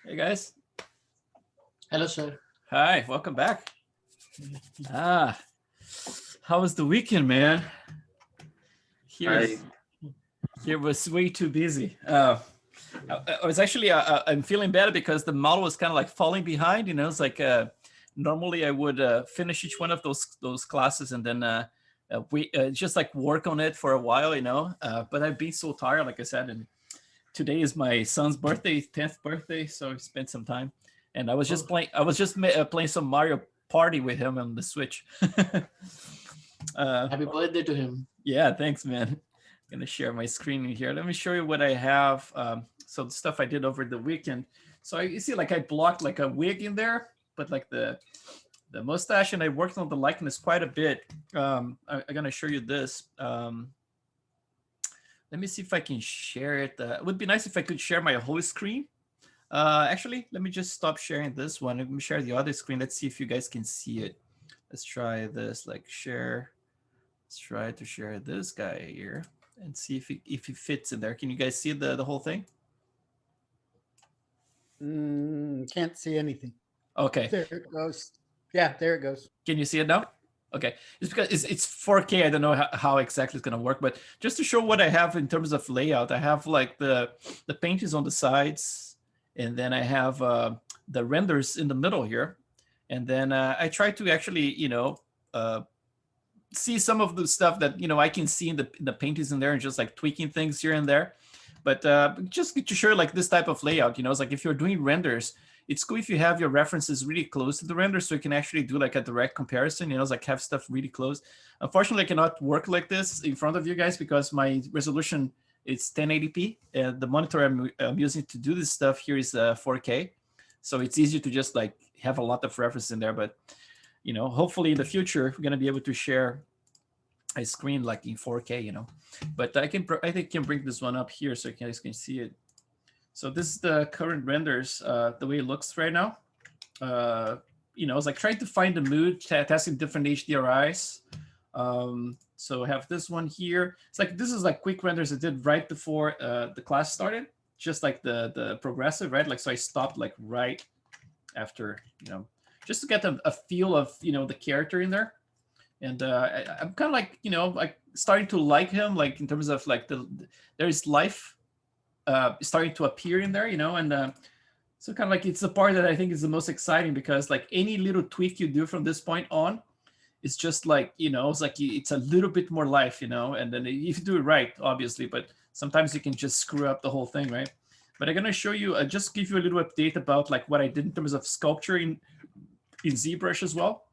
Hey guys. Hello, sir. Hi, welcome back. Ah, how was the weekend, man? Here's I here was way too busy. I was actually I'm feeling bad because the model was kind of like falling behind. It's like normally I would finish each one of those classes and then we just like work on it for a while, But I've been so tired, like I said, and today is my son's birthday, 10th birthday, so I spent some time. And I was just Oh, playing. I was just playing some Mario Party with him on the Switch. uh, happy birthday to him. yeah, thanks, man. I'm gonna share my screen here. Let me show you what I have. So the stuff I did over the weekend. So you see, like I blocked like a wig in there, but like the mustache, and I worked on the likeness quite a bit. I'm gonna show you this. Let me see if I can share it. It would be nice if I could share my whole screen. Actually, let me just stop sharing this one. Let me share the other screen. Let's see if you guys can see it. Let's try this, like share. Let's try to share this guy here and see if he fits in there. Can you guys see the whole thing? Can't see anything. Okay. There it goes. Yeah, there it goes. Can you see it now? Okay. It's because it's 4K. I don't know how exactly it's gonna work, but just to show what I have in terms of layout, I have like the paintings on the sides, and then I have the renders in the middle here, and then I try to actually see some of the stuff that I can see in the paintings in there, and just like tweaking things here and there. But just to show like this type of layout, it's like if you're doing renders, it's cool if you have your references really close to the render, so you can actually do like a direct comparison. It's like have stuff really close. Unfortunately, I cannot work like this in front of you guys because my resolution is 1080p, and the monitor I'm using to do this stuff here is 4K, so it's easy to just like have a lot of references in there. But hopefully in the future we're gonna be able to share a screen like in 4K. But I think I can bring this one up here so you guys can see it. So this is the current renders, the way it looks right now. It's like trying to find the mood, testing different HDRIs. So I have this one here. It's like this is like quick renders I did right before the class started, just like the progressive, right? Like so I stopped like right after, just to get a feel of the character in there. And I'm kind of like like starting to like him, like in terms of like there's life starting to appear in there, and so kind of like it's the part that I think is the most exciting, because like any little tweak you do from this point on, it's just like it's like it's a little bit more life, and then if you do it right, obviously, but sometimes you can just screw up the whole thing, right? But I'm gonna show you, just give you a little update about like what I did in terms of sculpture in ZBrush as well,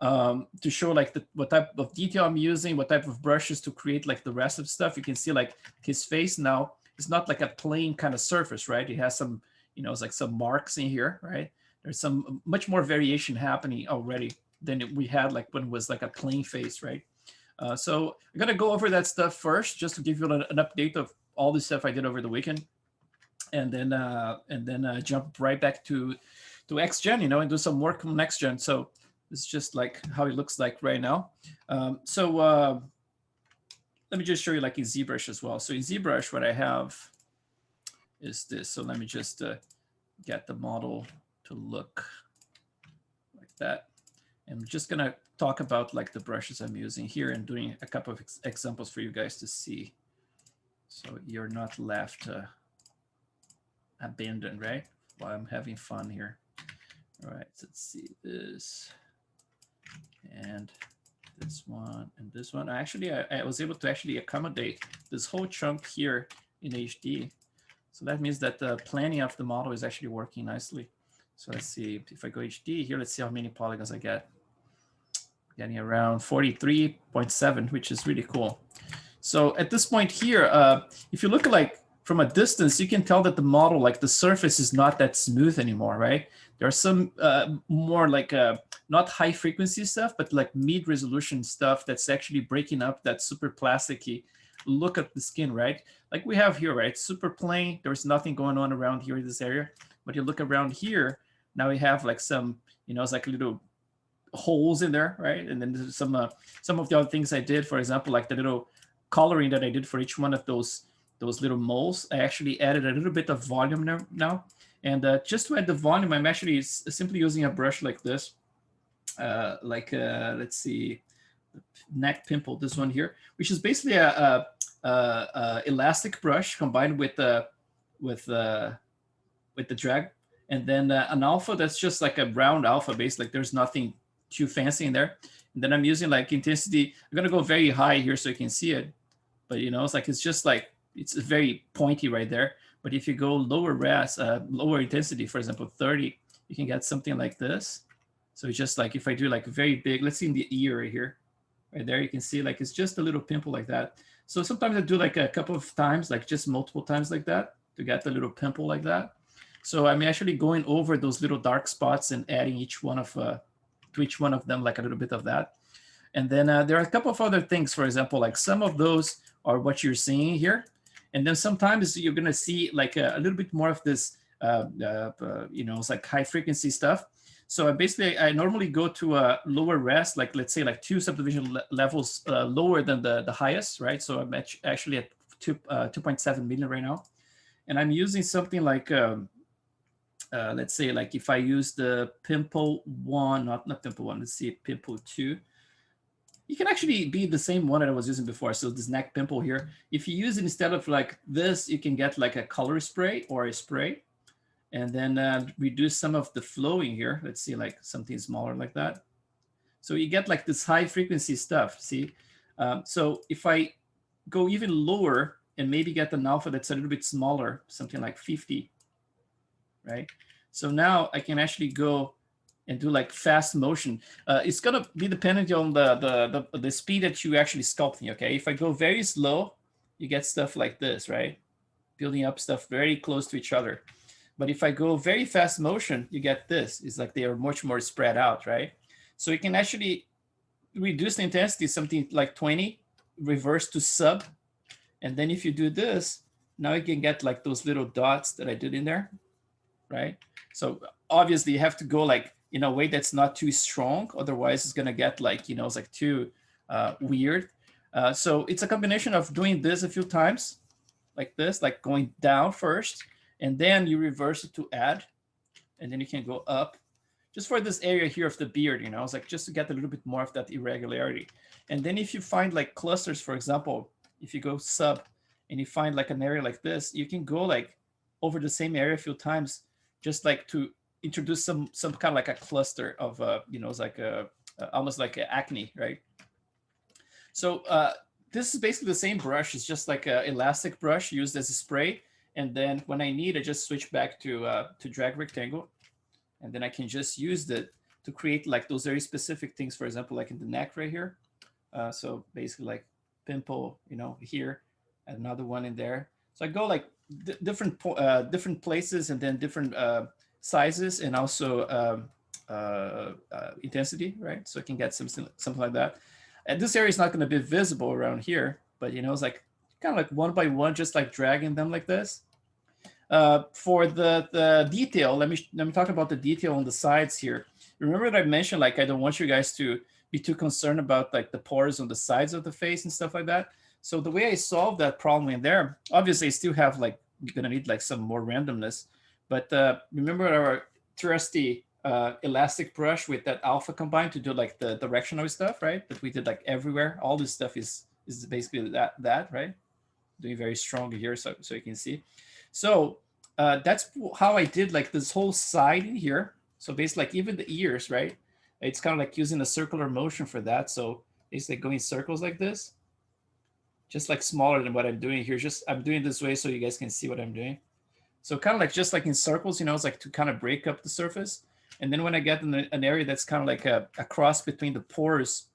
to show like what type of detail I'm using, what type of brushes to create like the rest of stuff. You can see like his face now is not like a plain kind of surface, right? It has some, it's like some marks in here, right? There's some much more variation happening already than we had like when it was like a plain face, right? So I'm gonna go over that stuff first, just to give you an update of all the stuff I did over the weekend, and then jump right back to XGen, and do some work on next gen. So it's just like how it looks like right now. Let me just show you like in ZBrush as well. So in ZBrush, what I have is this. So let me just get the model to look like that. And I'm just gonna talk about like the brushes I'm using here and doing a couple of examples for you guys to see, so you're not left abandoned, right? While I'm having fun here. All right, so let's see this. And this one and this one. Actually, I was able to actually accommodate this whole chunk here in HD. So that means that the planning of the model is actually working nicely. So let's see, if I go HD here, let's see how many polygons I get. Getting around 43.7, which is really cool. So at this point here, if you look like from a distance, you can tell that the model, like the surface is not that smooth anymore, right? There are some more like not high frequency stuff, but like mid resolution stuff that's actually breaking up that super plasticky look at the skin, right? Like we have here, right? Super plain. There's nothing going on around here in this area. But you look around here, now we have like some, it's like little holes in there, right? And then there's some of the other things I did, for example, like the little coloring that I did for each one of those little moles. I actually added a little bit of volume now. And just to add the volume, I'm actually simply using a brush like this, let's see, neck pimple, this one here, which is basically a elastic brush combined with the drag, and then an alpha that's just like a round alpha base, like there's nothing too fancy in there. And then I'm using like intensity. I'm gonna go very high here so you can see it, but you know, it's just like it's very pointy right there. But if you go lower lower intensity, for example, 30, you can get something like this. So it's just like if I do like very big, let's see in the ear right here, right there, you can see like it's just a little pimple like that. So sometimes I do like a couple of times, like just multiple times like that to get the little pimple like that. So I'm actually going over those little dark spots and adding each one of to each one of them like a little bit of that. And then there are a couple of other things, for example, like some of those are what you're seeing here. And then sometimes you're gonna see like a little bit more of this, you know, it's like high frequency stuff. So I normally go to a lower res, like let's say like 2 subdivision levels lower than the highest, right? So I'm actually at 2.7 million right now. And I'm using something like, let's say like if I use the pimple 1, not pimple 1, let's see, pimple 2. You can actually be the same one that I was using before. So this neck pimple here, if you use it instead of like this, you can get like a color spray or a spray, and then reduce some of the flowing here. Let's see, like something smaller like that. So you get like this high frequency stuff, see? So if I go even lower and maybe get an alpha that's a little bit smaller, something like 50, right? So now I can actually go and do like fast motion. It's gonna be dependent on the speed that you actually sculpting, okay? If I go very slow, you get stuff like this, right? Building up stuff very close to each other. But if I go very fast motion, you get this. It's like they are much more spread out, right? So you can actually reduce the intensity, something like 20, reverse to sub. And then if you do this, now you can get like those little dots that I did in there, right? So obviously you have to go like in a way that's not too strong. Otherwise it's gonna get like, you know, it's like too weird. So it's a combination of doing this a few times, like this, like going down first, and then you reverse it to add, and then you can go up just for this area here of the beard, you know, it's like just to get a little bit more of that irregularity. And then if you find like clusters, for example, if you go sub and you find like an area like this, you can go like over the same area a few times, just like to introduce some kind of like a cluster of, you know, it's like almost like a acne, right? So this is basically the same brush. It's just like an elastic brush used as a spray. And then when I need, I just switch back to drag rectangle. And then I can just use that to create like those very specific things, for example, like in the neck right here. So basically like pimple, you know, here, another one in there. So I go like different places and then different sizes and also intensity, right? So I can get something like that. And this area is not going to be visible around here, but you know, it's like kind of like one by one, just like dragging them like this. For the detail, let me talk about the detail on the sides here. Remember that I mentioned like I don't want you guys to be too concerned about like the pores on the sides of the face and stuff like that. So the way I solved that problem in there, obviously I still have like, you're gonna need like some more randomness, but remember our trusty elastic brush with that alpha combined to do like the directional stuff, right? That we did like everywhere. All this stuff is basically that, right? Doing very strong here, so you can see. So that's how I did like this whole side in here. So basically like even the ears, right? It's kind of like using a circular motion for that. So it's like going circles like this, just like smaller than what I'm doing here. Just I'm doing this way so you guys can see what I'm doing. So kind of like just like in circles, you know, it's like to kind of break up the surface. And then when I get in an area that's kind of like a cross between the pores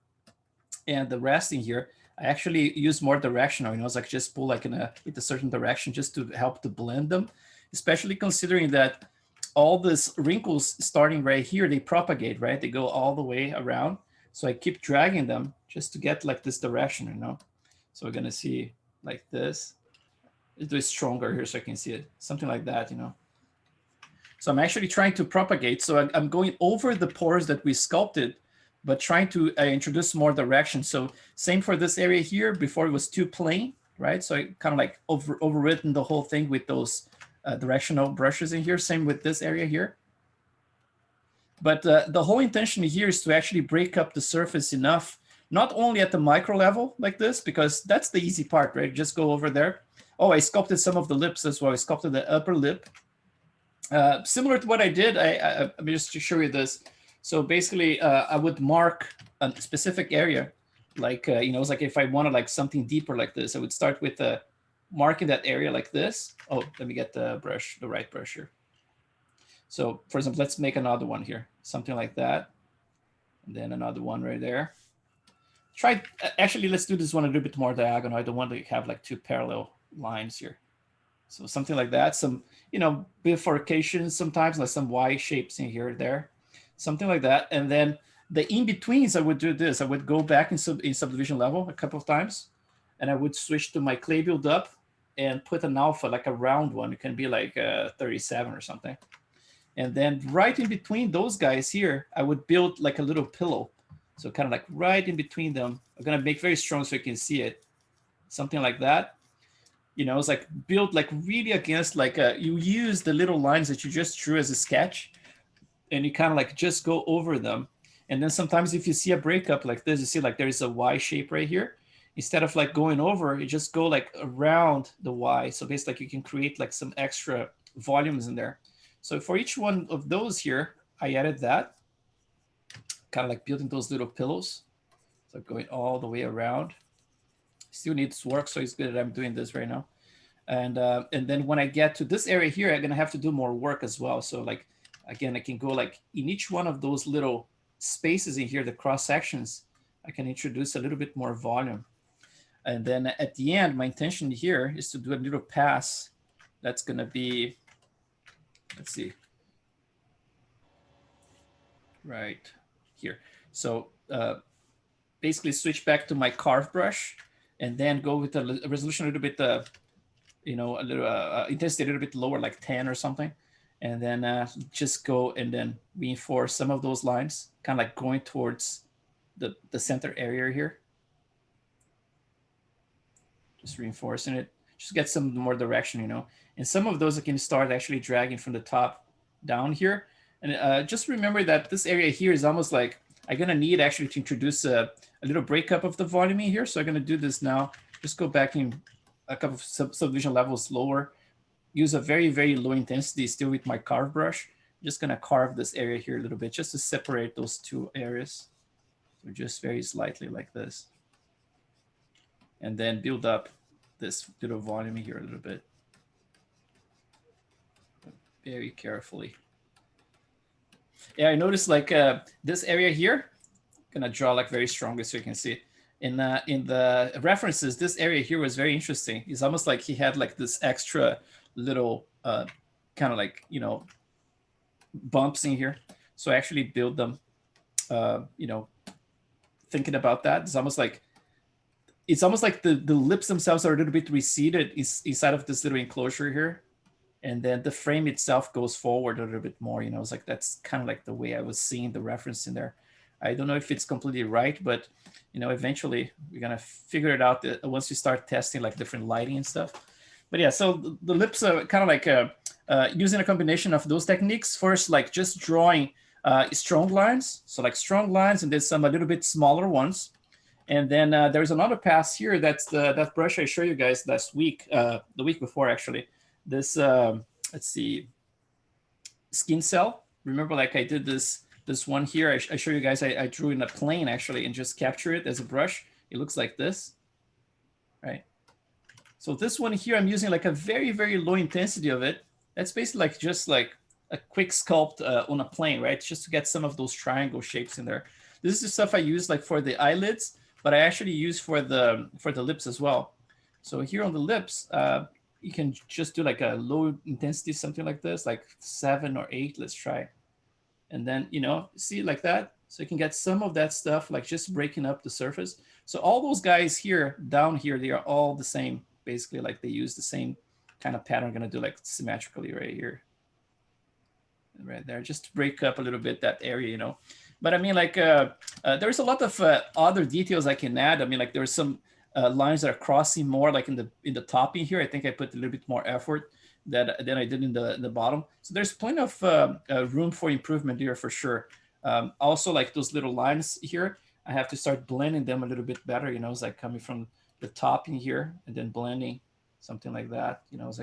and the rest in here, I actually use more directional, you know, it's like just pull like in a certain direction just to help to blend them, especially considering that all these wrinkles starting right here, they propagate, right? They go all the way around. So I keep dragging them just to get like this direction, you know? So we're gonna see like this. It is stronger here so I can see it, something like that, you know? So I'm actually trying to propagate. So I'm going over the pores that we sculpted, but trying to introduce more direction. So same for this area here. Before it was too plain, right? So I kind of like overwritten the whole thing with those directional brushes in here. Same with this area here. But the whole intention here is to actually break up the surface enough, not only at the micro level like this, because that's the easy part, right? Just go over there. Oh, I sculpted some of the lips as well. I sculpted the upper lip. Similar to what I did, I mean, just to show you this. So basically, I would mark a specific area, like, you know, it's like if I wanted like something deeper like this, I would start with marking that area like this. Oh, let me get the brush, the right brush here. So for example, let's make another one here, something like that. And then another one right there. Try, actually, let's do this one a little bit more diagonal. I don't want to have like two parallel lines here. So something like that, some, you know, bifurcations sometimes, like some Y shapes in here or there, something like that. And then the in-betweens, I would do this. I would go back in subdivision level a couple of times, and I would switch to my clay build up and put an alpha, like a round one. It can be like 37 or something. And then right in between those guys here, I would build like a little pillow. So kind of like right in between them. I'm gonna make very strong so you can see it. Something like that. You know, it's like built like really against like you use the little lines that you just drew as a sketch, and you kind of like just go over them. And then sometimes if you see a breakup like this, you see like there's a Y shape right here. Instead of like going over, you just go like around the Y. So basically like you can create like some extra volumes in there. So for each one of those here, I added that, kind of like building those little pillows. So going all the way around. Still needs work, so it's good that I'm doing this right now. And then when I get to this area here, I'm gonna have to do more work as well. So like, again, I can go like in each one of those little spaces in here, the cross sections, I can introduce a little bit more volume. And then at the end, my intention here is to do a little pass. That's gonna be, let's see, right here. So basically switch back to my carve brush and then go with the resolution a little bit, you know, a little intensity a little bit lower, like 10 or something. And then just go and then reinforce some of those lines, kind of like going towards the center area here. Just reinforcing it, just get some more direction, you know. And some of those I can start actually dragging from the top down here. And just remember that this area here is almost like, I'm gonna need actually to introduce a little breakup of the volume in here. So I'm gonna do this now. Just go back in a couple of subdivision levels lower. Use a very, very low intensity still with my carve brush. I'm just gonna carve this area here a little bit just to separate those two areas. So just very slightly like this. And then build up this little volume here a little bit. Very carefully. Yeah, I noticed like this area here, I'm gonna draw like very strongly so you can see. In the references, this area here was very interesting. It's almost like he had like this extra little kind of like, you know, bumps in here. So I actually build them, you know, thinking about that. It's almost like the lips themselves are a little bit receded inside of this little enclosure here. And then the frame itself goes forward a little bit more, you know. It's like that's kind of like the way I was seeing the reference in there. I don't know if it's completely right, but you know, eventually we're gonna figure it out once you start testing like different lighting and stuff. But yeah, so the lips are kind of like using a combination of those techniques. First, like just drawing strong lines, so like strong lines, and there's some a little bit smaller ones. And then there's another pass here. That's that brush I showed you guys last week, the week before actually. This let's see, skin cell. Remember, like I did this one here. I show you guys. I drew in a plane actually and just capture it as a brush. It looks like this, right? So this one here, I'm using like a very, very low intensity of it. That's basically like just like a quick sculpt on a plane, right? Just to get some of those triangle shapes in there. This is the stuff I use like for the eyelids, but I actually use for the lips as well. So here on the lips, you can just do like a low intensity, something like this, like 7 or 8. Let's try. And then, you know, see like that. So you can get some of that stuff, like just breaking up the surface. So all those guys here, down here, they are all the same, basically, like they use the same kind of pattern. I'm gonna do like symmetrically right here. Right there, just to break up a little bit that area, you know. But I mean, like, there's a lot of other details I can add. I mean, like, there's some lines that are crossing more, like in the topping here. I think I put a little bit more effort. than I did in the bottom. So there's plenty of room for improvement here for sure. Also, like those little lines here, I have to start blending them a little bit better. You know, it's like coming from the top in here and then blending something like that. You know, it's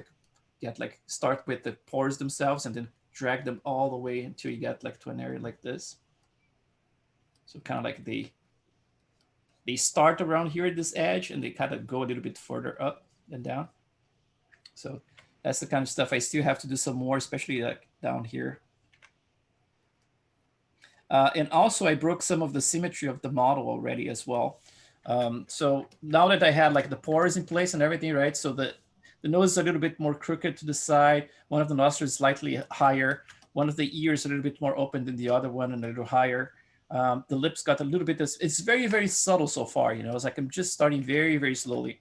like start with the pores themselves and then drag them all the way until you get like to an area like this. So kind of like they start around here at this edge and they kind of go a little bit further up and down. So that's the kind of stuff I still have to do some more, especially like down here. And also I broke some of the symmetry of the model already as well. So now that I had like the pores in place and everything, right? So the nose is a little bit more crooked to the side. One of the nostrils is slightly higher. One of the ears a little bit more open than the other one and a little higher. The lips got a little bit, it's very, very subtle so far. You know, it's like I'm just starting very, very slowly.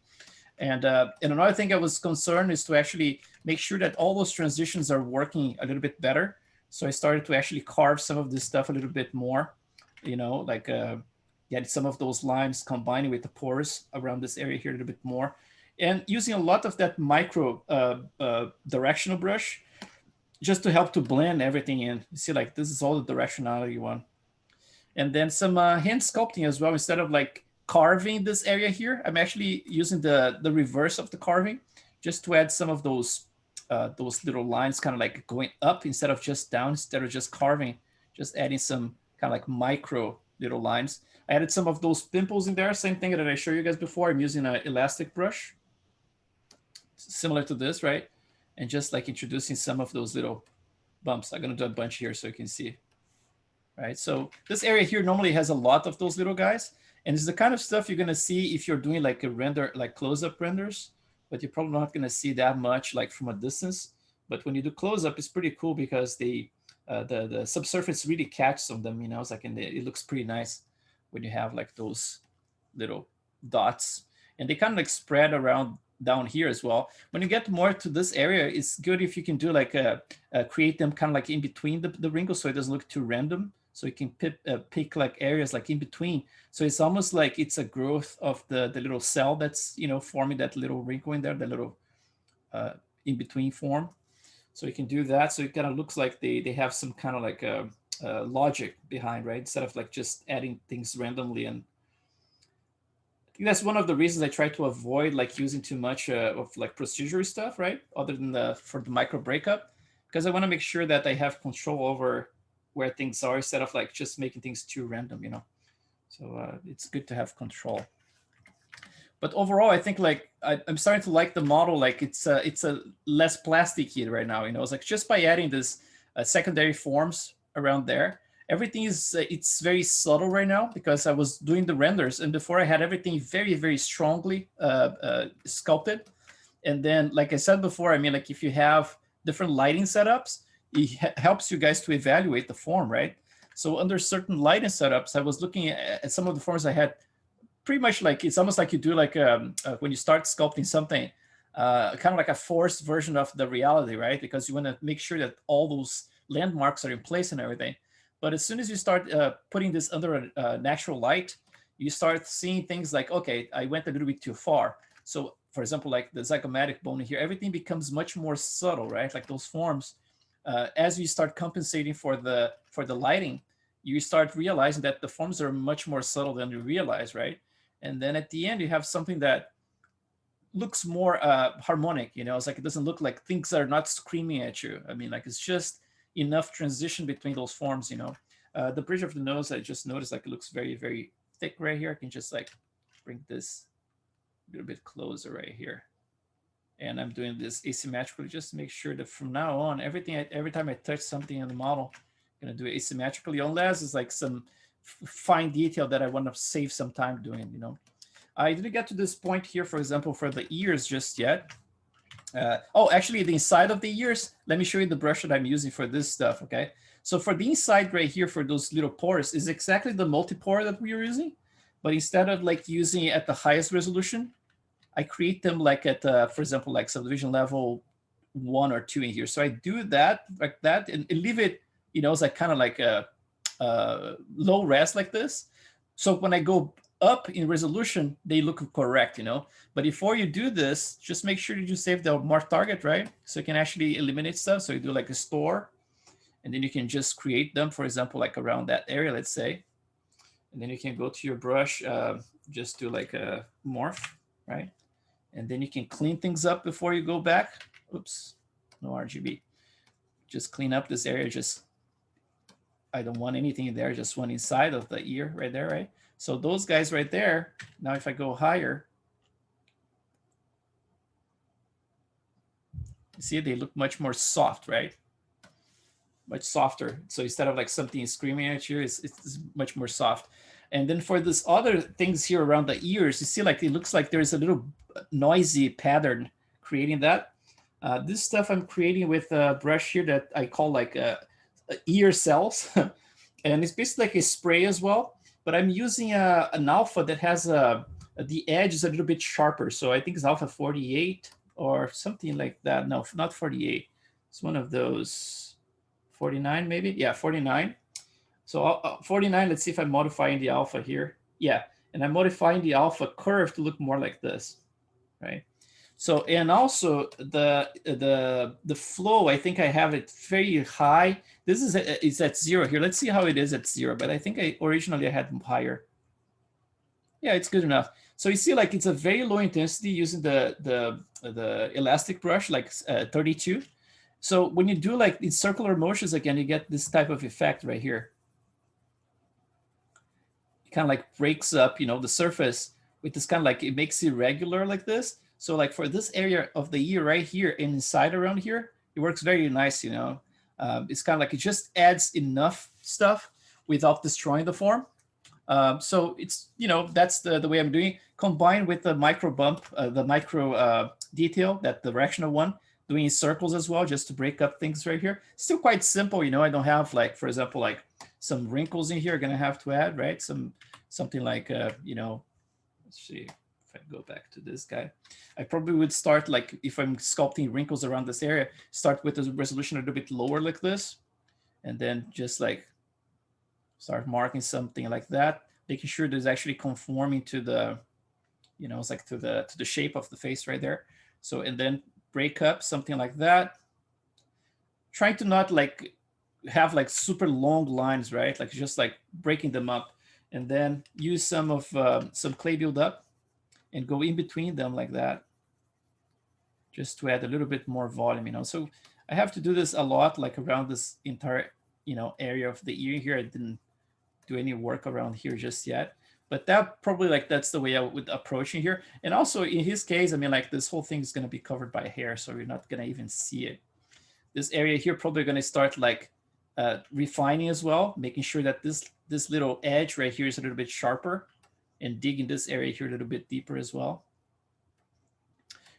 And another thing I was concerned is to actually make sure that all those transitions are working a little bit better. So I started to actually carve some of this stuff a little bit more, you know, like get some of those lines combining with the pores around this area here a little bit more. And using a lot of that micro directional brush just to help to blend everything in. You see, like this is all the directionality one. And then some hand sculpting as well. Instead of like carving this area here, I'm actually using the reverse of the carving just to add some of those little lines kind of like going up instead of just down, instead of just carving, just adding some kind of like micro little lines. I added some of those pimples in there, same thing that I showed you guys before. I'm using an elastic brush, similar to this, right? And just like introducing some of those little bumps. I'm gonna do a bunch here so you can see, right? So this area here normally has a lot of those little guys. And it's the kind of stuff you're gonna see if you're doing like a render, like close-up renders, but you're probably not gonna see that much like from a distance. But when you do close-up, it's pretty cool because the subsurface really catches on them, you know, it's like, it looks pretty nice when you have like those little dots. And they kind of like spread around down here as well. When you get more to this area, it's good if you can do like create them kind of like in between the wrinkles so it doesn't look too random. So you can pick like areas like in between. So it's almost like it's a growth of the little cell that's, you know, forming that little wrinkle in there, the little in between form. So you can do that. So it kind of looks like they have some kind of like a logic behind, right? Instead of like just adding things randomly. And I think that's one of the reasons I try to avoid like using too much of like procedure stuff, right? Other than for the micro breakup, because I want to make sure that I have control over where things are instead of like just making things too random, you know? So it's good to have control. But overall, I think like I'm starting to like the model. Like it's a less plasticky right now, you know? It's like just by adding this secondary forms around there, everything is it's very subtle right now because I was doing the renders, and before I had everything very, very strongly sculpted. And then, like I said before, I mean, like if you have different lighting setups, it helps you guys to evaluate the form, right? So under certain lighting setups, I was looking at some of the forms I had pretty much like, it's almost like you do like when you start sculpting something, kind of like a forced version of the reality, right? Because you want to make sure that all those landmarks are in place and everything. But as soon as you start putting this under a natural light, you start seeing things like, okay, I went a little bit too far. So for example, like the zygomatic bone here, everything becomes much more subtle, right? Like those forms, as you start compensating for the lighting, you start realizing that the forms are much more subtle than you realize, right? And then at the end, you have something that looks more harmonic, you know? It's like, it doesn't look like things are not screaming at you. I mean, like it's just enough transition between those forms, you know? The bridge of the nose, I just noticed like it looks very, very thick right here. I can just like bring this a little bit closer right here. And I'm doing this asymmetrically just to make sure that from now on, every time I touch something in the model, I'm gonna do it asymmetrically, unless it's like some fine detail that I want to save some time doing, you know. I didn't get to this point here, for example, for the ears just yet. Oh, actually, the inside of the ears, let me show you the brush that I'm using for this stuff, okay? So for the inside right here, for those little pores, is exactly the multi-pore that we are using. But instead of like using it at the highest resolution, I create them like at, for example, like subdivision level 1 or 2 in here. So I do that like that and leave it, you know, it's like kind of like a low res like this. So when I go up in resolution, they look correct, you know. But before you do this, just make sure you save the mark target, right? So you can actually eliminate stuff. So you do like a store, and then you can just create them, for example, like around that area, let's say. And then you can go to your brush, just do like a morph, right? And then you can clean things up before you go back. Oops, no RGB. Just clean up this area. Just, I don't want anything in there, just one inside of the ear right there, right? So those guys right there, now if I go higher, you see they look much more soft, right? Much softer. So instead of like something screaming at you, it's much more soft. And then for this other things here around the ears, you see like it looks like there's a little noisy pattern creating that. This stuff I'm creating with a brush here that I call like ear cells. And it's basically like a spray as well. But I'm using an alpha that has the edge is a little bit sharper. So I think it's alpha 48 or something like that. No, not 48. It's one of those 49 maybe. Yeah, 49. So 49, let's see if I'm modifying the alpha here. Yeah, and I'm modifying the alpha curve to look more like this, right? So, and also the flow, I think I have it very high. This is at 0 here. Let's see how it is at 0, but I think originally I had them higher. Yeah, it's good enough. So you see like it's a very low intensity using the elastic brush, like 32. So when you do like these circular motions again, you get this type of effect right here. It kind of like breaks up, you know, the surface with this kind of like, it makes it irregular like this. So like for this area of the ear right here and inside around here, it works very nice, you know. It's kind of like it just adds enough stuff without destroying the form. So it's, you know, that's the way I'm doing, combined with the micro bump, the micro detail, that directional one, doing circles as well, just to break up things right here. Still quite simple, you know. I don't have like, for example, like some wrinkles in here, gonna have to add, right? Something like, you know, let's see if I go back to this guy. I probably would start like, if I'm sculpting wrinkles around this area, start with the resolution a little bit lower like this, and then just like start marking something like that, making sure that it's actually conforming to the, you know, it's like to the shape of the face right there. So, and then break up something like that. Trying to not like have like super long lines, right? Like just like breaking them up, and then use some of some clay buildup and go in between them like that, just to add a little bit more volume, you know. So I have to do this a lot, like around this entire, you know, area of the ear here. I didn't do any work around here just yet, but that probably like that's the way I would approach it here. And also in his case, I mean, like this whole thing is going to be covered by hair, so you're not going to even see it. This area here probably going to start like refining as well, making sure that this little edge right here is a little bit sharper, and digging this area here a little bit deeper as well.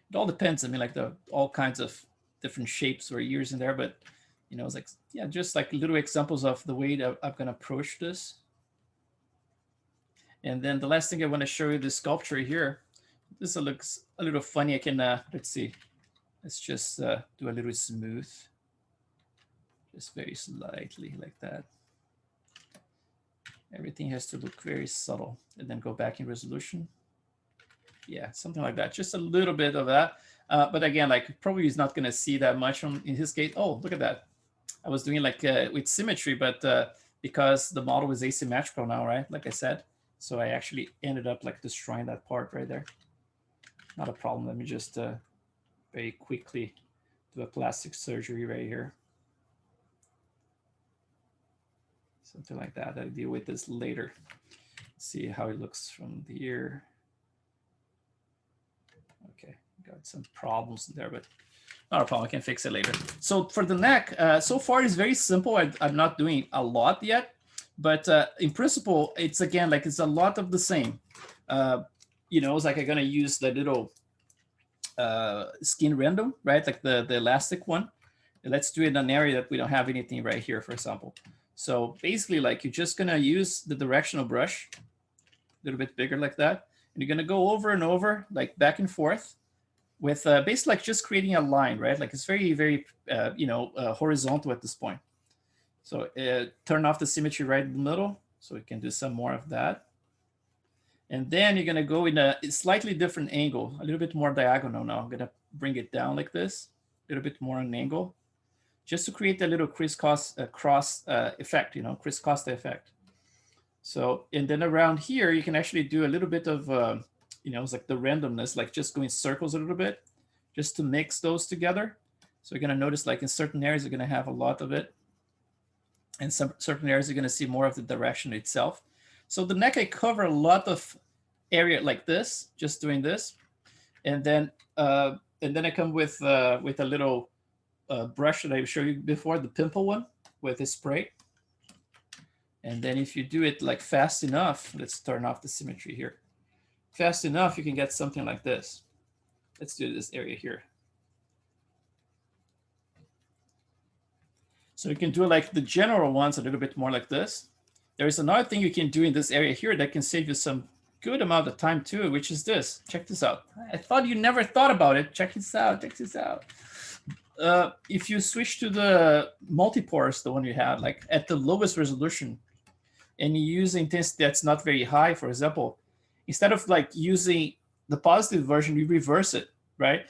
It all depends. I mean, like all kinds of different shapes or ears in there, but you know, it's like, yeah, just like little examples of the way that I'm gonna approach this. And then the last thing I want to show you, the sculpture here. This looks a little funny. I can let's see. Let's just do a little smooth, just very slightly like that. Everything has to look very subtle, and then go back in resolution. Yeah, something like that. Just a little bit of that. But again, like probably he's not going to see that much in his case. Oh, look at that. I was doing like with symmetry, but because the model is asymmetrical now, right? Like I said. So I actually ended up like destroying that part right there. Not a problem. Let me just very quickly do a plastic surgery right here. Something like that. I'll deal with this later. See how it looks from here. Okay, got some problems there, but not a problem. I can fix it later. So for the neck, so far it's very simple. I'm not doing a lot yet, but in principle, it's again like it's a lot of the same. You know, it's like I'm gonna use the little skin random, right? Like the elastic one. And let's do it in an area that we don't have anything right here, for example. So basically, like you're just gonna use the directional brush, a little bit bigger like that. And you're gonna go over and over, like back and forth, with basically like just creating a line, right? Like it's very, very, you know, horizontal at this point. So turn off the symmetry right in the middle, so we can do some more of that. And then you're gonna go in a slightly different angle, a little bit more diagonal now. I'm gonna bring it down like this, a little bit more an angle, just to create a little crisscross cross effect, you know, crisscross effect. So, and then around here, you can actually do a little bit of, you know, it's like the randomness, like just going circles a little bit, just to mix those together. So you're gonna notice like in certain areas, you're gonna have a lot of it. And some certain areas, you're gonna see more of the direction itself. So the neck, I cover a lot of area like this, just doing this. And then I come with a little brush that I showed you before, the pimple one with a spray. And then if you do it like fast enough, let's turn off the symmetry here. Fast enough, you can get something like this. Let's do this area here. So you can do like the general ones a little bit more like this. There's another thing you can do in this area here that can save you some good amount of time too, which is this. Check this out. I thought you never thought about it. Check this out, check this out. If you switch to the multi-porous, the one you had, like at the lowest resolution, and you use intensity that's not very high, for example, instead of like using the positive version, you reverse it, right?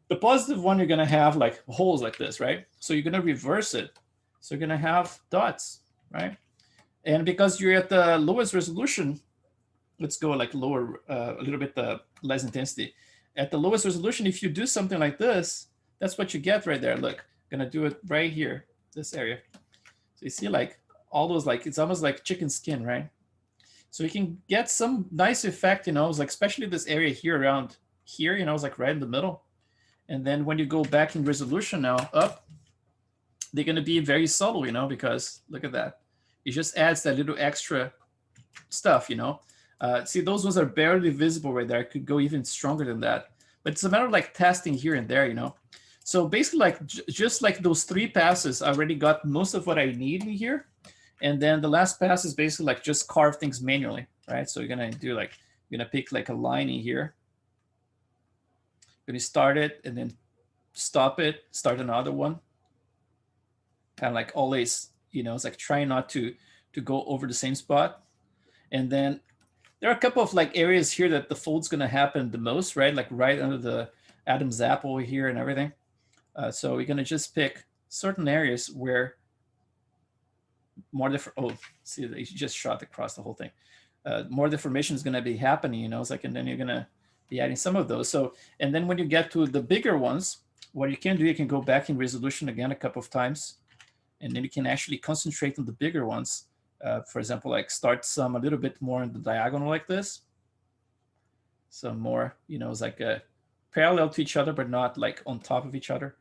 The positive one, you're gonna have like holes like this, right? So you're gonna reverse it. So you're gonna have dots, right? And because you're at the lowest resolution, let's go like lower, a little bit less intensity. At the lowest resolution, if you do something like this, that's what you get right there. Look, I'm gonna do it right here, this area. So you see like all those, like, it's almost like chicken skin, right? So you can get some nice effect, you know, it's like especially this area here around here, you know, it's like right in the middle. And then when you go back in resolution now up, they're gonna be very subtle, you know, because look at that. It just adds that little extra stuff, you know. See, those ones are barely visible right there. I could go even stronger than that. But it's a matter of like testing here and there, you know. So basically like just like those 3 passes, I already got most of what I need in here. And then the last pass is basically like just carve things manually, right? So you're gonna do like, you're gonna pick like a line in here. You're gonna start it and then stop it, start another one. Kind of like always, you know, it's like trying not to go over the same spot. And then there are a couple of like areas here that the fold's gonna happen the most, right? Like right under the Adam's apple here and everything. So we're gonna just pick certain areas where more different, oh, see, they just shot across the whole thing. More deformation is gonna be happening, you know, it's like, and then you're gonna be adding some of those. So, and then when you get to the bigger ones, what you can do, you can go back in resolution again a couple of times, and then you can actually concentrate on the bigger ones. For example, like start some a little bit more in the diagonal like this. Some more, you know, it's like a parallel to each other, but not like on top of each other.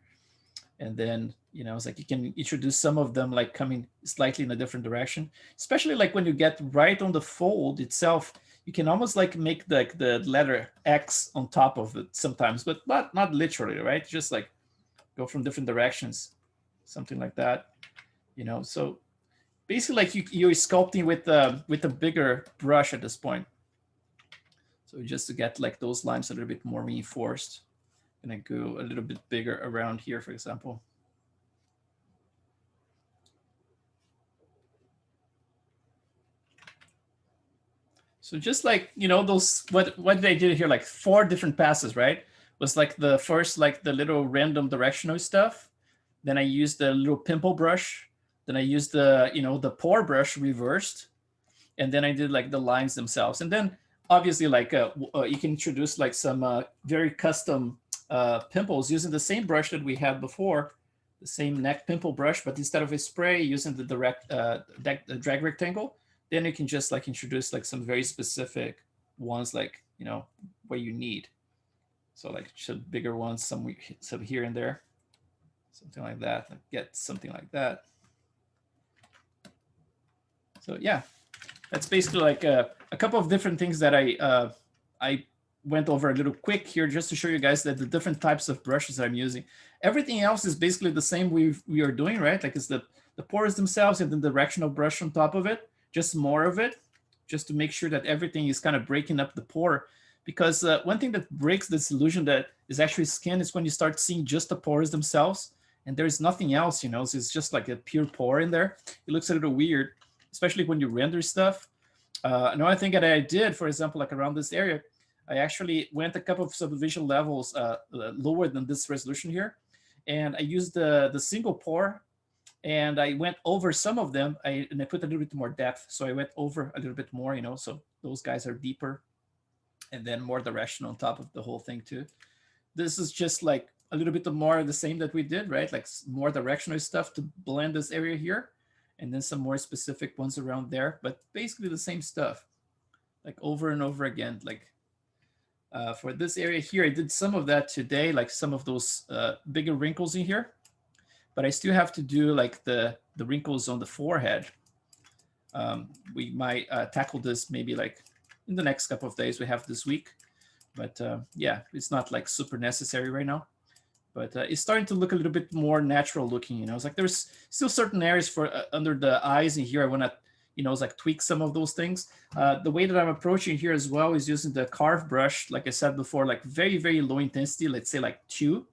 And then, you know, it's like you can introduce some of them like coming slightly in a different direction, especially like when you get right on the fold itself, you can almost like make the letter X on top of it sometimes, but not literally, right? Just like go from different directions, something like that, you know. So basically like you're sculpting with a bigger brush at this point. So just to get like those lines a little bit more reinforced, I'm gonna go a little bit bigger around here, for example. So just like, you know, those, what they did here, like 4 different passes, right? Was like the first, like the little random directional stuff. Then I used the little pimple brush. Then I used the, you know, the pour brush reversed. And then I did like the lines themselves. And then obviously like you can introduce like some very custom pimples using the same brush that we had before, the same neck pimple brush, but instead of a spray, using the direct drag rectangle, then you can just like introduce like some very specific ones, like, you know, where you need. So like some bigger ones, some here and there, something like that, like get something like that. So yeah, that's basically like a couple of different things that I went over a little quick here just to show you guys that the different types of brushes that I'm using. Everything else is basically the same we are doing, right? Like it's the pores themselves and the directional brush on top of it, just more of it, just to make sure that everything is kind of breaking up the pore. Because one thing that breaks this illusion that is actually skin is when you start seeing just the pores themselves and there's nothing else, you know, so it's just like a pure pore in there. It looks a little weird, especially when you render stuff. Another thing that I did, for example, like around this area, I actually went a couple of subdivision levels lower than this resolution here. And I used the single pore, and I went over some of them, and I put a little bit more depth. So I went over a little bit more, you know, so those guys are deeper, and then more direction on top of the whole thing too. This is just like a little bit more of the same that we did, right? Like more directional stuff to blend this area here, and then some more specific ones around there, but basically the same stuff, like over and over again. Like for this area here, I did some of that today, like some of those bigger wrinkles in here, but I still have to do like the wrinkles on the forehead. We might tackle this maybe like in the next couple of days we have this week. But yeah, it's not like super necessary right now. But it's starting to look a little bit more natural looking, you know. It's like there's still certain areas for under the eyes in here. I want to, you know, it's like tweak some of those things. The way that I'm approaching here as well is using the carve brush, like I said before, like very, very low intensity, let's say like 2.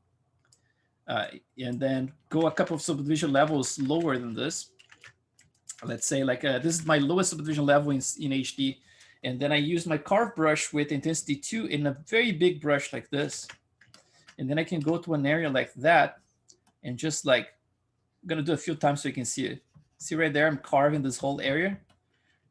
And then go a couple of subdivision levels lower than this. Let's say like this is my lowest subdivision level in HD. And then I use my carve brush with intensity 2 in a very big brush like this. And then I can go to an area like that and just like, I'm gonna do a few times so you can see it. See right there, I'm carving this whole area.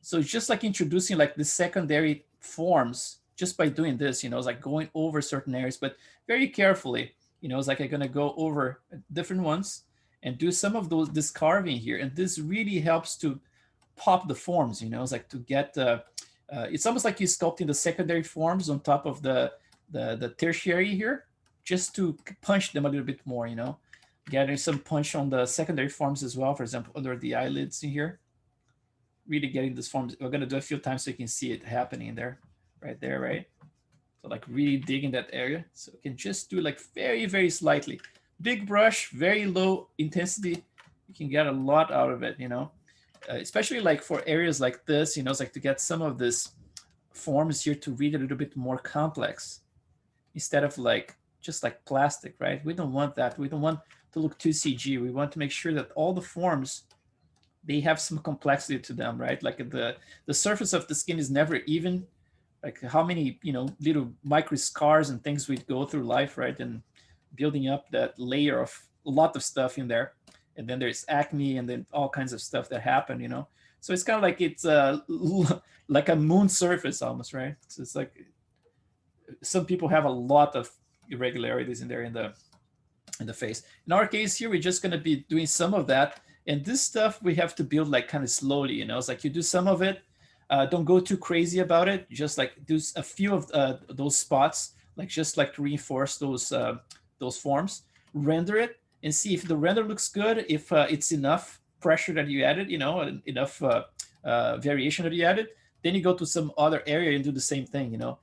So it's just like introducing like the secondary forms just by doing this, you know, it's like going over certain areas, but very carefully, you know, it's like I'm gonna go over different ones and do some of this carving here. And this really helps to pop the forms, you know, it's like to get, it's almost like you're sculpting the secondary forms on top of the tertiary here, just to punch them a little bit more, you know, getting some punch on the secondary forms as well. For example, under the eyelids in here, really getting this forms. We're going to do a few times so you can see it happening there, right there, right? So like really digging that area. So you can just do like very, very slightly. Big brush, very low intensity. You can get a lot out of it, you know. Especially like for areas like this, you know, it's like to get some of this forms here to read a little bit more complex instead of like just like plastic, right? We don't want that. We don't want to look too CG. We want to make sure that all the forms, they have some complexity to them, right? Like the surface of the skin is never even. Like how many, you know, little micro scars and things we go through life, right? And building up that layer of a lot of stuff in there. And then there's acne and then all kinds of stuff that happen, you know. So it's kind of like it's like a moon surface almost, right? So it's like some people have a lot of irregularities in there in the face. In our case here, we're just going to be doing some of that, and this stuff we have to build like kind of slowly, you know. It's like you do some of it, don't go too crazy about it, just like do a few of those spots, like just like to reinforce those forms, render it and see if the render looks good, if it's enough pressure that you added, you know, enough variation that you added. Then you go to some other area and do the same thing, you know.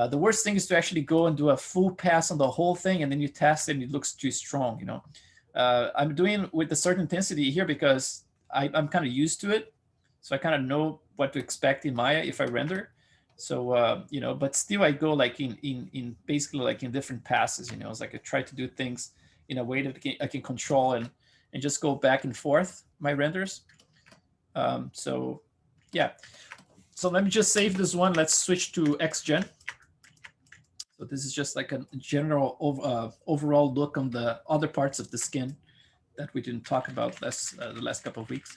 The worst thing is to actually go and do a full pass on the whole thing, and then you test it and it looks too strong, you know. I'm doing with a certain intensity here because I'm kind of used to it. So I kind of know what to expect in Maya if I render. So, you know, but still I go like in basically like in different passes, you know. It's like I try to do things in a way that I can control and just go back and forth my renders. So yeah. So let me just save this one. Let's switch to XGen. So this is just like a general overall look on the other parts of the skin that we didn't talk about the last couple of weeks.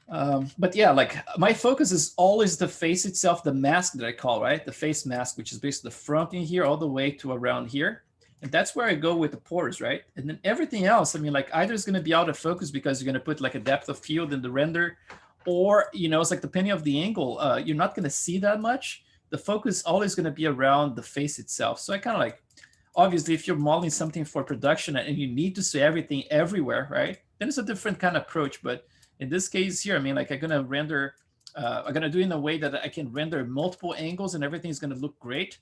But yeah, like my focus is always the face itself, the mask that I call, right? The face mask, which is basically the front in here all the way to around here. And that's where I go with the pores, right? And then everything else, I mean, like either it's going to be out of focus because you're going to put like a depth of field in the render, or, you know, it's like depending on the angle, you're not going to see that much. The focus is always going to be around the face itself. So I kind of like, obviously, if you're modeling something for production and you need to see everything everywhere, right? Then it's a different kind of approach. But in this case here, I mean, like I'm going to render, I'm going to do it in a way that I can render multiple angles and everything is going to look great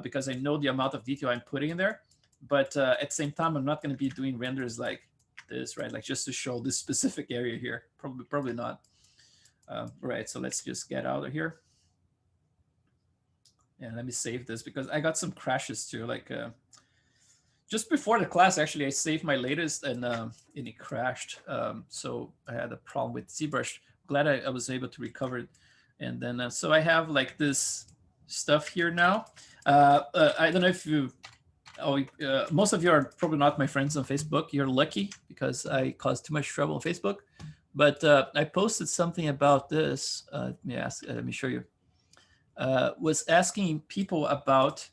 because I know the amount of detail I'm putting in there. But at the same time, I'm not going to be doing renders like this, right? Like just to show this specific area here. Probably not. Right, so let's just get out of here. And let me save this because I got some crashes too. Like just before the class, actually, I saved my latest and it crashed. So I had a problem with ZBrush. Glad I was able to recover And then, so I have like this stuff here now. I don't know if you, most of you are probably not my friends on Facebook. You're lucky because I caused too much trouble on Facebook. But I posted something about this. Let me show you. Was asking people about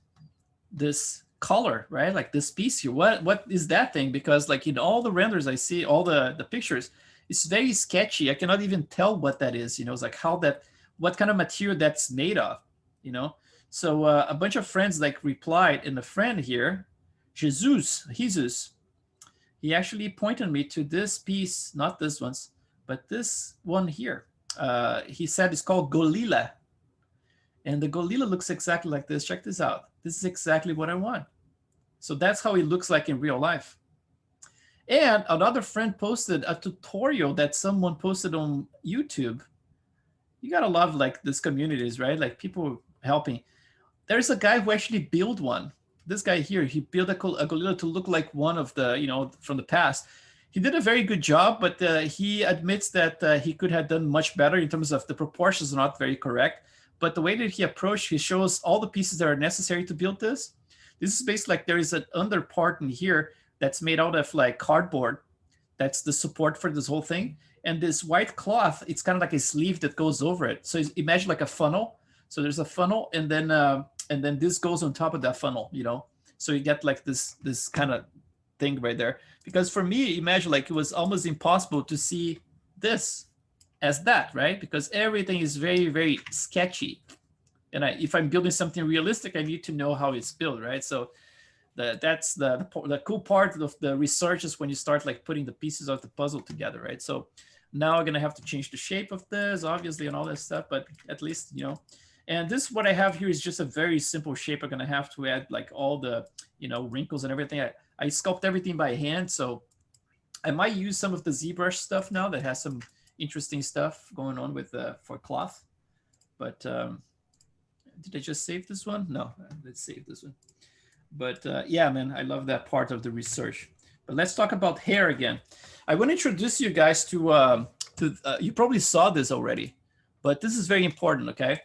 this color, right? Like this piece here. What is that thing? Because like in all the renders I see, all the pictures, it's very sketchy. I cannot even tell what that is. It's like what kind of material that's made of. So a bunch of friends like replied, and the friend here, Jesus, he actually pointed me to this piece, not this one's, but this one here. He said it's called Golila. And the Golila looks exactly like this. Check this out. This is exactly what I want. So that's how it looks like in real life. And another friend posted a tutorial that someone posted on YouTube. You gotta love like these communities, right? Like people helping. There's a guy who actually built one. This guy here, he built a Golila to look like one of the, from the past. He did a very good job, but he admits that he could have done much better in terms of the proportions are not very correct. But the way that he approached, he shows all the pieces that are necessary to build this. This is basically like there is an under part in here that's made out of like cardboard. That's the support for this whole thing. And this white cloth, it's kind of like a sleeve that goes over it. So imagine like a funnel. So there's a funnel, and then this goes on top of that funnel, So you get like this kind of thing right there. Because for me, imagine like it was almost impossible to see this as that, right? Because everything is very, very sketchy. And if I'm building something realistic, I need to know how it's built, right? So that's the cool part of the research is when you start like putting the pieces of the puzzle together, right? So now I'm gonna have to change the shape of this, obviously, and all that stuff, but at least, And this, what I have here is just a very simple shape. I'm gonna have to add like all the, wrinkles and everything. I sculpt everything by hand, so I might use some of the ZBrush stuff now that has some interesting stuff going on with for cloth. But did I just save this one? No, let's save this one. But yeah, man, I love that part of the research. But let's talk about hair again. I want to introduce you guys to you probably saw this already, but this is very important. Okay,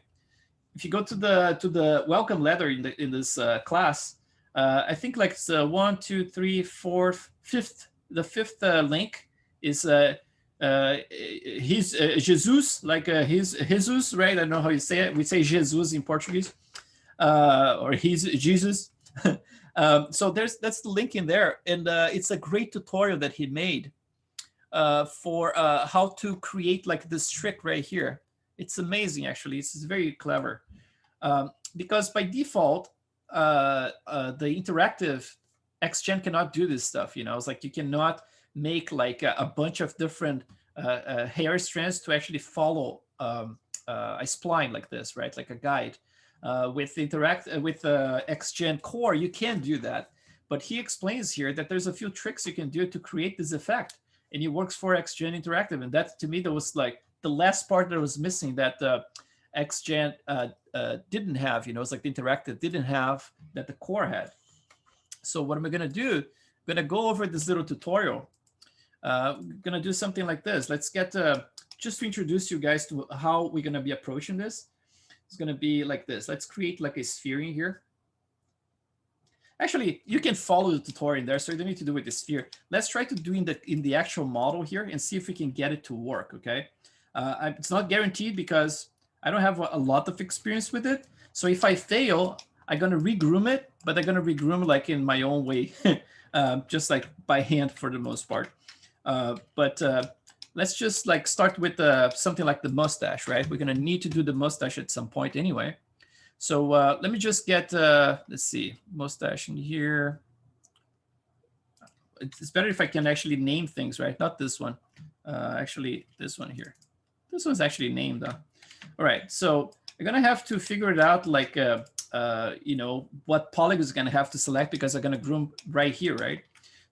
if you go to the welcome letter in this class, I think like it's 1, 2, 3, 4, 5th. The 5th link is he's Jesus, like he's Jesus, right? I don't know how you say it. We say Jesus in Portuguese, or he's Jesus. So that's the link in there, and it's a great tutorial that he made for how to create like this trick right here. It's amazing, actually. It's very clever because by default, the interactive XGen cannot do this stuff. It's like you cannot make like a bunch of different hair strands to actually follow a spline like this, right? Like a guide. With XGen Core, you can do that. But he explains here that there's a few tricks you can do to create this effect, and it works for XGen Interactive. And that, to me, that was like the last part that was missing that XGen didn't have. It's like the Interactive didn't have that the Core had. So what am I going to do? I'm going to go over this little tutorial. I'm going to do something like this. Let's get just to introduce you guys to how we're going to be approaching this. It's going to be like this. Let's create like a sphere in here. Actually, you can follow the tutorial in there, so you don't need to do with the sphere. Let's try to do in the actual model here and see if we can get it to work, okay? It's not guaranteed because I don't have a lot of experience with it. So if I fail, I'm going to regroom it, but I'm going to regroom like in my own way, just like by hand for the most part. Let's just like start with something like the mustache, right? We're going to need to do the mustache at some point anyway. So let me just get, let's see, mustache in here. It's better if I can actually name things, right? Not this one. Actually, this one here. This one's actually named. All right, so I'm going to have to figure it out like, what polygon is going to have to select because I'm going to groom right here, right?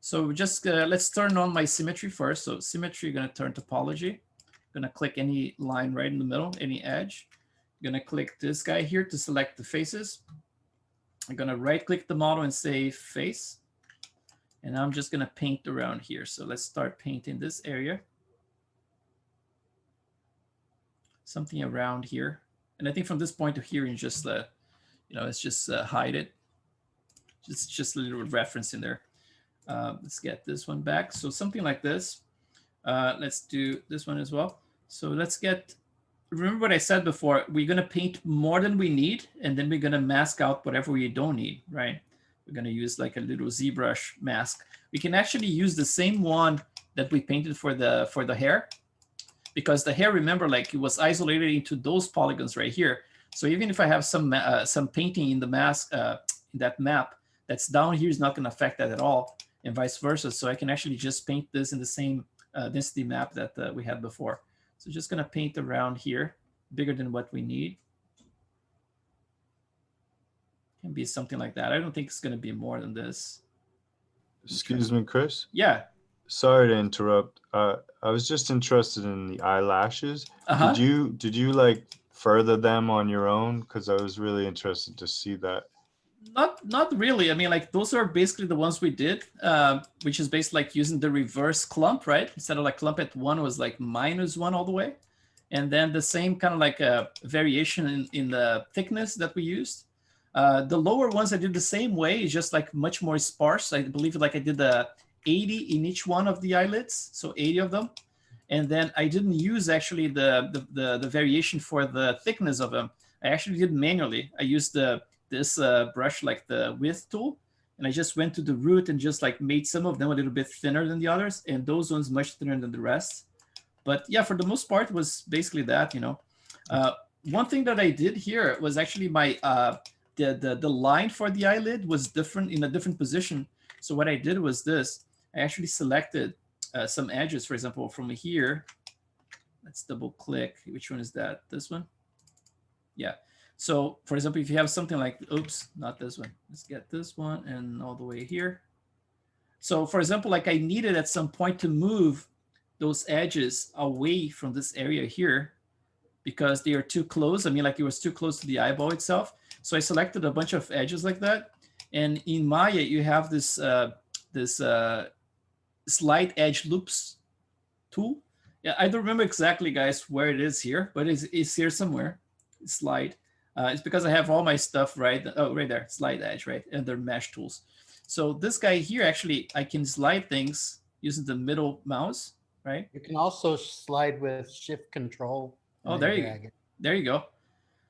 So just let's turn on my symmetry first. So symmetry, going to turn topology. I'm going to click any line right in the middle, any edge. I'm going to click this guy here to select the faces. I'm going to right click the model and say face. And I'm just going to paint around here. So let's start painting this area. something around here. And I think from this point to here, you just, let's just hide it. Just a little reference in there. Let's get this one back. So something like this. Let's do this one as well. So let's get, remember what I said before, we're going to paint more than we need, and then we're going to mask out whatever we don't need, right? We're going to use like a little ZBrush mask. We can actually use the same one that we painted for the hair, because the hair, remember, like it was isolated into those polygons right here. So even if I have some painting in the mask, in that map that's down here, is not going to affect that at all, and vice versa. So I can actually just paint this in the same density map that we had before. So just going to paint around here, bigger than what we need. Can be something like that. I don't think it's going to be more than this. Excuse me, Chris. Yeah. Sorry to interrupt. I was just interested in the eyelashes. Did you like further them on your own? Because I was really interested to see that. Not really. I mean, like those are basically the ones we did, which is basically like using the reverse clump, right? Instead of like clump at 1 was like -1 all the way. And then the same kind of like a variation in the thickness that we used. The lower ones I did the same way, it's just like much more sparse. I believe like I did the 80 in each one of the eyelids, so 80 of them. And then I didn't use actually the variation for the thickness of them. I actually did manually. I used this brush, like the width tool, and I just went to the root and just like made some of them a little bit thinner than the others, and those ones much thinner than the rest. But yeah, for the most part, was basically that, you know. One thing that I did here was actually my the line for the eyelid was different, in a different position. So what I did was this. I actually selected some edges, for example, from here. Let's double click. Which one is that? This one? Yeah. So for example, if you have something like, oops, not this one. Let's get this one and all the way here. So for example, like I needed at some point to move those edges away from this area here because they are too close. I mean, like it was too close to the eyeball itself. So I selected a bunch of edges like that. And in Maya, you have this slide edge loops tool. Yeah, I don't remember exactly, guys, where it is here, but it's here somewhere. Slide. It's because I have all my stuff right. Oh, right there, slide edge, right, and their mesh tools. So this guy here, actually, I can slide things using the middle mouse, right? You can also slide with Shift Control. Oh, there you go.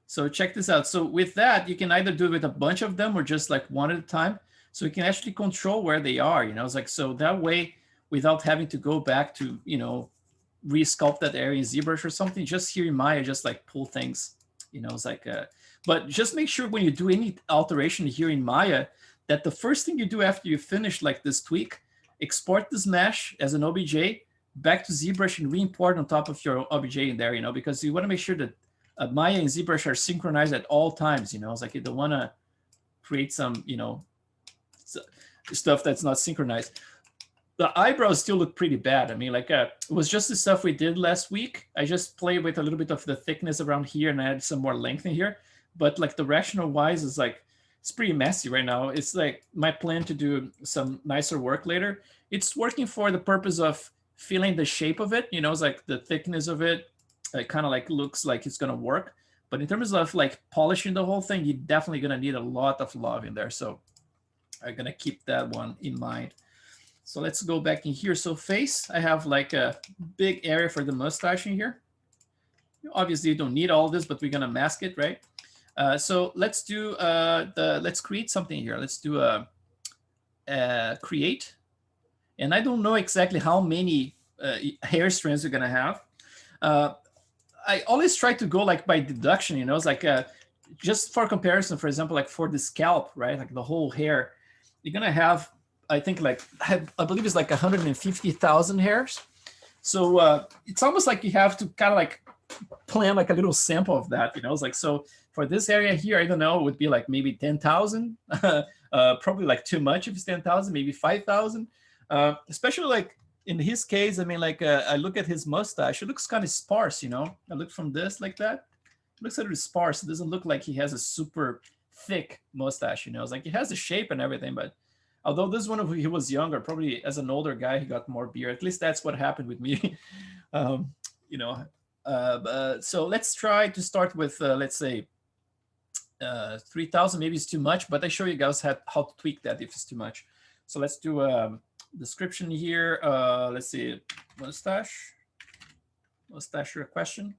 So check this out. So with that, you can either do it with a bunch of them or just like one at a time. So you can actually control where they are. You know, it's like, so that way, without having to go back to, you know, resculpt that area in ZBrush or something, just here in Maya, just like pull things. You know, it's like, but just make sure when you do any alteration here in Maya, that the first thing you do after you finish like this tweak, export this mesh as an OBJ back to ZBrush and re-import on top of your OBJ in there, you know, because you want to make sure that Maya and ZBrush are synchronized at all times, you know. It's like you don't want to create some, you know, stuff that's not synchronized. The eyebrows still look pretty bad. I mean, like it was just the stuff we did last week. I just played with a little bit of the thickness around here and added some more length in here. But like directional wise is like, it's pretty messy right now. It's like my plan to do some nicer work later. It's working for the purpose of feeling the shape of it. You know, it's like the thickness of it. It kind of like looks like it's going to work. But in terms of like polishing the whole thing, you're definitely going to need a lot of love in there. So I'm going to keep that one in mind. So let's go back in here. So face, I have like a big area for the mustache in here. Obviously, you don't need all this, but we're going to mask it, right? So let's do let's create something here. Let's do a create. And I don't know exactly how many hair strands you're going to have. I always try to go like by deduction, you know, it's like just for comparison, for example, like for the scalp, right? Like the whole hair, you're going to have, I think like, I believe it's like 150,000 hairs. So it's almost like you have to kind of like plan like a little sample of that, you know, it's like, so for this area here, I don't know, it would be like maybe 10,000, probably like too much if it's 10,000, maybe 5,000, especially like in his case. I mean, like I look at his mustache, it looks kind of sparse, you know, I look from this like that, it looks a little sparse. It doesn't look like he has a super thick mustache, you know, it's like he has the shape and everything, but although this one, he was younger, probably as an older guy, he got more beard. At least that's what happened with me. You know, So let's try to start with, let's say, 3000. Maybe it's too much, but I show you guys how to tweak that if it's too much. So let's do a description here. Let's see, mustache or question.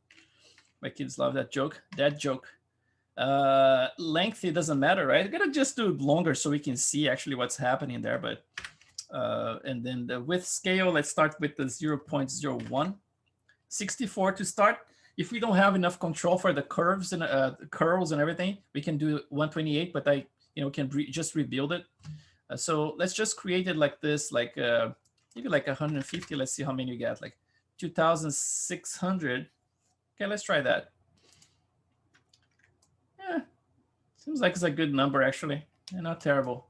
My kids love that joke. Length, it doesn't matter, right? I'm gonna just do it longer so we can see actually what's happening there. But and then the width scale, let's start with the 0.01. 64 to start. If we don't have enough control for the curves and curls and everything, we can do 128, but I can just rebuild it. So let's just create it like this, like maybe like 150. Let's see how many you get, like 2,600. Okay, let's try that. Yeah, seems like it's a good number actually, and not terrible.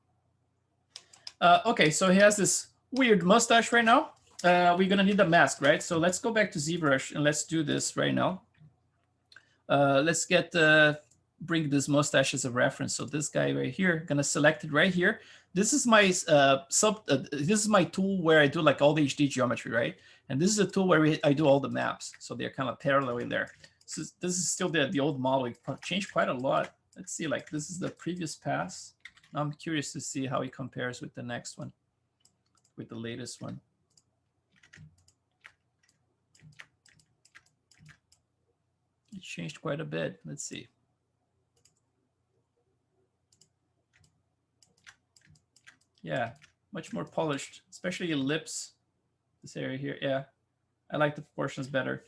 Okay, so he has this weird mustache right now. We're gonna need a mask, right? So let's go back to ZBrush and let's do this right now. Let's bring this mustache as a reference. So this guy right here, gonna select it right here. This is my this is my tool where I do like all the HD geometry, right? And this is a tool where I do all the maps. So they're kind of parallel in there. So this is still the old model. It changed quite a lot. Let's see, like this is the previous pass. Now I'm curious to see how it compares with the next one, with the latest one. It changed quite a bit. Let's see. Yeah, much more polished, especially lips. This area here. Yeah, I like the proportions better.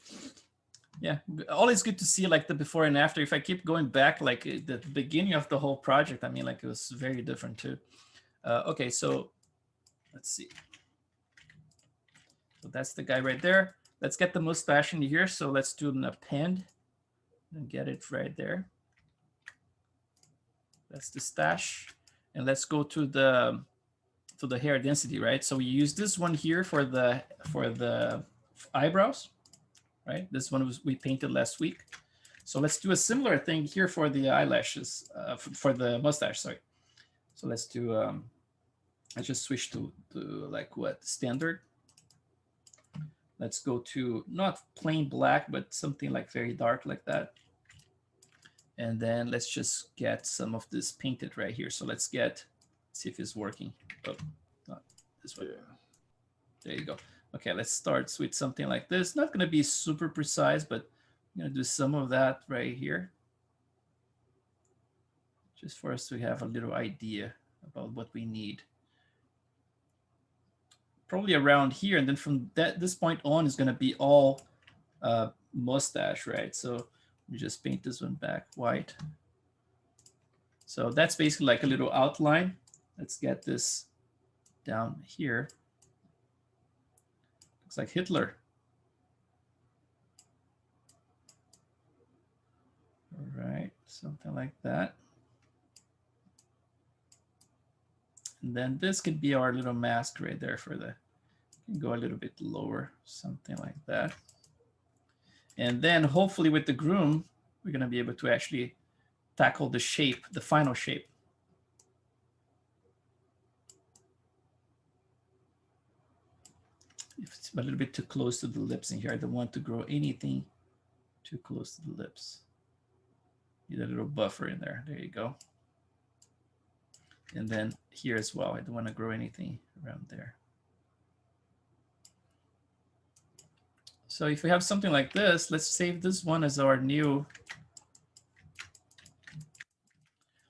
Yeah, always good to see like the before and after. If I keep going back, like the beginning of the whole project, I mean, like it was very different too. Okay, so let's see. So that's the guy right there. Let's get the mustache in here. So let's do an append and get it right there. That's the stash. And let's go to the hair density, right? So we use this one here for the eyebrows, right? This one we painted last week. So let's do a similar thing here for the eyelashes, for the mustache, sorry. So let's do, I just switched to like what, standard. Let's go to not plain black, but something like very dark like that. And then let's just get some of this painted right here. So let's see if it's working. Oh, not this way. Yeah. There you go. Okay, let's start with something like this. Not going to be super precise, but I'm going to do some of that right here. Just for us to have a little idea about what we need. Probably around here. And then from this point on is going to be all mustache, right? So we just paint this one back white. So that's basically like a little outline. Let's get this down here. Looks like Hitler. All right, something like that. And then this could be our little mask right there for the, can go a little bit lower, something like that. And then hopefully with the groom, we're going to be able to actually tackle the shape, the final shape. If it's a little bit too close to the lips in here, I don't want to grow anything too close to the lips. Need a little buffer in there. There you go. And then here as well, I don't want to grow anything around there. So if we have something like this, let's save this one as our new.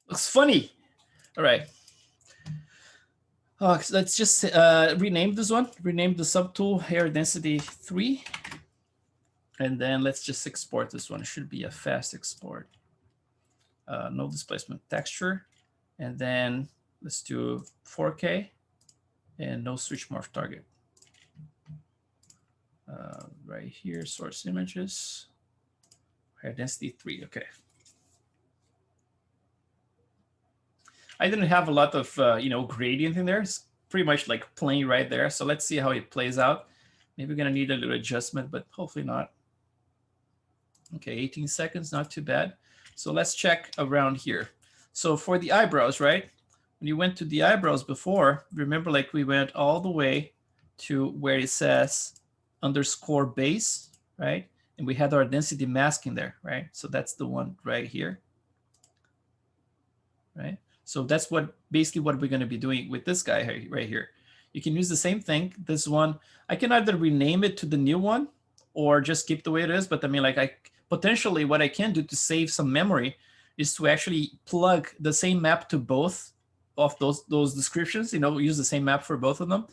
Looks funny. All right. Let's just rename this one. Rename the subtool hair density 3. And then let's just export this one. It should be a fast export. No displacement texture. And then let's do 4K and no switch morph target. Right here, source images, hair density 3. Okay. I didn't have a lot of gradient in there. It's pretty much like plain right there. So let's see how it plays out. Maybe we're gonna need a little adjustment, but hopefully not. Okay, 18 seconds, not too bad. So let's check around here. So for the eyebrows, right? When you went to the eyebrows before, remember like we went all the way to where it says _ base, right? and we had our density mask in there, right? So that's the one right here, right? So that's what basically what we're going to be doing with this guy right here. You can use the same thing. This one, I can either rename it to the new one or just keep the way it is. But I mean, like potentially what I can do to save some memory is to actually plug the same map to both of those descriptions, you know, use the same map for both of them.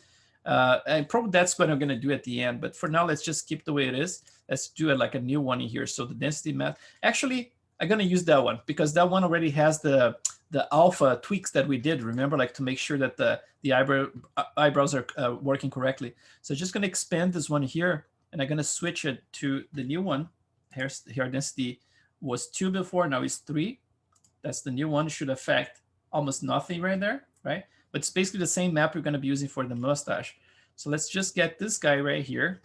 And probably that's what I'm going to do at the end. But for now, let's just keep the way it is. Let's do it like a new one in here. So the density map, actually, I'm going to use that one because that one already has the alpha tweaks that we did, remember, like to make sure that the eyebrows are working correctly. So just going to expand this one here, and I'm going to switch it to the new one. Hair density was 2 before, now it's 3. That's the new one. It should affect almost nothing right there, right? But it's basically the same map we're going to be using for the mustache. So let's just get this guy right here.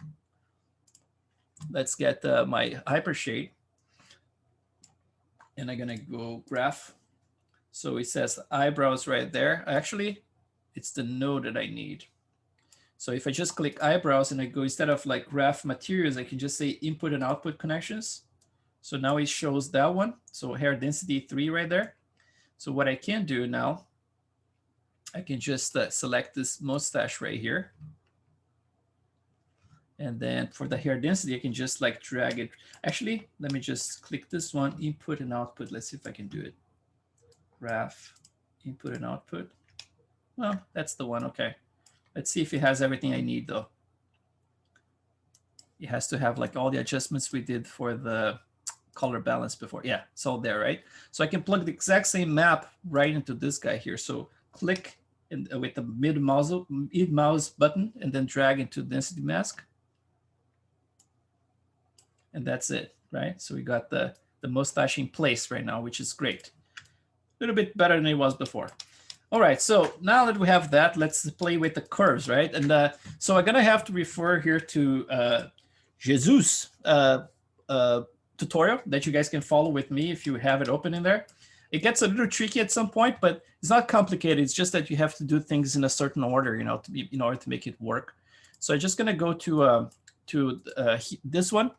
Let's get my hypershade. And I'm going to go graph. So it says eyebrows right there. Actually, it's the node that I need. So if I just click eyebrows and I go, instead of like graph materials, I can just say input and output connections. So now it shows that one. So hair density 3 right there. So what I can do now, I can just select this mustache right here. And then for the hair density, I can just like drag it. Actually, let me just click this one, input and output. Let's see if I can do it. Graph, input and output. Well, that's the one. Okay. Let's see if it has everything I need though. It has to have like all the adjustments we did for the color balance before. Yeah, it's all there, right? So I can plug the exact same map right into this guy here. So click with the mid mouse button and then drag into density mask. And that's it, right? So we got the mustache in place right now, which is great. A little bit better than it was before. All right, so now that we have that, let's play with the curves, right? And so I'm gonna have to refer here to Jesus tutorial that you guys can follow with me if you have it open in there. It gets a little tricky at some point, but it's not complicated. It's just that you have to do things in a certain order, you know, in order to make it work. So I'm just gonna go to this one,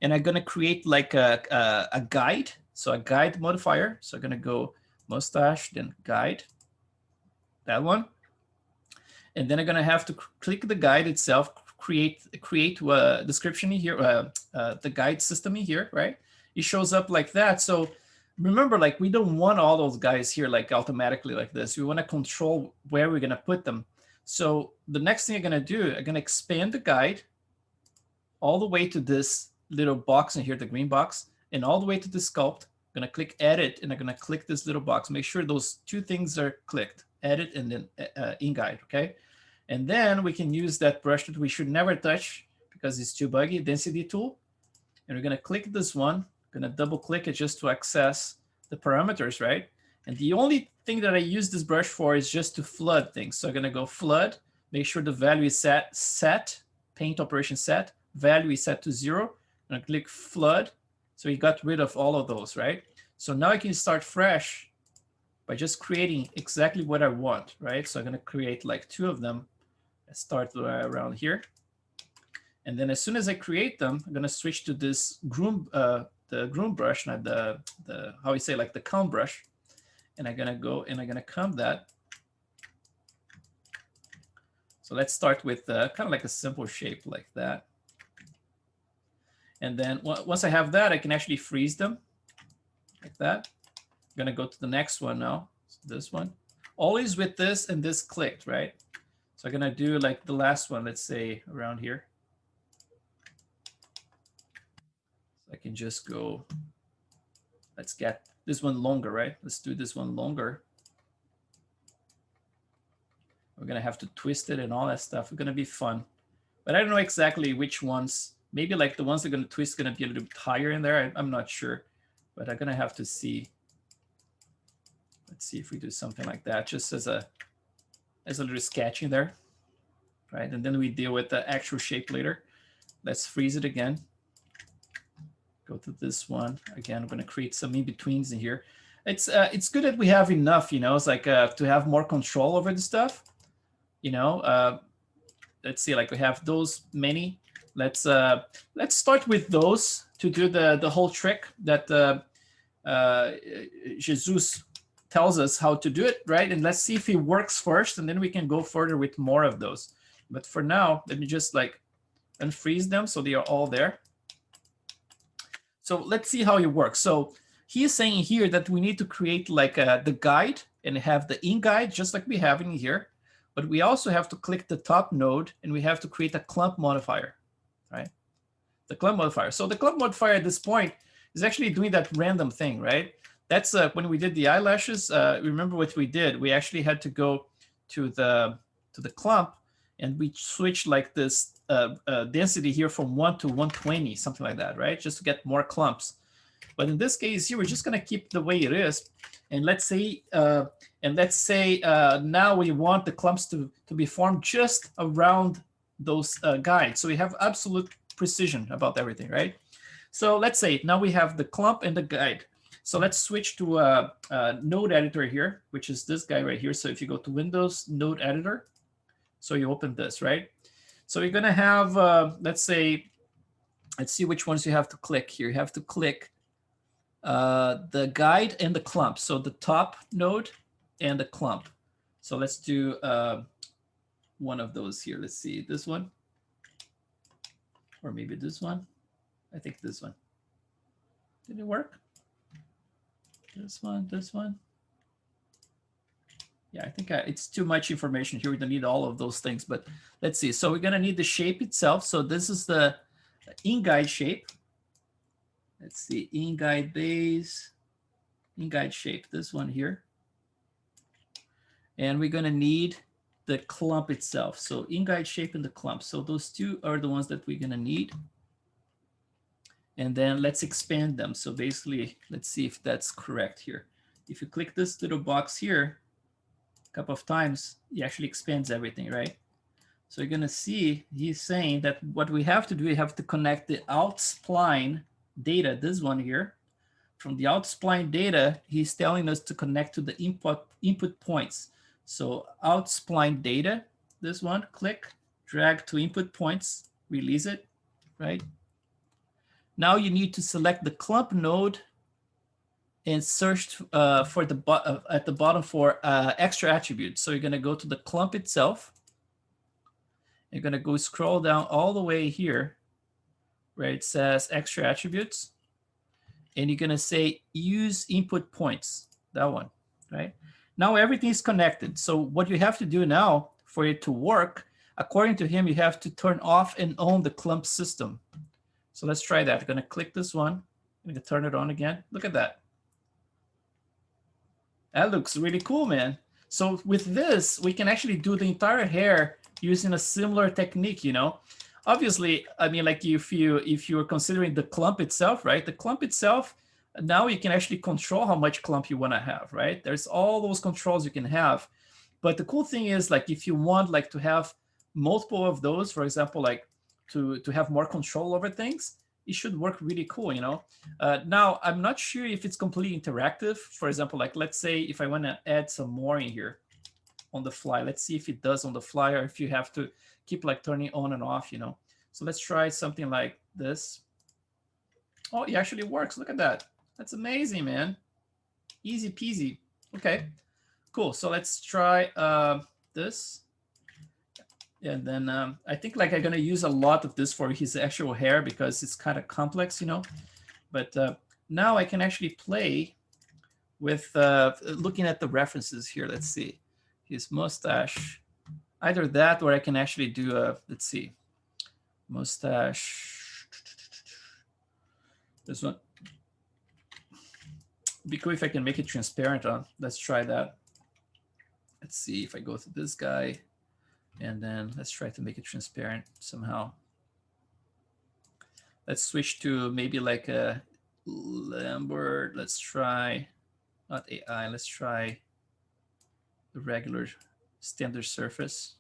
and I'm gonna create like a guide. So a guide modifier. So I'm gonna go mustache, then guide, that one. And then I'm gonna have to click the guide itself, create a description in here, the guide system in here, right? It shows up like that. So remember, like we don't want all those guys here like automatically like this. We wanna control where we're gonna put them. So the next thing I'm gonna do, I'm gonna expand the guide all the way to this little box in here, the green box, and all the way to the sculpt. I'm gonna click edit, and I'm gonna click this little box. Make sure those two things are clicked, edit and then in guide, okay? And then we can use that brush that we should never touch because it's too buggy, density tool. And we're gonna click this one, gonna double click it just to access the parameters, right? And the only thing that I use this brush for is just to flood things. So I'm gonna go flood, make sure the value is set, paint operation set, value is set to 0. I'm gonna click flood. So we got rid of all of those, right? So now I can start fresh by just creating exactly what I want, right? So I'm gonna create like 2 of them. Let's start around here. And then as soon as I create them, I'm gonna switch to this groom, the groom brush, not the how you say, like the comb brush. And I'm gonna go and I'm gonna comb that. So let's start with kind of like a simple shape like that. And then once I have that, I can actually freeze them like that. I'm gonna go to the next one now, so this one. Always with this and this clicked, right? So I'm gonna do like the last one, let's say around here. So I can just go, let's get this one longer, right? Let's do this one longer. We're gonna have to twist it and all that stuff. It's gonna be fun. But I don't know exactly which ones. Maybe like the ones that are gonna twist gonna be a little bit higher in there. I'm not sure, but I'm gonna have to see. Let's see if we do something like that, just as a little sketching there, right? And then we deal with the actual shape later. Let's freeze it again. Go to this one again. I'm gonna create some in-betweens in here. It's good that we have enough, you know. It's like to have more control over the stuff, you know. Let's see, like we have those many. let's start with those to do the whole trick that Jesus tells us how to do it, right? And let's see if it works first, and then we can go further with more of those. But for now, let me just like unfreeze them so they are all there. So let's see how it works. So he's saying here that we need to create like the guide and have the in guide just like we have in here. But we also have to click the top node and we have to create a clump modifier, right? The clump modifier. So the clump modifier at this point is actually doing that random thing, right? That's when we did the eyelashes. Remember what we did? We actually had to go to the clump and we switched like this density here from 1 to 120, something like that, right? Just to get more clumps. But in this case here, we're just going to keep the way it is. And let's say now we want the clumps to be formed just around those guides. So we have absolute precision about everything, right? So let's say now we have the clump and the guide. So let's switch to a node editor here, which is this guy right here. So if you go to Windows, node editor, so you open this, right? So you're going to have, let's see which ones you have to click here. You have to click the guide and the clump. So the top node and the clump. So let's do one of those here. Let's see, this one. Or maybe this one. I think this one. Did it work? This one, this one. Yeah, I think it's too much information here. We don't need all of those things, but let's see. So we're going to need the shape itself. So this is the in-guide shape. Let's see, in-guide base, in-guide shape, this one here. And we're going to need the clump itself. So in-guide shape and the clump. So those two are the ones that we're going to need. And then let's expand them. So basically, let's see if that's correct here. If you click this little box here a couple of times, it actually expands everything, right? So you're going to see he's saying that what we have to do, we have to connect the out spline data, this one here. From the out spline data, he's telling us to connect to the input points. So out spline data, this one, click, drag to input points, release it, right? Now you need to select the clump node and search for at the bottom for extra attributes. So you're going to go to the clump itself. You're going to go scroll down all the way here where it says extra attributes. And you're going to say use input points, that one, right? Now everything is connected. So what you have to do now for it to work, according to him, you have to turn off and on the clump system. So let's try that. I'm going to click this one. I'm going to turn it on again. Look at that. That looks really cool, man. So with this, we can actually do the entire hair using a similar technique, you know. Obviously, I mean, like if you're considering the clump itself, right? The clump itself, now you can actually control how much clump you want to have, right? There's all those controls you can have. But the cool thing is, like, if you want like to have multiple of those, for example, like to have more control over things, it should work really cool, you know. Now, I'm not sure if it's completely interactive. For example, like let's say if I want to add some more in here on the fly, let's see if it does on the fly or if you have to keep like turning on and off, you know. So let's try something like this. Oh, it actually works. Look at that. That's amazing, man. Easy peasy. Okay, cool. So let's try this. And then I think like I'm going to use a lot of this for his actual hair because it's kind of complex, you know. But now I can actually play with looking at the references here. Let's see. His mustache. Either that or I can actually do a, let's see, mustache. This one. Be cool if I can make it transparent on. Let's try that. Let's see if I go to this guy. And then let's try to make it transparent somehow. Let's switch to maybe like a Lambert. Let's try, not AI, let's try the regular standard surface.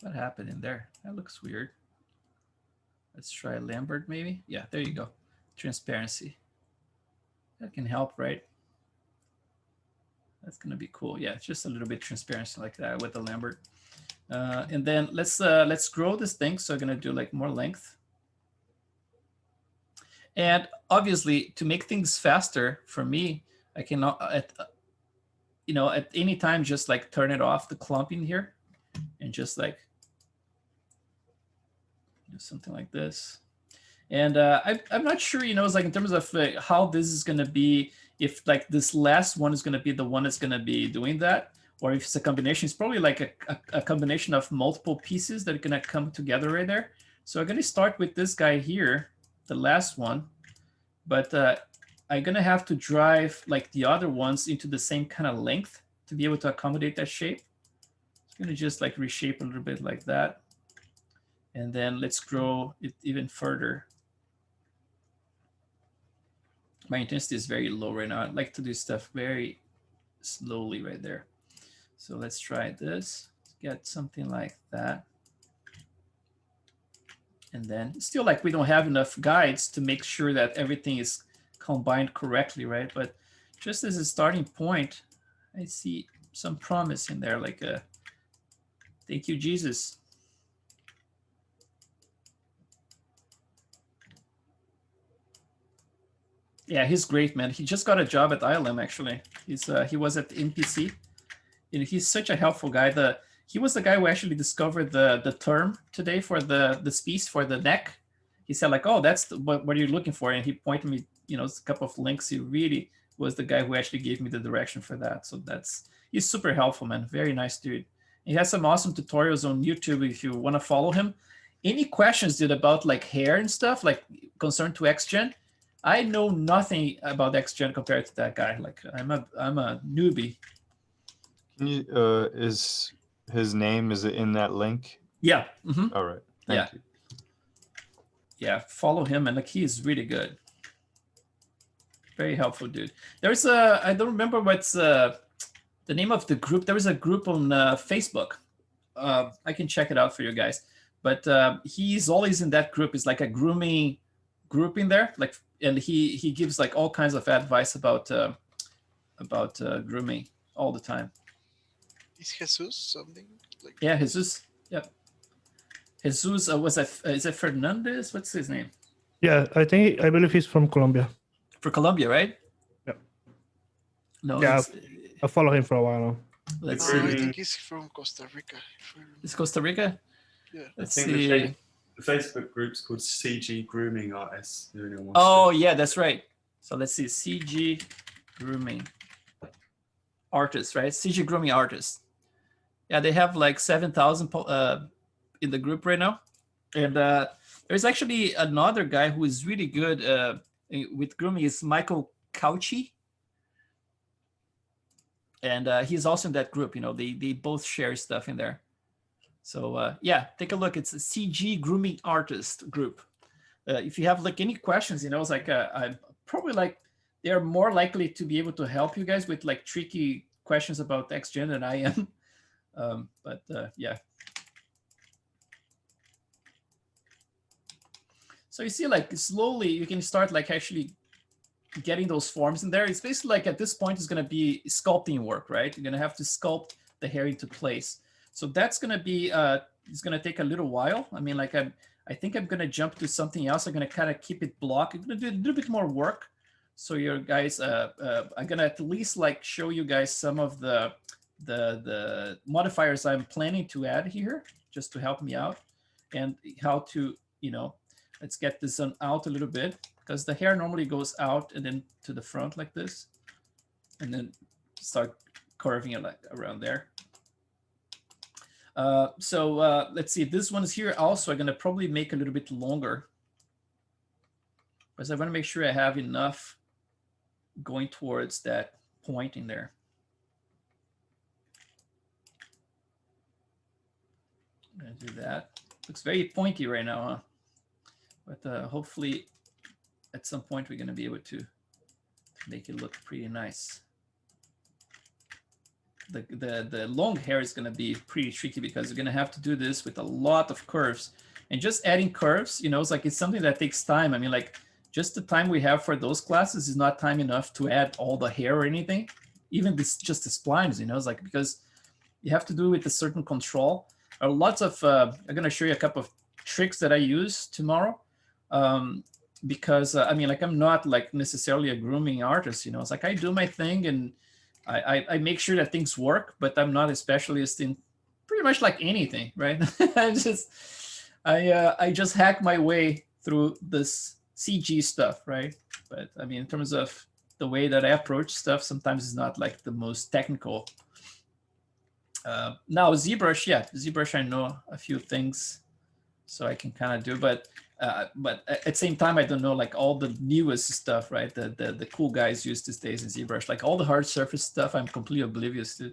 What happened in there? That looks weird. Let's try Lambert maybe. Yeah, there you go. Transparency. That can help, right? That's gonna be cool. Yeah, it's just a little bit transparency like that with the Lambert. And then let's grow this thing. So I'm gonna do like more length. And obviously, to make things faster for me, I can at any time just like turn it off the clumping here, and just like do something like this. And I'm not sure, it's like in terms of how this is going to be, if like this last one is going to be the one that's going to be doing that, or if it's a combination. It's probably like a combination of multiple pieces that are going to come together right there. So I'm going to start with this guy here, the last one, but I'm going to have to drive like the other ones into the same kind of length to be able to accommodate that shape. I'm going to just like reshape a little bit like that. And then let's grow it even further. My intensity is very low right now. I'd like to do stuff very slowly right there. So let's try this. Get something like that. And then still like we don't have enough guides to make sure that everything is combined correctly, right? But just as a starting point, I see some promise in there, like a thank you, Jesus. Yeah, he's great, man. He just got a job at ILM, actually. He was at NPC. And he's such a helpful guy. He was the guy who actually discovered the term today for the piece for the neck. He said like, oh, that's what you're looking for. And he pointed me, a couple of links. He really was the guy who actually gave me the direction for that. So he's super helpful, man. Very nice dude. He has some awesome tutorials on YouTube if you want to follow him. Any questions, dude, about like hair and stuff, like concerned to XGen? I know nothing about XGen compared to that guy. Like I'm a newbie. Can you is his name, is it in that link? Yeah. Mm-hmm. All right. Thank you. Yeah, follow him, and like he is really good. Very helpful dude. There's I don't remember what's the name of the group. There was a group on Facebook. I can check it out for you guys. But he's always in that group. It's like a grooming group in there, like, and he gives like all kinds of advice about grooming all the time. Is Jesus something like? Yeah, Jesus. Yep. Jesus is it Fernandez? What's his name? Yeah, I believe he's from Colombia. For Colombia, right? Yeah. No. Yeah, I follow him for a while now. Let's I see. think he's from Costa Rica. It's Costa Rica. Yeah. Let's I think see. the Facebook group's called CG Grooming Artists. Oh yeah, that's right. So let's see, CG Grooming Artists, right? CG Grooming Artists. Yeah, they have like 7,000 in the group right now, and there's actually another guy who is really good with grooming. Is Michael Cauchy, and he's also in that group. They both share stuff in there. So yeah, take a look. It's a CG Grooming Artist group. If you have like any questions, it's like I'm probably like they're more likely to be able to help you guys with like tricky questions about XGen than I am. But yeah. So you see, like slowly you can start like actually getting those forms in there. It's basically like at this point it's going to be sculpting work, right? You're going to have to sculpt the hair into place. So that's going to be, it's going to take a little while. I mean, like I think I'm going to jump to something else. I'm going to kind of keep it blocked. I'm going to do a little bit more work. So your guys, I'm going to at least like show you guys some of the modifiers I'm planning to add here just to help me out, and how to, let's get this one out a little bit, because the hair normally goes out and then to the front like this, and then start curving it like around there. So let's see, this one is here also. I'm going to probably make a little bit longer, because I want to make sure I have enough going towards that point in there. I'm going to do that. Looks very pointy right now, huh? But hopefully at some point we're going to be able to make it look pretty nice. The long hair is going to be pretty tricky, because you're going to have to do this with a lot of curves, and just adding curves, it's something that takes time. I mean, like just the time we have for those classes is not time enough to add all the hair or anything. even this just the splines, you know, it's like, because you have to do it with a certain control. Lots of, I'm gonna show you a couple of tricks that I use tomorrow. Because I mean, like, I'm not like necessarily a grooming artist, you know, it's like I do my thing and I make sure that things work, but I'm not a specialist in pretty much like anything, right? I just hack my way through this CG stuff, right? But I mean, in terms of the way that I approach stuff, sometimes it's not like the most technical. Now ZBrush, yeah, ZBrush, I know a few things, so I can kind of do, but at the same time, I don't know like all the newest stuff, right? The cool guys use these days in ZBrush, like all the hard surface stuff, I'm completely oblivious to.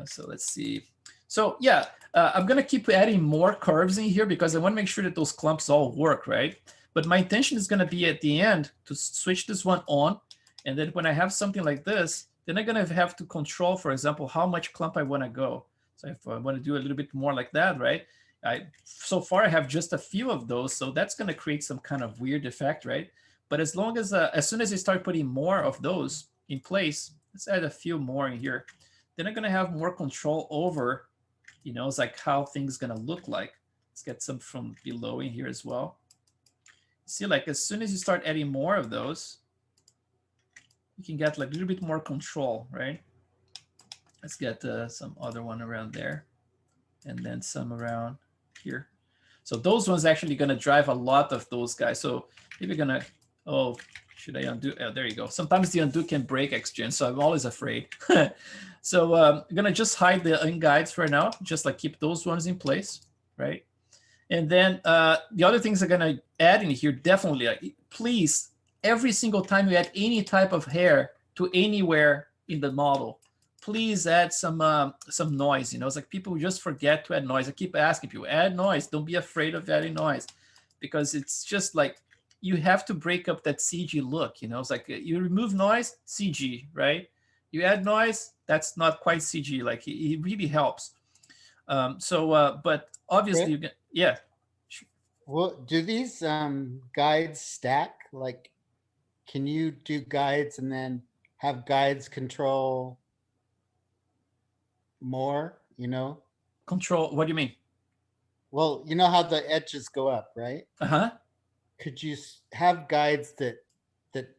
So let's see. So yeah, I'm gonna keep adding more curves in here because I want to make sure that those clumps all work, right? But my intention is gonna be at the end to switch this one on, and then when I have something like this, then I'm gonna have to control, for example, how much clump I want to go. So if I want to do a little bit more like that, right? So far I have just a few of those, so that's going to create some kind of weird effect, right? But as long as soon as I start putting more of those in place, let's add a few more in here, then I'm going to have more control over, you know, it's like how things going to look like. Let's get some from below in here as well. See, like as soon as you start adding more of those, you can get like a little bit more control, right? Let's get some other one around there, and then some around here. So those ones actually going to drive a lot of those guys. So maybe going to, oh, should I undo? Oh, there you go. Sometimes the undo can break XGen, so I'm always afraid. So I'm going to just hide the unguides for now, just like keep those ones in place, right? And then the other things I'm going to add in here, definitely, please, every single time you add any type of hair to anywhere in the model, please add some noise. You know, it's like people just forget to add noise. I keep asking people, add noise. Don't be afraid of adding noise, because it's just like you have to break up that CG look. You know, it's like you remove noise, CG, right? You add noise, that's not quite CG. Like it really helps. But obviously, you get, yeah. Well, do these guides stack? Like, can you do guides and then have guides control more, you know? Control, what do you mean? Well, you know how the edges go up, right? Uh-huh. Could you have guides that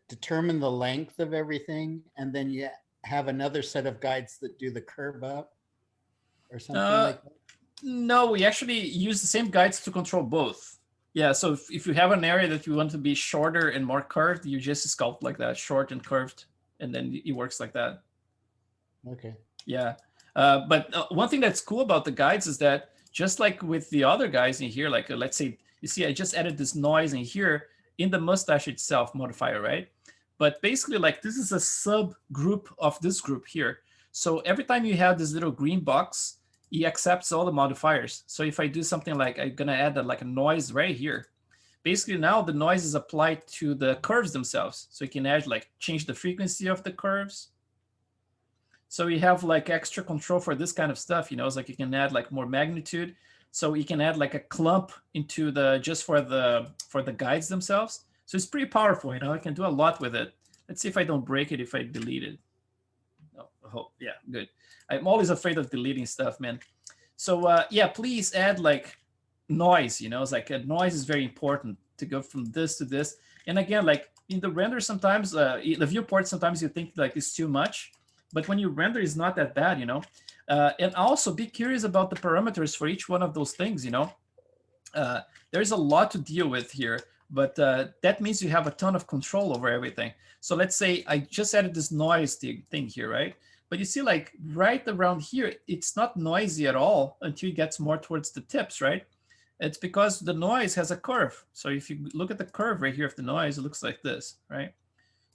determine the length of everything, and then you have another set of guides that do the curve up or something like that? No, we actually use the same guides to control both. Yeah, so if you have an area that you want to be shorter and more curved, you just sculpt like that, short and curved, and then it works like that. Okay. Yeah. But one thing that's cool about the guides is that just like with the other guys in here, like let's say, you see, I just added this noise in here in the mustache itself modifier, right? But basically, like this is a subgroup of this group here. So every time you have this little green box, it accepts all the modifiers. So if I do something like I'm gonna add like a noise right here, basically now the noise is applied to the curves themselves. So you can add like change the frequency of the curves. So you have like extra control for this kind of stuff, you know, it's like you can add like more magnitude. So you can add like a clump into the, just for the guides themselves. So it's pretty powerful, you know, I can do a lot with it. Let's see if I don't break it, if I delete it. Oh, yeah, good. I'm always afraid of deleting stuff, man. So yeah, please add like noise, you know, it's like noise is very important to go from this to this. And again, like in the render, sometimes the viewport, sometimes you think like it's too much, but when you render, it's not that bad, you know. And also be curious about the parameters for each one of those things, you know. There's a lot to deal with here, but that means you have a ton of control over everything. So let's say I just added this noise thing here, right? But you see, like right around here, it's not noisy at all until it gets more towards the tips, right? It's because the noise has a curve. So if you look at the curve right here of the noise, it looks like this, right?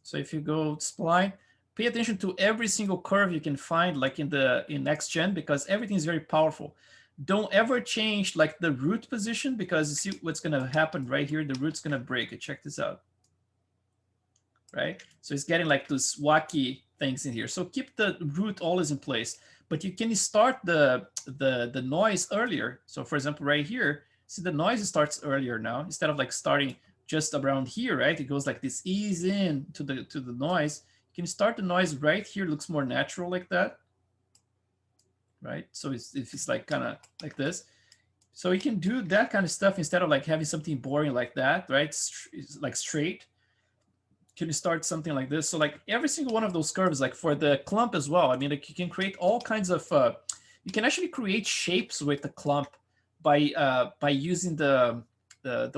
So if you go spline, pay attention to every single curve you can find like in XGen, because everything is very powerful. Don't ever change like the root position, because you see what's gonna happen right here. The root's gonna break it. Check this out, right? So it's getting like those wacky things in here. So keep the root always in place, but you can start the noise earlier. So for example, right here, see the noise starts earlier now, instead of like starting just around here, right? It goes like this, ease in to the noise. You can start the noise right here. It looks more natural like that, right? So if it's like kind of like this. So you can do that kind of stuff instead of like having something boring like that, right? It's like straight. Can you start something like this? So like every single one of those curves, like for the clump as well. I mean, like you can create all kinds of, you can actually create shapes with the clump by using the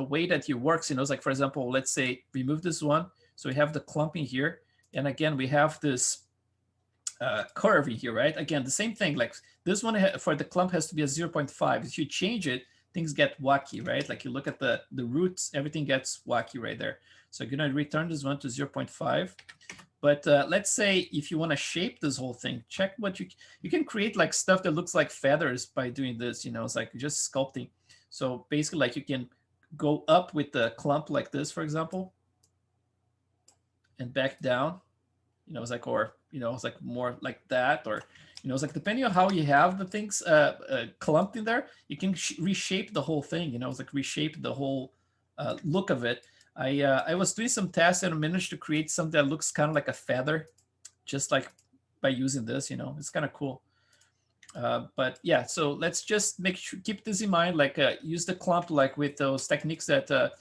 way that it works. You know, it's like, for example, let's say remove this one. So we have the clumping here. And again, we have this curve in here, right? Again, the same thing, like this one for the clump has to be a 0.5. If you change it, things get wacky, right? Like you look at the roots, everything gets wacky right there. So I'm gonna return this one to 0.5. But let's say if you wanna shape this whole thing, check what you can create like stuff that looks like feathers by doing this, you know, it's like just sculpting. So basically like you can go up with the clump like this, for example, and back down, you know, it's like, or, you know, it's like more like that, or, you know, it's like depending on how you have the things clumped in there, you can reshape the whole thing, you know, it's like reshape the whole look of it. I was doing some tests and I managed to create something that looks kind of like a feather, just like by using this, you know, it's kind of cool. But yeah, so let's just make sure, keep this in mind, like use the clump like with those techniques that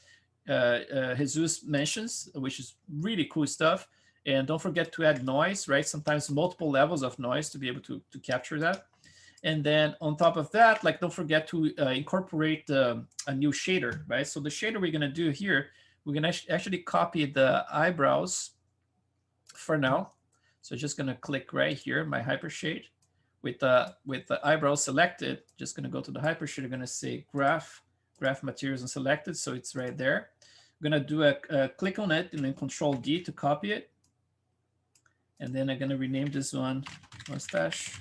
Jesus mentions, which is really cool stuff. And don't forget to add noise, right? Sometimes multiple levels of noise to be able to capture that. And then on top of that, like don't forget to incorporate a new shader, right? So the shader we're gonna do here, we're gonna actually copy the eyebrows for now. So just gonna click right here, my hypershade. With the eyebrows selected, just gonna go to the hypershade, I'm gonna say graph materials and selected, so it's right there. I'm gonna do a click on it and then Control D to copy it. And then I'm gonna rename this one mustache.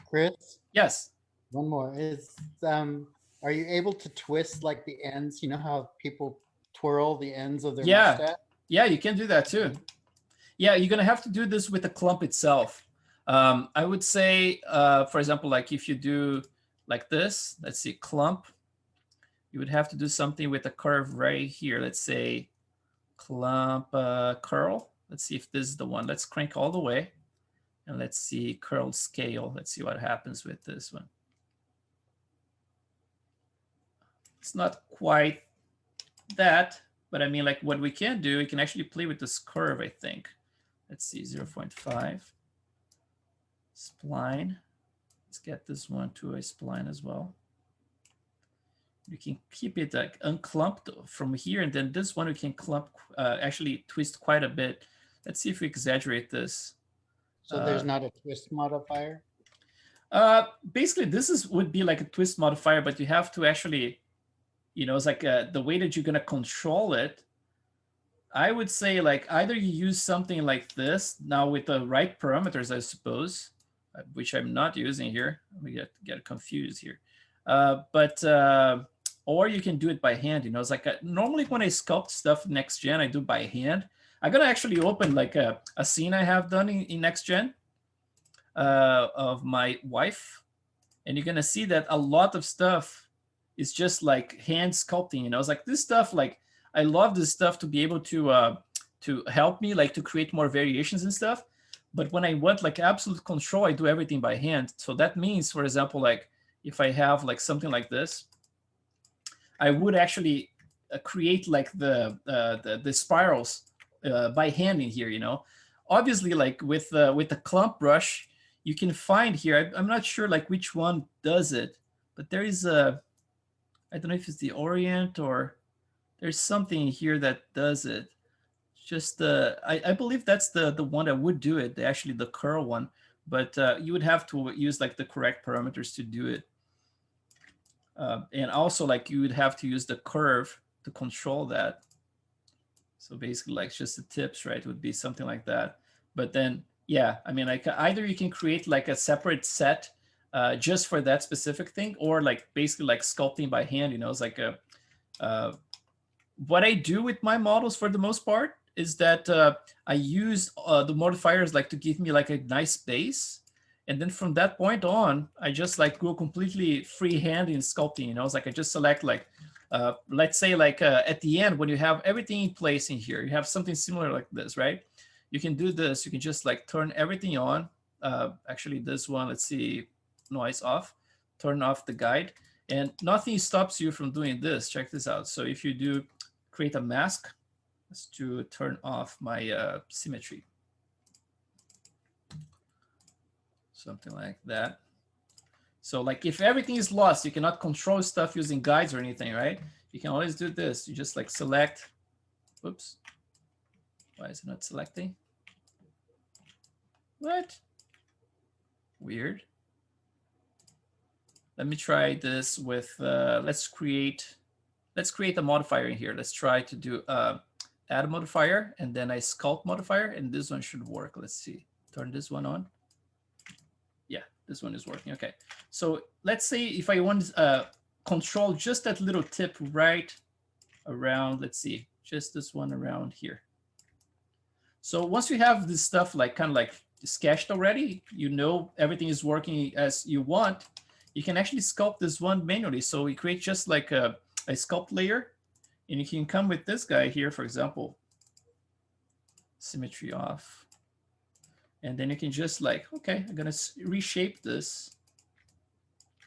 Chris? Yes. One more is, are you able to twist like the ends? You know how people twirl the ends of their mustache? Yeah, you can do that too. Yeah, you're gonna have to do this with the clump itself. I would say, for example, like if you do like this, let's see, clump, you would have to do something with a curve right here. Let's say clump curl. Let's see if this is the one. Let's crank all the way. And let's see curl scale. Let's see what happens with this one. It's not quite that, but I mean, like what we can do, we can actually play with this curve, I think. Let's see, 0.5. Spline. Let's get this one to a spline as well. You can keep it like unclumped from here, and then this one we can clump, actually twist quite a bit. Let's see if we exaggerate this. So there's not a twist modifier? Basically, this would be like a twist modifier, but you have to actually, you know, it's like the way that you're gonna control it. I would say like either you use something like this now with the right parameters, I suppose, which I'm not using here. We get confused here. Or you can do it by hand. You know, it's like normally when I sculpt stuff next gen, I do by hand. I'm gonna actually open like a scene I have done in next gen of my wife, and you're gonna see that a lot of stuff is just like hand sculpting. You know, it's like this stuff. Like I love this stuff to be able to help me like to create more variations and stuff. But when I want like absolute control, I do everything by hand. So that means, for example, like if I have like something like this, I would actually create like the spirals by hand in here. You know, obviously like with the clump brush, you can find here. I'm not sure like which one does it, but there is a, I don't know if it's the Orient or there's something here that does it. Just I believe that's the one that would do it, actually the curl one, but you would have to use like the correct parameters to do it. And also like you would have to use the curve to control that. So basically like just the tips, right, would be something like that. But then, yeah, I mean, like either you can create like a separate set just for that specific thing, or like basically like sculpting by hand, you know, it's like what I do with my models for the most part is that I use the modifiers like to give me like a nice base. And then from that point on, I just like go completely freehand in sculpting, you know, it's like I just select like, let's say like at the end, when you have everything in place in here, you have something similar like this, right? you can do this. You can just like turn everything on. Actually, this one, let's see, noise off. Turn off the guide. And nothing stops you from doing this. Check this out. So if you do create a mask, let's to turn off my symmetry. Something like that. So like if everything is lost, you cannot control stuff using guides or anything, right? You can always do this. You just like select, whoops. Why is it not selecting? What? Weird. Let me try this with, let's create a modifier in here. Let's try to do add a modifier and then a sculpt modifier, and this one should work. Let's see, turn this one on. Yeah, this one is working. Okay, so let's say if I want to control just that little tip right around, let's see, just this one around here. So once you have this stuff like kind of like sketched already, you know everything is working as you want, you can actually sculpt this one manually. So we create just like a sculpt layer, and you can come with this guy here, for example, symmetry off. And then you can just like, okay, I'm gonna reshape this,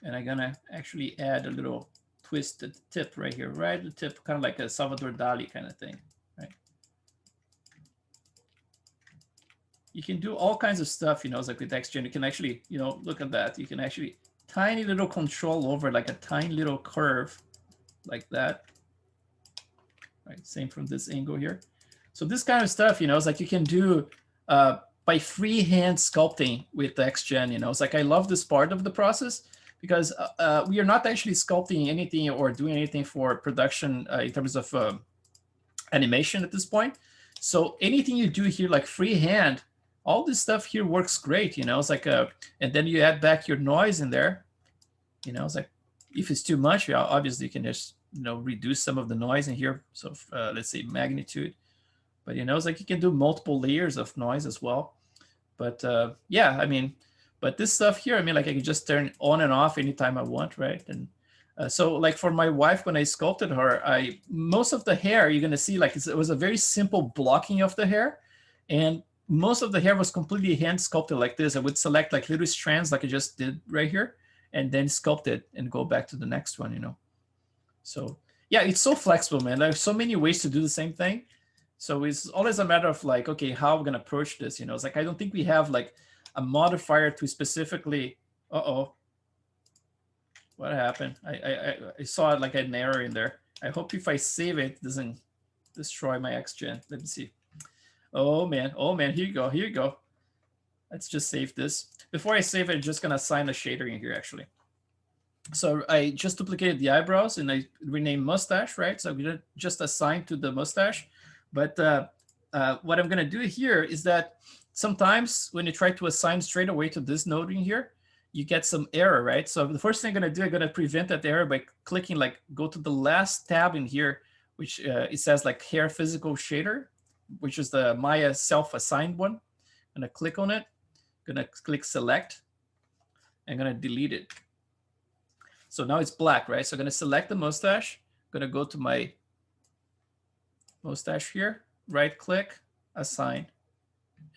and I'm gonna actually add a little twisted tip right here, right? The tip, kind of like a Salvador Dali kind of thing, right? You can do all kinds of stuff, you know, it's like with XGen. You can actually, you know, look at that. You can actually tiny little control over like a tiny little curve like that, right? Same from this angle here. So this kind of stuff, you know, it's like you can do by freehand sculpting with XGen, you know. It's like I love this part of the process because we are not actually sculpting anything or doing anything for production in terms of animation at this point. So anything you do here, like freehand, all this stuff here works great, you know. It's like and then you add back your noise in there, you know. It's like if it's too much, obviously you can just, you know, reduce some of the noise in here. So let's say magnitude. But, you know, it's like you can do multiple layers of noise as well. But yeah, I mean, but this stuff here, I mean, like I can just turn on and off anytime I want, right? And so like for my wife, when I sculpted her, most of the hair, you're going to see like it was a very simple blocking of the hair. And most of the hair was completely hand sculpted like this. I would select like little strands like I just did right here, and then sculpt it and go back to the next one, you know. So yeah, it's so flexible, man. There's so many ways to do the same thing. So it's always a matter of like, okay, how we're gonna approach this, you know. It's like I don't think we have like a modifier to specifically. Uh-oh, what happened? I saw it like an error in there. I hope if I save it, it doesn't destroy my XGen. Let me see. Oh man, here you go, here you go. Let's just save this. Before I save it, I'm just gonna assign a shader in here actually. So I just duplicated the eyebrows and I renamed mustache, right? So I'm gonna just assign to the mustache. But what I'm going to do here is that sometimes when you try to assign straight away to this node in here, you get some error, right? So the first thing I'm going to do, I'm going to prevent that error by clicking, like, go to the last tab in here, which it says like hair physical shader, which is the Maya self-assigned one. I'm going to click on it. I'm going to click select. I'm going to delete it. So now it's black, right? So I'm going to select the mustache. I'm going to go to my mustache here, right click, assign,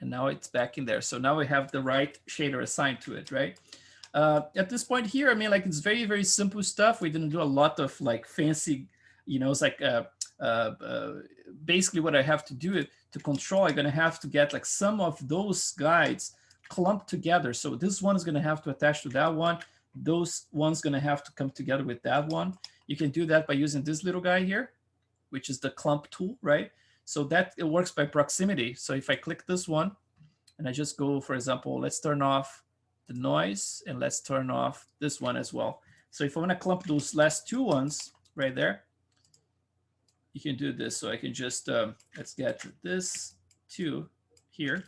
and now it's back in there. So now we have the right shader assigned to it, right? At this point here, I mean, like it's very, very simple stuff. We didn't do a lot of like fancy, you know, it's like basically what I have to do to control, I'm gonna have to get like some of those guides clumped together. So this one is gonna have to attach to that one. Those one's gonna have to come together with that one. You can do that by using this little guy here, which is the clump tool, right? So that it works by proximity. So if I click this one and I just go, for example, let's turn off the noise and let's turn off this one as well. So if I want to clump those last two ones right there, you can do this. So I can just, let's get this two here.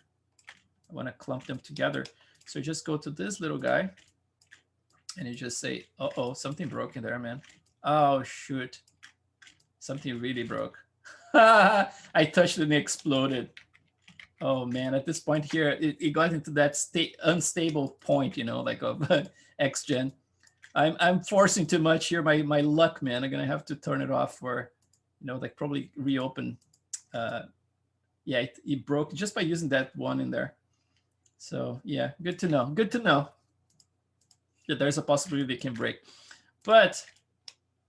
I want to clump them together. So just go to this little guy and you just say, uh-oh, something broke in there, man. Oh, shoot. Something really broke. I touched it and it exploded. Oh man, at this point here, it got into that unstable point, you know, like of XGen. I'm forcing too much here. My luck, man. I'm gonna have to turn it off for, you know, like probably reopen. Yeah, yeah, it broke just by using that one in there. So yeah, good to know. Good to know. Yeah, there's a possibility it can break. But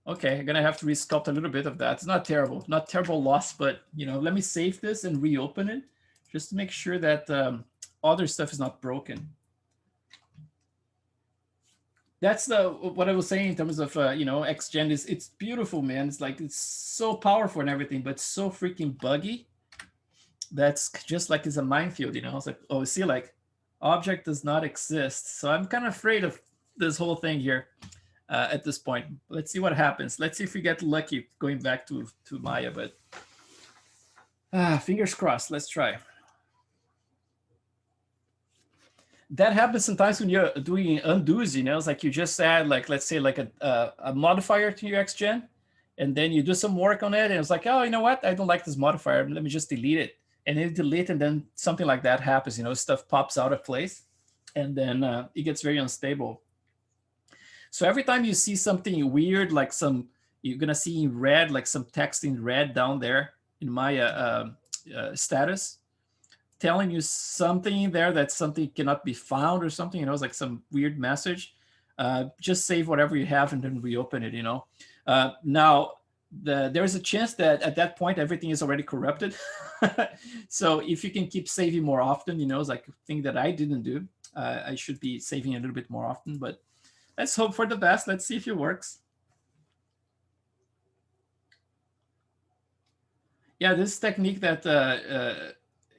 okay, I'm gonna have to resculpt a little bit of that. It's not terrible, not terrible loss, but you know, let me save this and reopen it just to make sure that other stuff is not broken. That's what I was saying in terms of you know, XGen is it's beautiful, man. It's like it's so powerful and everything, but so freaking buggy. That's just like it's a minefield, you know. It's like, oh, see, like object does not exist. So I'm kind of afraid of this whole thing here at this point. Let's see what happens. Let's see if we get lucky going back to Maya, but fingers crossed. Let's try. That happens sometimes when you're doing undos, you know. It's like you just add, like, let's say, like a modifier to your XGen, and then you do some work on it, and it's like, oh, you know what? I don't like this modifier. Let me just delete it. And then delete, and then something like that happens, you know, stuff pops out of place, and then it gets very unstable. So every time you see something weird, like you're gonna see in red, like some text in red down there in my status, telling you something there that something cannot be found or something, you know, it's like some weird message. Just save whatever you have and then reopen it, you know. Now, there's a chance that at that point, everything is already corrupted. So if you can keep saving more often, you know, it's like a thing that I didn't do. I should be saving a little bit more often, but let's hope for the best. Let's see if it works. Yeah, this technique that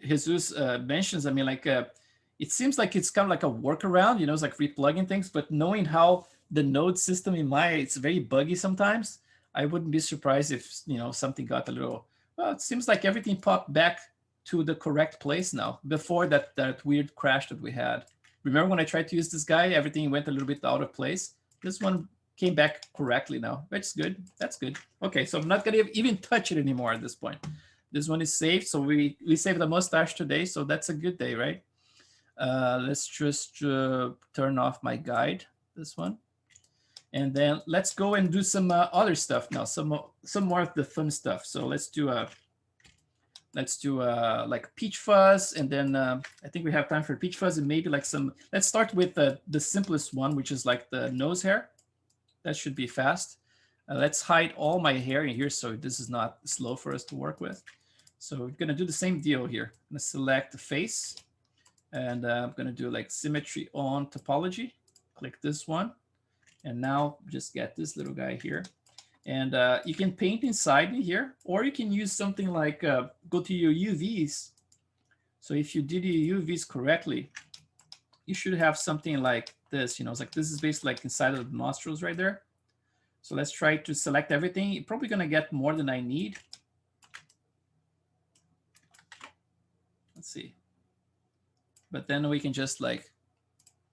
Jesus mentions, I mean, like, it seems like it's kind of like a workaround, you know, it's like replugging things, but knowing how the node system in Maya, it's very buggy sometimes. I wouldn't be surprised if, you know, something got a little, well, it seems like everything popped back to the correct place now, before that weird crash that we had. Remember when I tried to use this guy, everything went a little bit out of place. This one came back correctly now. That's good. That's good. Okay, so I'm not gonna even touch it anymore at this point. This one is saved, so we saved the mustache today, so that's a good day, right? Let's just turn off my guide, this one. And then let's go and do some other stuff now, some more of the fun stuff. So let's do like peach fuzz, and then I think we have time for peach fuzz and maybe like some. Let's start with the simplest one, which is like the nose hair. That should be fast. Let's hide all my hair in here so this is not slow for us to work with. So we're gonna do the same deal here. I'm gonna select the face, and I'm gonna do like symmetry on topology. Click this one. And now just get this little guy here. And you can paint inside in here, or you can use something like go to your UVs. So if you did your UVs correctly, you should have something like this. You know, it's like this is basically like inside of the nostrils right there. So let's try to select everything. You're probably gonna get more than I need. Let's see. But then we can just like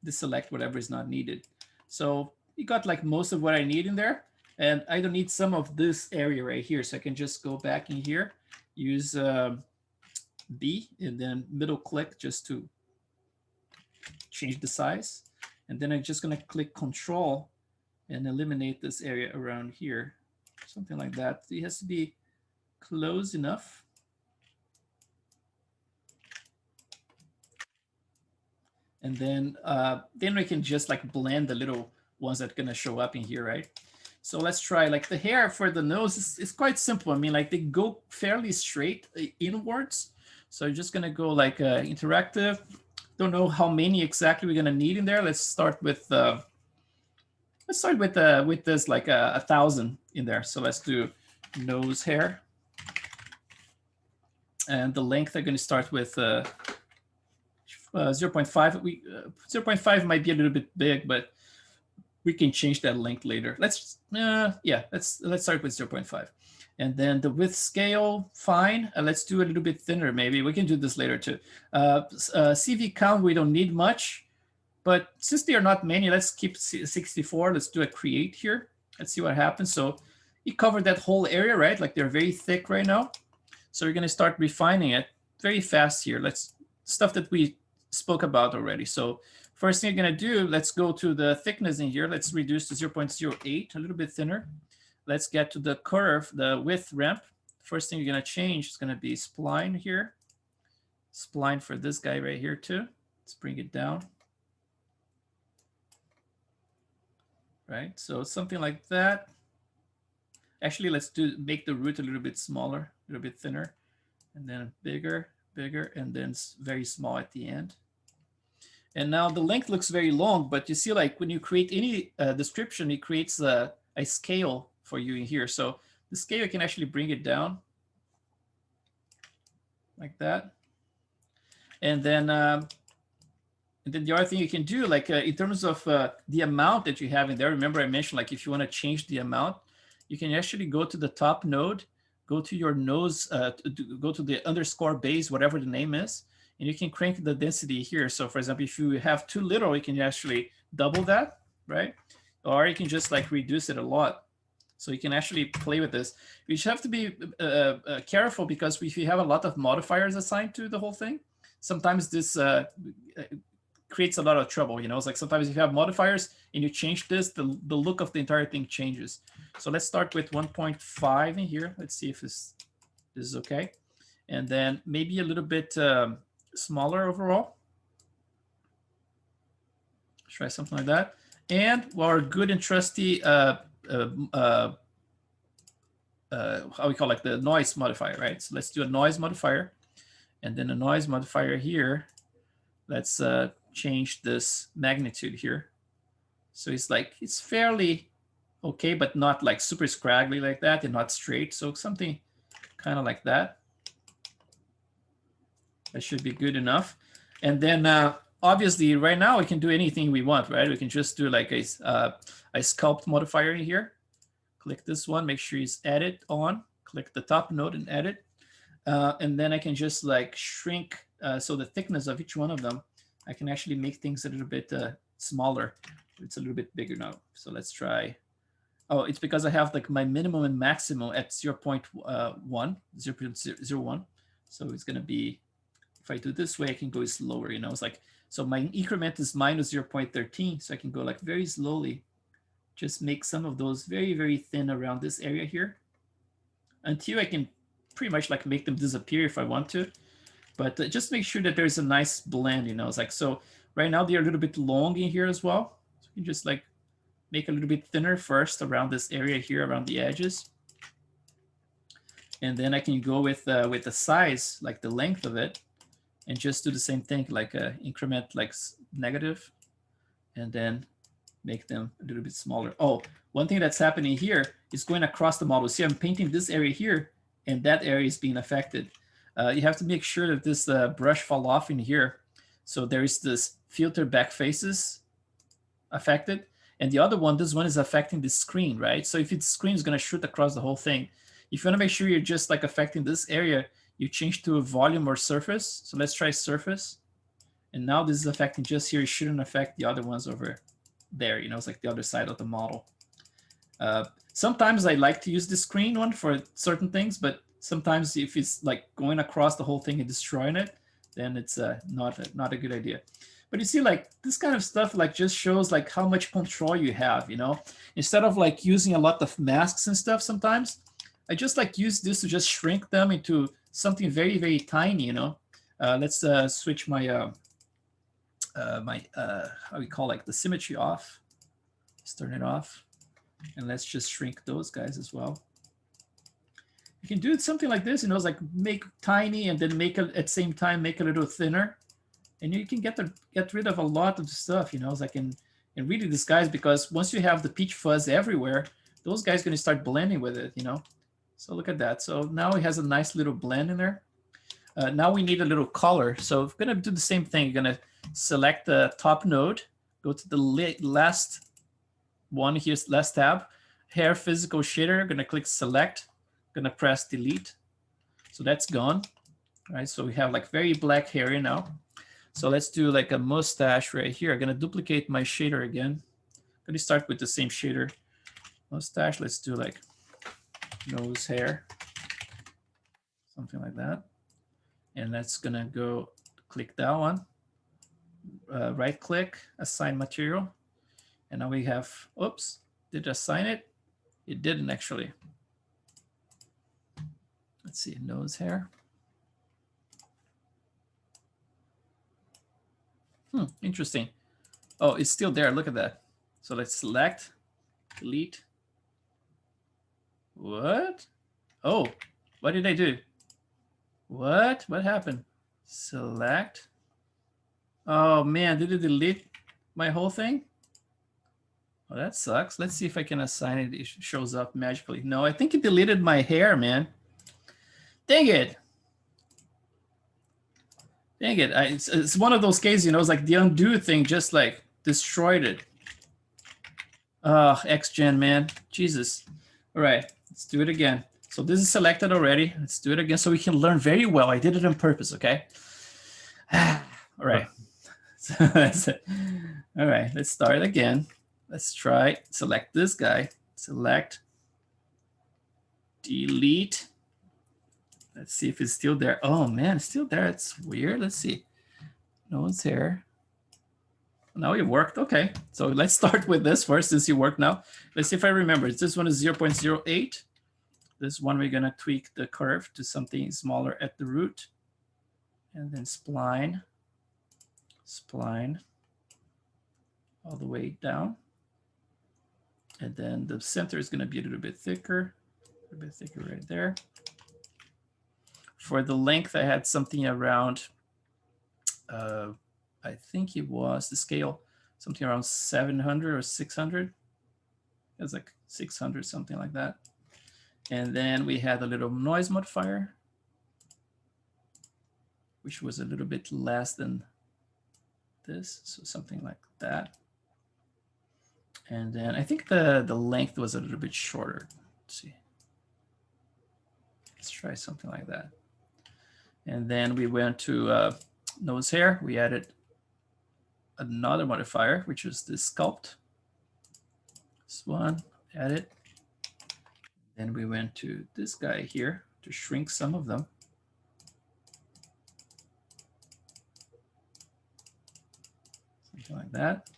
deselect whatever is not needed. So you got like most of what I need in there, and I don't need some of this area right here. So I can just go back in here, use B, and then middle click just to change the size. And then I'm just gonna click Control and eliminate this area around here, something like that. It has to be close enough. And then we can just like blend the little ones that are gonna show up in here, right? So let's try like the hair for the nose is quite simple. I mean, like they go fairly straight inwards. So I'm just gonna go like interactive. Don't know how many exactly we're gonna need in there. Let's start with this like 1,000 in there. So let's do nose hair, and the length I'm gonna start with 0.5. 0.5 might be a little bit big, but we can change that length later. Let's start with 0.5. And then the width scale, fine. Let's do a little bit thinner, maybe. We can do this later too. CV count, we don't need much. But since there are not many, let's keep 64. Let's do a create here. Let's see what happens. So you covered that whole area, right? Like they're very thick right now. So we're going to start refining it very fast here. Stuff that we spoke about already. So first thing you're going to do, let's go to the thickness in here. Let's reduce to 0.08, a little bit thinner. Let's get to the curve, the width ramp. First thing you're going to change is going to be spline here. spline for this guy right here too. Let's bring it down. Right, so something like that. Actually, let's make the root a little bit smaller, a little bit thinner, and then bigger, bigger, and then very small at the end. And now the length looks very long, but you see, like when you create any description, it creates a scale for you in here. So the scale, you can actually bring it down like that. And then the other thing you can do, like in terms of the amount that you have in there, remember I mentioned, like if you want to change the amount, you can actually go to the top node, go to your nose, go to the underscore base, whatever the name is, and you can crank the density here. So for example, if you have too little, you can actually double that, right? Or you can just like reduce it a lot. So you can actually play with this. You just have to be careful, because if you have a lot of modifiers assigned to the whole thing, sometimes this creates a lot of trouble. You know, it's like sometimes if you have modifiers and you change this, the look of the entire thing changes. So let's start with 1.5 in here. Let's see if this is okay. And then maybe a little bit smaller overall. Try something like that. And our good and trusty how we call like the noise modifier, right? So let's do a noise modifier, and then a noise modifier here. Let's change this magnitude here. So it's like, it's fairly okay, but not like super scraggly like that, and not straight. So something kind of like that. That should be good enough. And then obviously right now we can do anything we want, right? We can just do like a sculpt modifier in here. Click this one, make sure it's edit on, click the top node and edit. And then I can just like shrink, so the thickness of each one of them, I can actually make things a little bit smaller. It's a little bit bigger now. So let's try. Oh, it's because I have like my minimum and maximum at 0.1, 0.01. So it's gonna be, if I do this way, I can go slower, you know, it's like, so my increment is minus 0.13. So I can go like very slowly, just make some of those very, very thin around this area here, until I can pretty much like make them disappear if I want to. But just make sure that there's a nice blend, you know, it's like, so right now they're a little bit long in here as well. So you can just like make a little bit thinner first around this area here, around the edges. And then I can go with the size, like the length of it, and just do the same thing, like increment like negative, and then make them a little bit smaller. Oh, one thing that's happening here is going across the model. See, I'm painting this area here, and that area is being affected. You have to make sure that this brush fall off in here. So there is this filter back faces affected, and the other one, this one is affecting the screen, right? So if it's screen, it's going to shoot across the whole thing. If you want to make sure you're just like affecting this area, you change to a volume or surface. So let's try surface. And now this is affecting just here. It shouldn't affect the other ones over there. You know, it's like the other side of the model. Sometimes I like to use the screen one for certain things, but sometimes if it's like going across the whole thing and destroying it, then it's not a good idea. But you see, like this kind of stuff like just shows like how much control you have, you know, instead of like using a lot of masks and stuff. Sometimes I just like use this to just shrink them into something very, very tiny, you know. Let's switch my how we call like the symmetry off. Let's turn it off, and let's just shrink those guys as well. You can do something like this, you know, it's like make tiny and then make it at the same time make a little thinner, and you can get rid of a lot of stuff, you know. It's like and really this guys, because once you have the peach fuzz everywhere, those guys are going to start blending with it, you know. So look at that. So now it has a nice little blend in there. Now we need a little color. So we're going to do the same thing. You're going to select the top node, go to the last one here, last tab, hair physical shader. Going to click select, going to press delete. So that's gone. All right, so we have like very black hair here now. So let's do like a mustache right here. I'm going to duplicate my shader again. I'm going to start with the same shader. Mustache, let's do like nose hair, something like that. And that's gonna go click that one, right click, assign material. And now we have, oops, did it assign it? It didn't actually. Let's see, nose hair. Interesting. Oh, it's still there. Look at that. So let's select, delete. What? Oh, what did I do? What happened? Select. Oh man, did it delete my whole thing? Oh, that sucks. Let's see if I can assign it. It shows up magically. No, I think it deleted my hair, man. Dang it. Dang it. It's one of those cases, you know, it's like the undo thing just like destroyed it. XGen, man. Jesus. All right, let's do it again. So this is selected already. Let's do it again so we can learn very well. I did it on purpose, okay? All right. So that's it. All right, let's start again. Let's try, select this guy, select, delete. Let's see if it's still there. Oh man, it's still there. It's weird. Let's see. No one's here. Now it worked. Okay, so let's start with this first since it worked now. Let's see if I remember. This one is 0.08. This one, we're gonna tweak the curve to something smaller at the root. And then spline, spline, all the way down. And then the center is gonna be a little bit thicker right there. For the length, I had something around, I think it was the scale, something around 700 or 600. It was like 600, something like that. And then we had a little noise modifier, which was a little bit less than this, so something like that. And then I think the length was a little bit shorter. Let's see. Let's try something like that. And then we went to nose hair. We added another modifier, which was the sculpt. This one, added. Then we went to this guy here to shrink some of them. Something like that.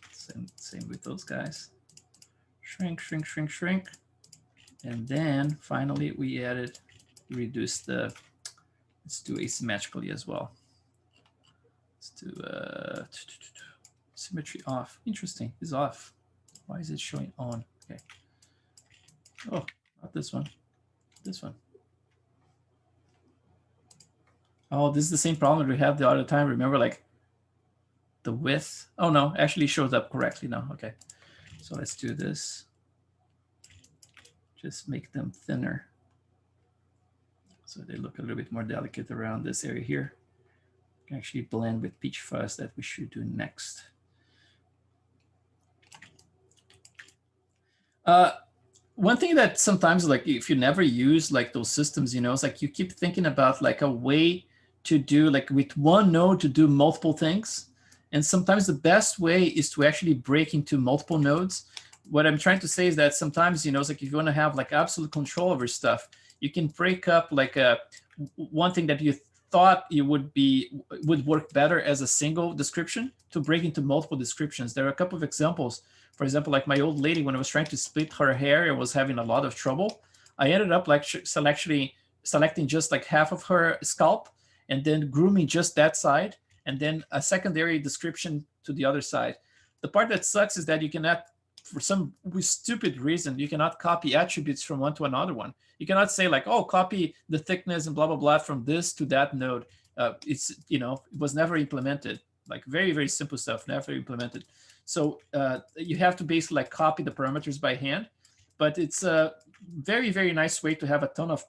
Same with those guys. Shrink, shrink, shrink, shrink. And then finally we added, reduced the, let's do asymmetrically as well. Let's do symmetry off. Interesting, it's off. Why is it showing on? Okay. Oh, not this one, this one. Oh, this is the same problem we have the other time. Remember, like the width. Oh no, actually shows up correctly now. Okay, so let's do this. Just make them thinner, so they look a little bit more delicate around this area here. You can actually blend with peach fuzz that we should do next. One thing that sometimes, like if you never use like those systems, you know, it's like you keep thinking about like a way to do like with one node to do multiple things. And sometimes the best way is to actually break into multiple nodes. What I'm trying to say is that sometimes, you know, it's like if you want to have like absolute control over stuff, you can break up like one thing that you thought it would work better as a single description to break into multiple descriptions. There are a couple of examples. For example, like my old lady, when I was trying to split her hair, I was having a lot of trouble. I ended up like selecting just like half of her scalp and then grooming just that side, and then a secondary description to the other side. The part that sucks is that you cannot, for some stupid reason, you cannot copy attributes from one to another one. You cannot say like, oh, copy the thickness and blah, blah, blah from this to that node. It's, you know, it was never implemented. Like very, very simple stuff, never implemented. So you have to basically like copy the parameters by hand, but it's a very, very nice way to have a ton of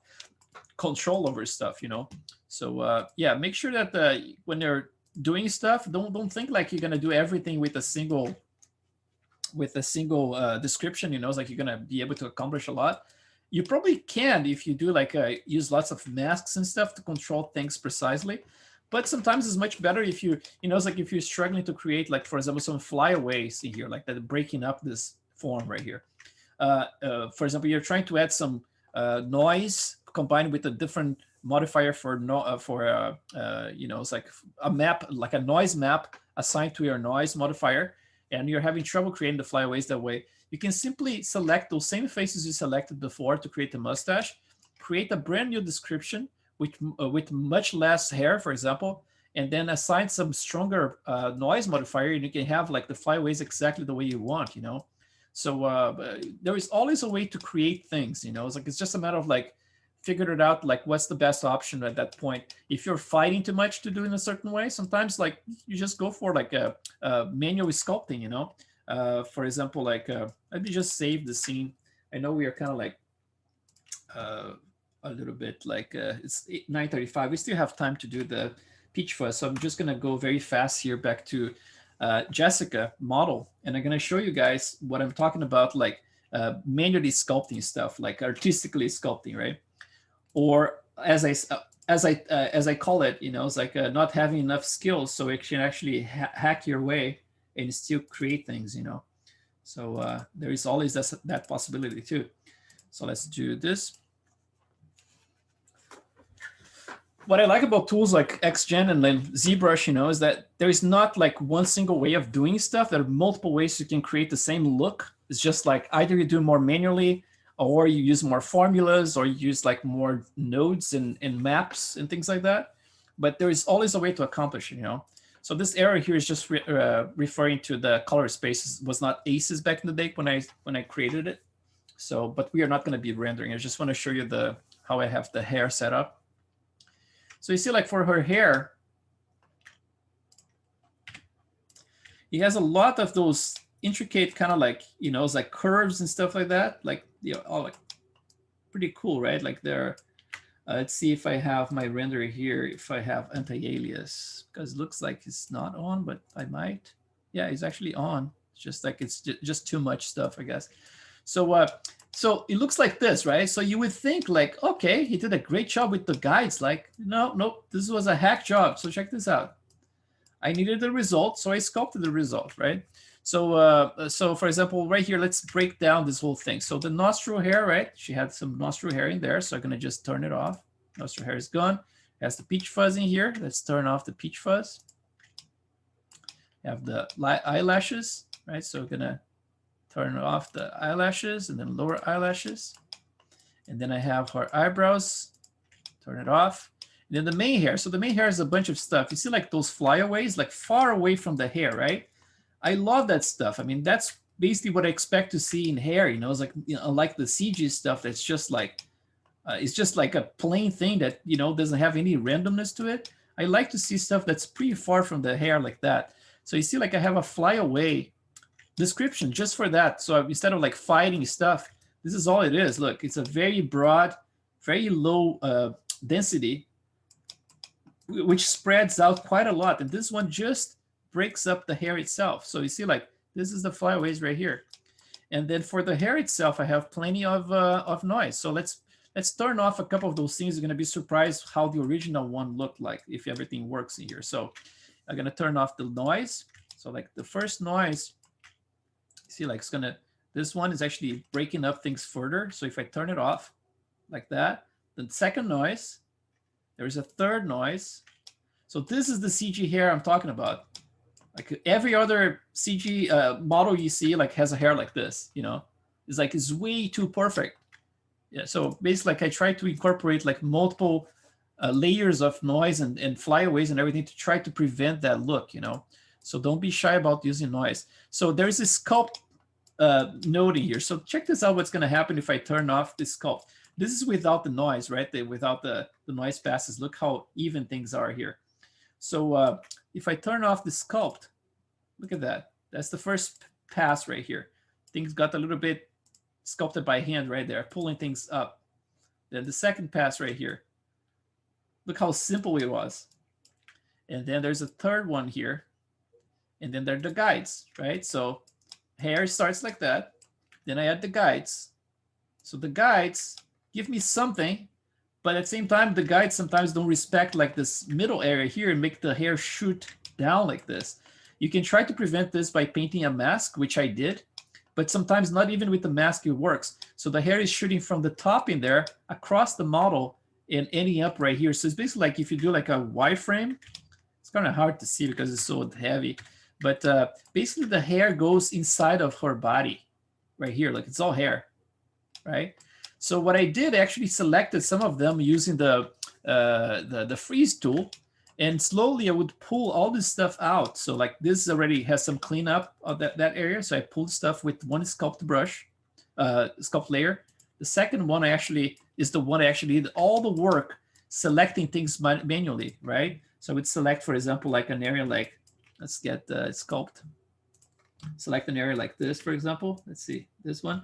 control over stuff, you know? So yeah, make sure that when you're doing stuff, don't think like you're gonna do everything with a single description, you know, it's like you're gonna be able to accomplish a lot. You probably can if you do like use lots of masks and stuff to control things precisely. But sometimes it's much better if you know, it's like if you're struggling to create, like, for example, some flyaways in here, like that, breaking up this form right here. For example, you're trying to add some noise combined with a different modifier for you know, it's like a map, like a noise map assigned to your noise modifier, and you're having trouble creating the flyaways that way. You can simply select those same faces you selected before to create the mustache, create a brand new description with much less hair, for example, and then assign some stronger noise modifier, and you can have like the flyaways exactly the way you want, you know. So there is always a way to create things, you know. It's like it's just a matter of like figuring it out, like what's the best option at that point. If you're fighting too much to do in a certain way, sometimes like you just go for like a manual sculpting, you know. For example, like let me just save the scene. I know we are kind of like a little bit like it's 9:35. We still have time to do the peach fuzz, so I'm just gonna go very fast here back to Jessica model, and I'm gonna show you guys what I'm talking about, like manually sculpting stuff, like artistically sculpting, right? Or as I call it, you know, it's like not having enough skills, so it can actually hack your way and still create things, you know. So there is always that possibility too. So let's do this. What I like about tools like XGen and then ZBrush, you know, is that there is not like one single way of doing stuff. There are multiple ways you can create the same look. It's just like either you do more manually, or you use more formulas, or you use like more nodes and maps and things like that. But there is always a way to accomplish it, you know. So this arrow here is just referring to the color spaces. It was not aces back in the day when I created it. So, but we are not going to be rendering. I just want to show you how I have the hair set up. So you see, like for her hair, he has a lot of those intricate kind of like, you know, it's like curves and stuff like that. Like, you know, all like pretty cool, right? Like they're, let's see if I have my renderer here, if I have anti-alias, because it looks like it's not on, but I might. Yeah, it's actually on. It's just like it's just too much stuff, I guess. So so it looks like this, right? So you would think like, okay, he did a great job with the guides. Like, no, this was a hack job. So check this out. I needed the result, so I sculpted the result, right? So so for example, right here, let's break down this whole thing. So the nostril hair, right? She had some nostril hair in there, so I'm gonna just turn it off. Nostril hair is gone. It has the peach fuzz in here. Let's turn off the peach fuzz. Have the eyelashes, right? So we're gonna turn off the eyelashes and then lower eyelashes. And then I have her eyebrows, turn it off. And then the main hair. So the main hair is a bunch of stuff. You see like those flyaways, like far away from the hair, right? I love that stuff. I mean, that's basically what I expect to see in hair, you know, it's like, you know, like the CG stuff that's just like, it's just like a plain thing that, you know, doesn't have any randomness to it. I like to see stuff that's pretty far from the hair like that. So you see like I have a flyaway description just for that. So instead of like fighting stuff, this is all it is. Look, it's a very broad, very low density, which spreads out quite a lot. And this one just breaks up the hair itself. So you see like, this is the flyaways right here. And then for the hair itself, I have plenty of noise. So let's turn off a couple of those things. You're gonna be surprised how the original one looked like if everything works in here. So I'm gonna turn off the noise. So like the first noise, see like it's gonna, this one is actually breaking up things further. So if I turn it off like that, the second noise, there's a third noise. So this is the CG hair I'm talking about. Like every other CG model you see like has a hair like this, you know, it's like, it's way too perfect. Yeah, so basically like I try to incorporate like multiple layers of noise and flyaways and everything to try to prevent that look, you know. So don't be shy about using noise. So there's this sculpt node in here. So check this out, what's gonna happen if I turn off this sculpt. This is without the noise, right? Without the noise passes. Look how even things are here. So if I turn off the sculpt, look at that. That's the first pass right here. Things got a little bit sculpted by hand right there, pulling things up. Then the second pass right here. Look how simple it was. And then there's a third one here. And then there are the guides, right? So hair starts like that. Then I add the guides. So the guides give me something, but at the same time, the guides sometimes don't respect like this middle area here and make the hair shoot down like this. You can try to prevent this by painting a mask, which I did, but sometimes not even with the mask it works. So the hair is shooting from the top in there across the model and ending up right here. So it's basically like if you do like a wireframe, it's kind of hard to see because it's so heavy. But basically the hair goes inside of her body right here. Like it's all hair, right? So what I did, I actually selected some of them using the freeze tool. And slowly I would pull all this stuff out. So like this already has some cleanup of that area. So I pulled stuff with one sculpt brush, sculpt layer. The second one is the one I actually did all the work selecting things manually, right? So I would select, for example, like an area like, let's get sculpt. Select an area like this, for example. Let's see, this one.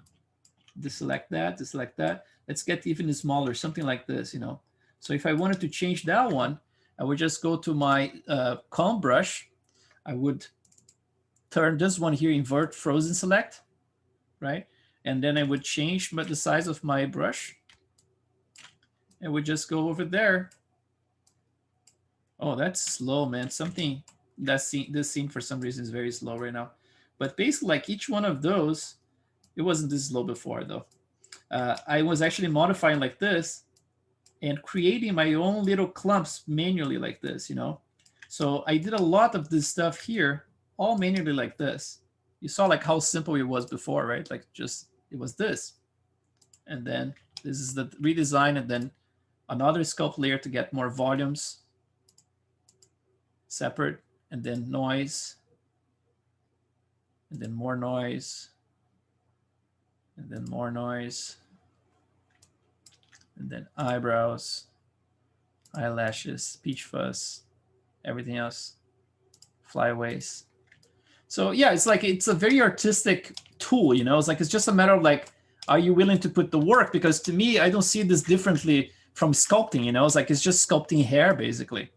Deselect that, deselect that. Let's get even smaller, something like this, you know. So if I wanted to change that one, I would just go to my comb brush. I would turn this one here, invert frozen select, right? And then I would change the size of my brush. And would just go over there. Oh, that's slow, man. Something this scene for some reason is very slow right now. But basically, like each one of those, it wasn't this slow before though. I was actually modifying like this and creating my own little clumps manually like this, you know? So I did a lot of this stuff here, all manually like this. You saw like how simple it was before, right? Like just, it was this. And then this is the redesign, and then another sculpt layer to get more volumes separate, and then noise, and then more noise, and then more noise, and then eyebrows, eyelashes, peach fuzz, everything else, flyaways. So yeah, it's like, it's a very artistic tool, you know? It's like, it's just a matter of like, are you willing to put the work? Because to me, I don't see this differently from sculpting, you know? It's like, it's just sculpting hair, basically.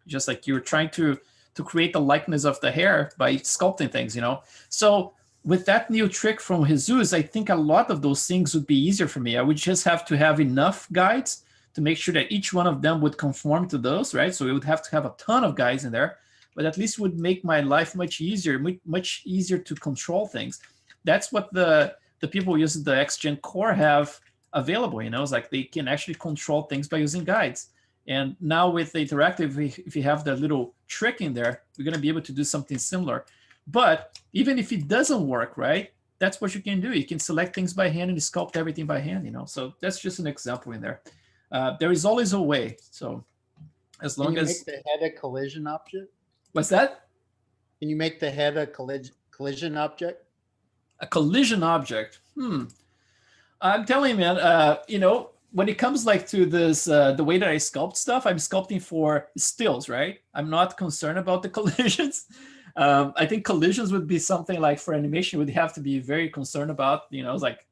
Just like you're trying to create the likeness of the hair by sculpting things, you know? So with that new trick from Jesus, I think a lot of those things would be easier for me. I would just have to have enough guides to make sure that each one of them would conform to those, right? So we would have to have a ton of guides in there, but at least would make my life much easier to control things. That's what the people using the XGen core have available, you know? It's like they can actually control things by using guides. And now with the interactive, if you have the little trick in there, we're going to be able to do something similar. But even if it doesn't work, right, that's what you can do. You can select things by hand and sculpt everything by hand, you know. So that's just an example in there. There is always a way. So as long as... Can you make the head a collision object? What's that? Can you make the head a collision object? A collision object? I'm telling you, man, you know, when it comes like to this, the way that I sculpt stuff, I'm sculpting for stills, right? I'm not concerned about the collisions. I think collisions would be something like for animation, would have to be very concerned about, you know, like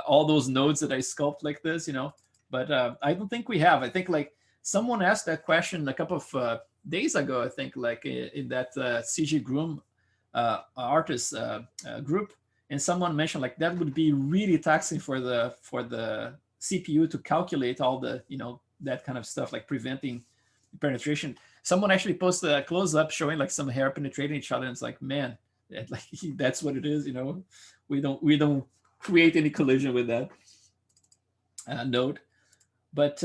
all those nodes that I sculpt like this, you know, but I don't think we have. I think like someone asked that question a couple of days ago, I think like in that CG Groom artist group, and someone mentioned like that would be really taxing for the CPU to calculate all the, you know, that kind of stuff, like preventing penetration. Someone actually posted a close-up showing like some hair penetrating each other, and it's like, man, like that's what it is, you know. We don't create any collision with that node. But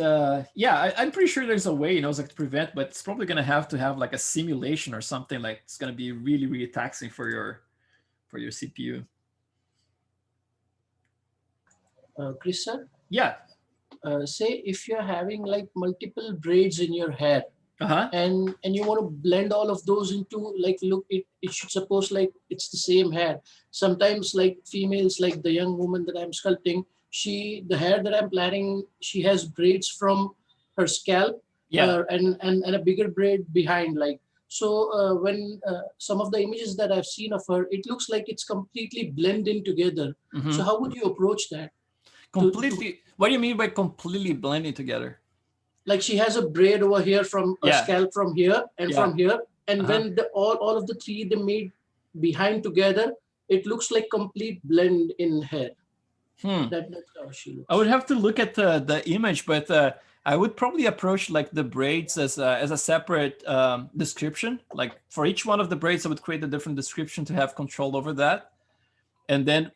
yeah, I'm pretty sure there's a way, you know, it's like to prevent, but it's probably gonna have to have like a simulation or something. Like it's gonna be really, really taxing for your CPU. Chris sir? Yeah. Say if you're having like multiple braids in your hair, and you want to blend all of those into like, look, it should suppose like it's the same hair. Sometimes like females, like the young woman that I'm sculpting, the hair that I'm planning, she has braids from her scalp, and a bigger braid behind, like. So when some of the images that I've seen of her, it looks like it's completely blending together. So how would you approach that? Completely. What do you mean by completely blending together? Like she has a braid over here from a scalp from here and from here, and when all of the three they made behind together, it looks like complete blend in hair. That's how she looks. I would have to look at the image, but I would probably approach like the braids as a separate description. Like for each one of the braids, I would create a different description to have control over that, and then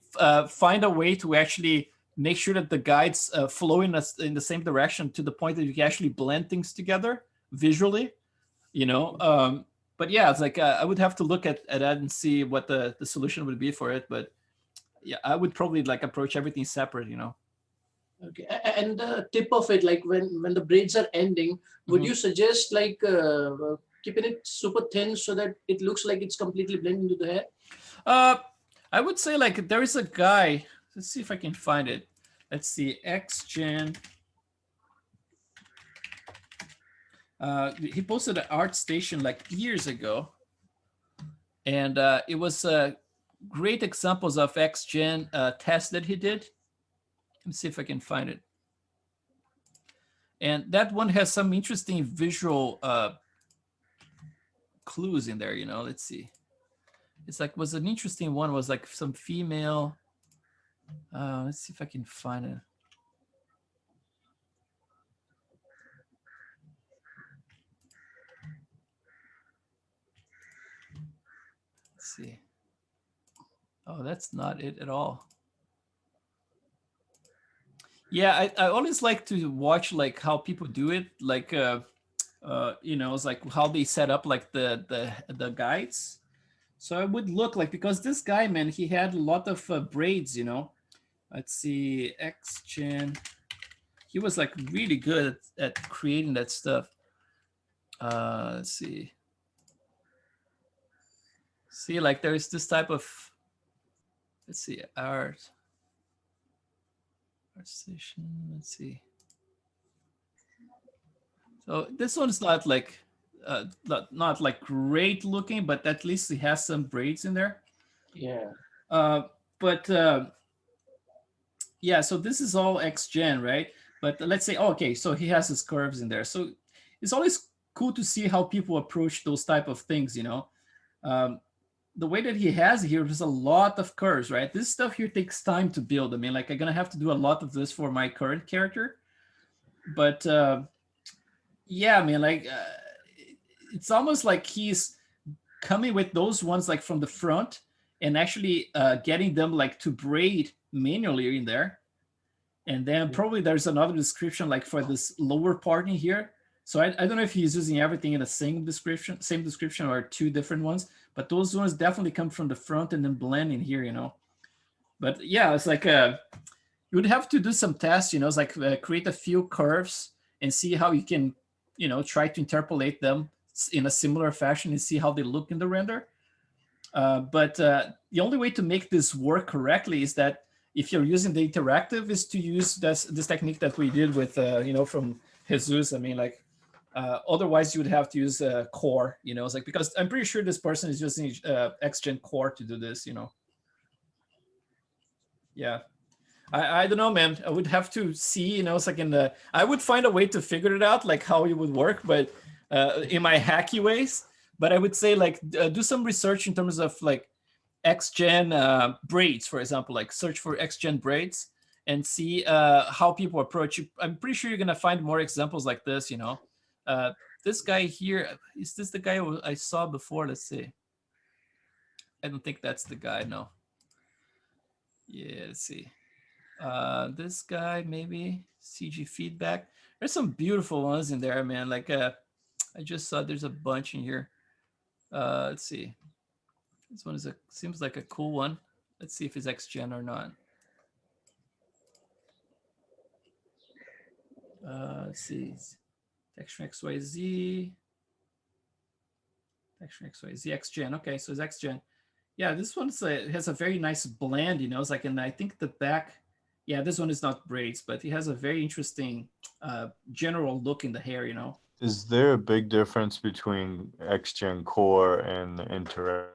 find a way to actually make sure that the guides flow in the same direction to the point that you can actually blend things together visually, you know. But yeah, it's like I would have to look at that and see what the solution would be for it. But yeah, I would probably like approach everything separate, you know. Okay, and the tip of it, like when the braids are ending, would you suggest like keeping it super thin so that it looks like it's completely blended into the hair? I would say like there is a guy. Let's see if I can find it. Let's see, XGen. He posted an Artstation like years ago, and it was great examples of XGen tests that he did. Let me see if I can find it. And that one has some interesting visual clues in there, you know. Let's see. It's like, was an interesting one, was like some female. Let's see if I can find it. Let's see. Oh, that's not it at all. Yeah, I always like to watch like how people do it, like you know, it's like how they set up like the guides. So I would look like, because this guy, man, he had a lot of braids, you know. Let's see, XGen. He was like really good at creating that stuff. Let's see. See, like there's this type of, let's see, Artstation. Let's see. So this one's not like not like great looking, but at least it has some braids in there. Yeah. But yeah, so this is all XGen, right? But let's say, okay, so he has his curves in there. So it's always cool to see how people approach those type of things, you know. The way that he has here, there's a lot of curves, right? This stuff here takes time to build. I mean, like I'm gonna have to do a lot of this for my current character. But yeah, I mean, like it's almost like he's coming with those ones like from the front and actually getting them like to braid manually in there. And then probably there's another description like for this lower part in here. So I don't know if he's using everything in the same description or two different ones, but those ones definitely come from the front and then blend in here, you know. But yeah, it's like you would have to do some tests, you know, it's like create a few curves and see how you can, you know, try to interpolate them in a similar fashion and see how they look in the render. But the only way to make this work correctly is that if you're using the interactive, is to use this technique that we did with, you know, from Jesus. I mean, like, otherwise you would have to use core, you know, it's like, because I'm pretty sure this person is using XGen core to do this, you know. Yeah. I don't know, man. I would have to see, you know, it's like I would find a way to figure it out, like how it would work, but in my hacky ways. But I would say like do some research in terms of like XGen braids, for example, like search for XGen braids and see how people approach it. I'm pretty sure you're going to find more examples like this, you know. This guy here, is this the guy I saw before? Let's see. I don't think that's the guy, no. Yeah, let's see. This guy, maybe CG feedback. There's some beautiful ones in there, man. Like I just saw there's a bunch in here. Let's see. This one seems like a cool one. Let's see if it's XGen or not. Let's see. Texture XYZ. Texture XYZ XGen. Okay, so it's XGen. Yeah, this one has a very nice blend, you know. It's like, and I think the back, yeah, this one is not braids, but it has a very interesting general look in the hair, you know. Is there a big difference between XGen Core and the Interact?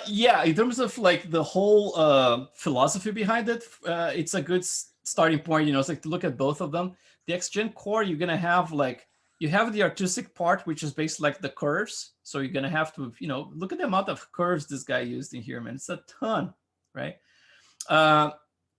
Yeah, in terms of like the whole philosophy behind it, it's a good starting point, you know. It's like to look at both of them. The XGen Core, you're gonna have like, you have the artistic part, which is basically like the curves. So you're gonna have to, you know, look at the amount of curves this guy used in here, man. It's a ton, right?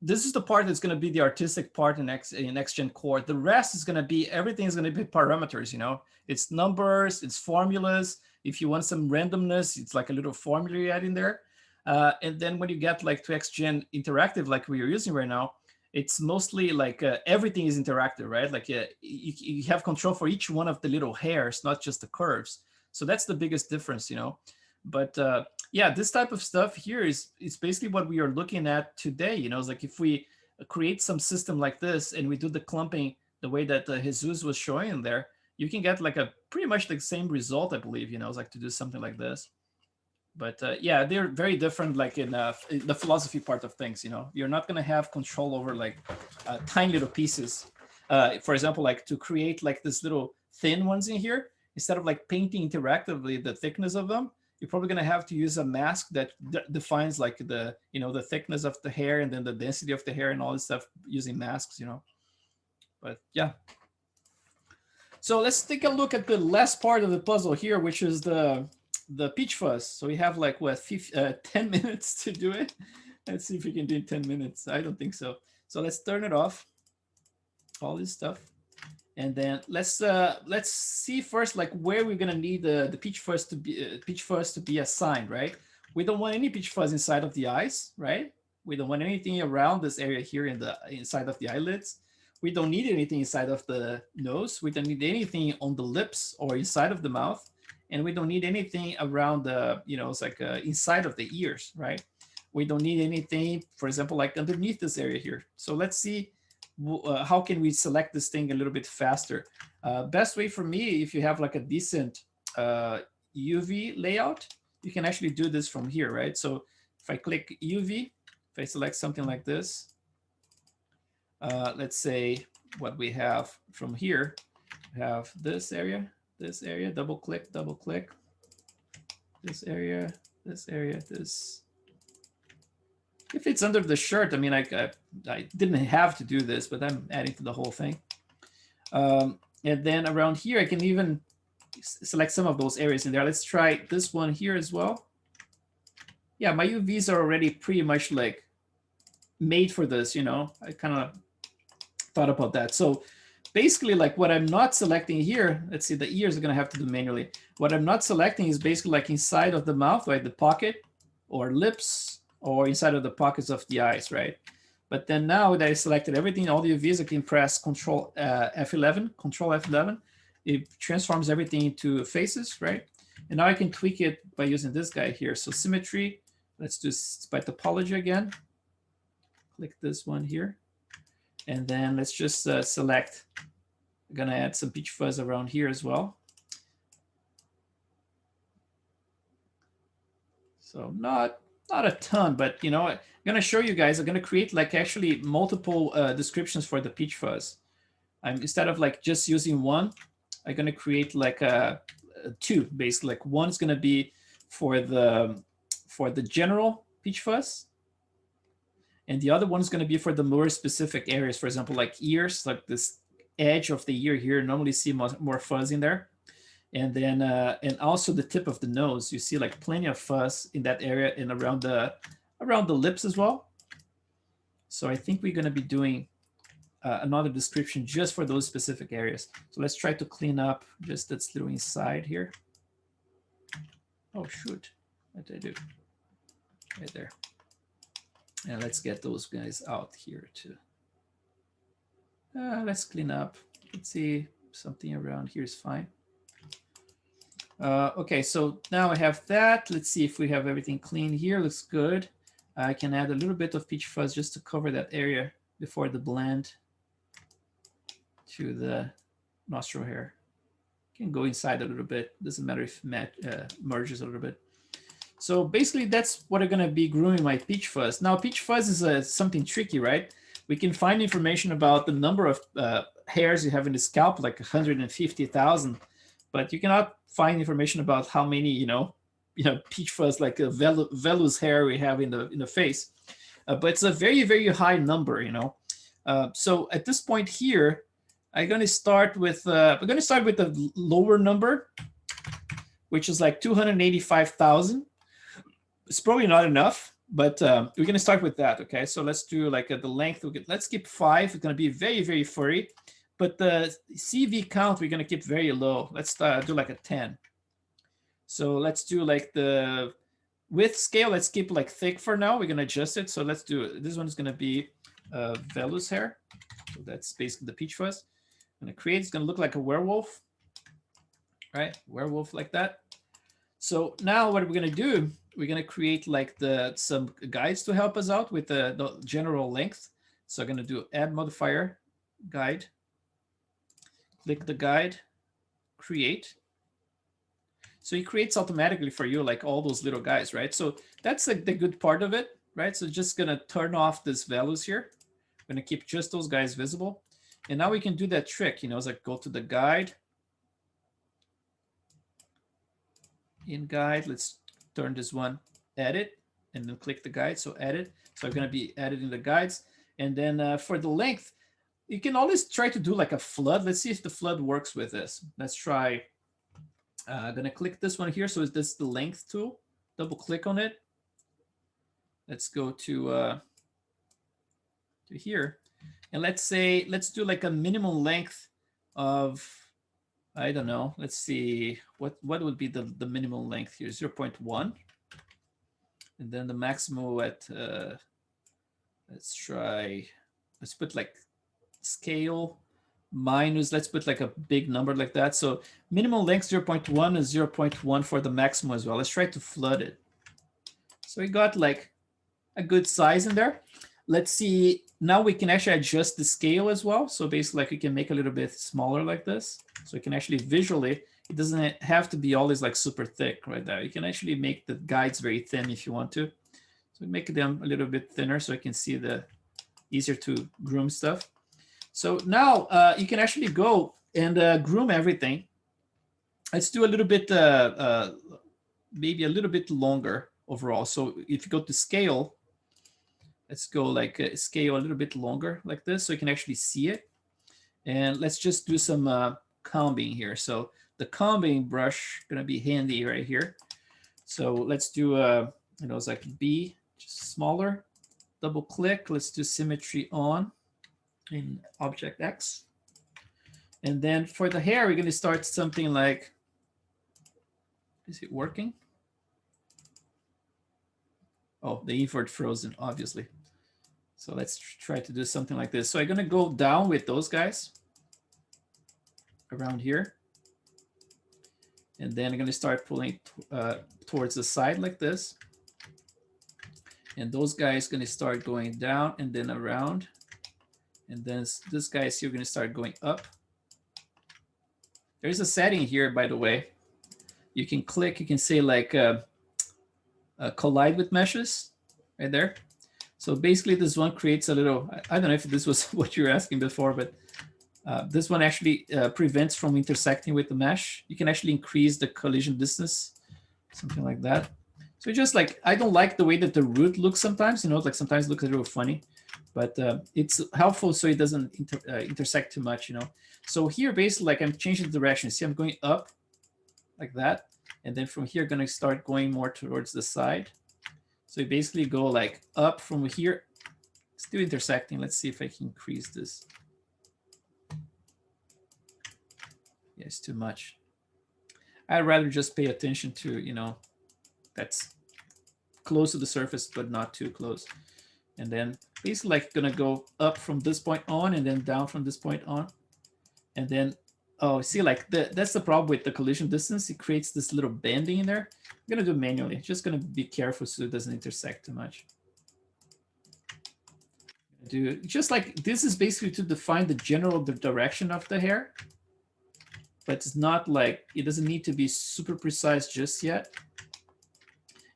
This is the part that's gonna be the artistic part in XGen Core. The rest is gonna be, everything is gonna be parameters, you know. It's numbers, it's formulas. If you want some randomness, it's like a little formula you add in there. And then when you get like to XGen Interactive, like we are using right now, it's mostly like everything is interactive, right? Like you have control for each one of the little hairs, not just the curves. So that's the biggest difference, you know. But yeah, this type of stuff here is basically what we are looking at today. You know, it's like if we create some system like this, and we do the clumping the way that Jesus was showing there, you can get like a pretty much the same result, I believe, you know, it's like to do something like this. But yeah, they're very different, like in the philosophy part of things, you know, you're not going to have control over like tiny little pieces. For example, like to create like this little thin ones in here, instead of like painting interactively the thickness of them, you're probably going to have to use a mask that defines like the, you know, the thickness of the hair and then the density of the hair and all this stuff using masks, you know. But yeah. So let's take a look at the last part of the puzzle here, which is the peach fuzz. So we have like what 10 minutes to do it. Let's see if we can do it in 10 minutes. I don't think so. So let's turn it off, all this stuff. And then let's see first like where we're gonna need the peach fuzz to be assigned, right? We don't want any peach fuzz inside of the eyes, right? We don't want anything around this area here in the inside of the eyelids. We don't need anything inside of the nose. We don't need anything on the lips or inside of the mouth, and we don't need anything around the, you know, it's like inside of the ears, right? We don't need anything, for example, like underneath this area here. So let's see. How can we select this thing a little bit faster? Best way for me, if you have like a decent UV layout, you can actually do this from here, right? So if I click UV, if I select something like this, let's say what we have from here, we have this area, double click, this area, this. If it's under the shirt, I mean, I didn't have to do this, but I'm adding to the whole thing. And then around here, I can even select some of those areas in there. Let's try this one here as well. Yeah, my UVs are already pretty much like made for this, you know. I kind of thought about that. So basically, like what I'm not selecting here, let's see, the ears are going to have to do manually. What I'm not selecting is basically like inside of the mouth, right, the pocket, or lips, or inside of the pockets of the eyes, right? But then now that I selected everything, all the UVs, I can press Control F11. It transforms everything into faces, right? And now I can tweak it by using this guy here. So symmetry, let's do by topology again. Click this one here. And then let's just select, I'm gonna add some peach fuzz around here as well. So not a ton, but you know, I'm gonna show you guys, I'm gonna create like actually multiple descriptions for the peach fuzz. Instead of like just using one, I'm gonna create like two, basically. Like one's gonna be for the general peach fuzz, and the other one's gonna be for the more specific areas. For example, like ears, like this edge of the ear here, normally see more fuzz in there. And then, and also the tip of the nose, you see like plenty of fuzz in that area and around the lips as well. So I think we're going to be doing another description just for those specific areas. So let's try to clean up just this little inside here. Oh, shoot. What did I do? Right there. And let's get those guys out here too. Let's clean up. Let's see, something around here is fine. Okay, so now I have that. Let's see if we have everything clean here. Looks good. I can add a little bit of peach fuzz just to cover that area before the blend to the nostril hair. Can go inside a little bit. Doesn't matter if it merges a little bit. So basically, that's what I'm gonna be grooming my peach fuzz. Now, peach fuzz is something tricky, right? We can find information about the number of hairs you have in the scalp, like 150,000. But you cannot find information about how many, you know, peach fuzz, like a vellus hair we have in the face. But it's a very, very high number, you know. So at this point here, I'm going to start with the lower number, which is like 285,000. It's probably not enough, but we're going to start with that. Okay, so let's do like the length. Let's keep 5. It's going to be very, very furry. But the CV count, we're going to keep very low. Let's do like a 10. So let's do like the width scale. Let's keep like thick for now. We're going to adjust it. So let's do it. This one is going to be vellus hair. So that's basically the peach fuzz. I'm going to create, it's going to look like a werewolf, right? Werewolf like that. So now what we're going to do, we're going to create like some guides to help us out with the general length. So I'm going to do add modifier, guide, click the guide, create. So it creates automatically for you like all those little guys, right? So that's like the good part of it, right? So just going to turn off these values here. I'm going to keep just those guys visible. And now we can do that trick, you know, it's like go to the guide. In guide, let's turn this one, edit, and then click the guide. So edit. So I'm going to be editing the guides. And then for the length, you can always try to do like a flood. Let's see if the flood works with this. Let's try. I'm going to click this one here. So is this the length tool? Double click on it. Let's go to here. And let's do like a minimum length of, I don't know. Let's see what would be the minimum length here, 0.1. And then the maximum at, let's put like scale minus, let's put like a big number like that. So minimum length 0.1 and 0.1 for the maximum as well. Let's try to flood it. So we got like a good size in there. Let's see, now we can actually adjust the scale as well. So basically like we can make a little bit smaller like this. So we can actually visually, it doesn't have to be always like super thick right there. You can actually make the guides very thin if you want to. So make them a little bit thinner so I can see the easier to groom stuff. So now you can actually go and groom everything. Let's do a little bit, maybe a little bit longer overall. So if you go to scale, let's go like scale a little bit longer like this so you can actually see it. And let's just do some combing here. So the combing brush gonna be handy right here. So let's do, you know, it's like B, just smaller, double click. Let's do symmetry on in object X. And then for the hair, we're gonna start something like, is it working? Oh, the invert frozen, obviously. So let's try to do something like this. So I'm gonna go down with those guys around here. And then I'm gonna start pulling towards the side like this. And those guys gonna start going down and then around. And then this guy is here gonna start going up. There's a setting here, by the way. You can click, you can say like collide with meshes right there. So basically this one creates a little, I don't know if this was what you were asking before, but this one actually prevents from intersecting with the mesh. You can actually increase the collision distance, something like that. So just like, I don't like the way that the root looks sometimes, you know, like sometimes it looks a little funny, but it's helpful so it doesn't intersect too much, you know. So here basically like I'm changing the direction. See, I'm going up like that. And then from here, gonna start going more towards the side. So you basically go like up from here, still intersecting. Let's see if I can increase this. Yeah, it's too much. I'd rather just pay attention to, you know, that's close to the surface, but not too close. And then basically like gonna go up from this point on and then down from this point on. And then, oh, see, like that's the problem with the collision distance. It creates this little bending in there. I'm gonna do it manually. Just gonna be careful so it doesn't intersect too much. Do just like this is basically to define the general direction of the hair, but it's not like it doesn't need to be super precise just yet.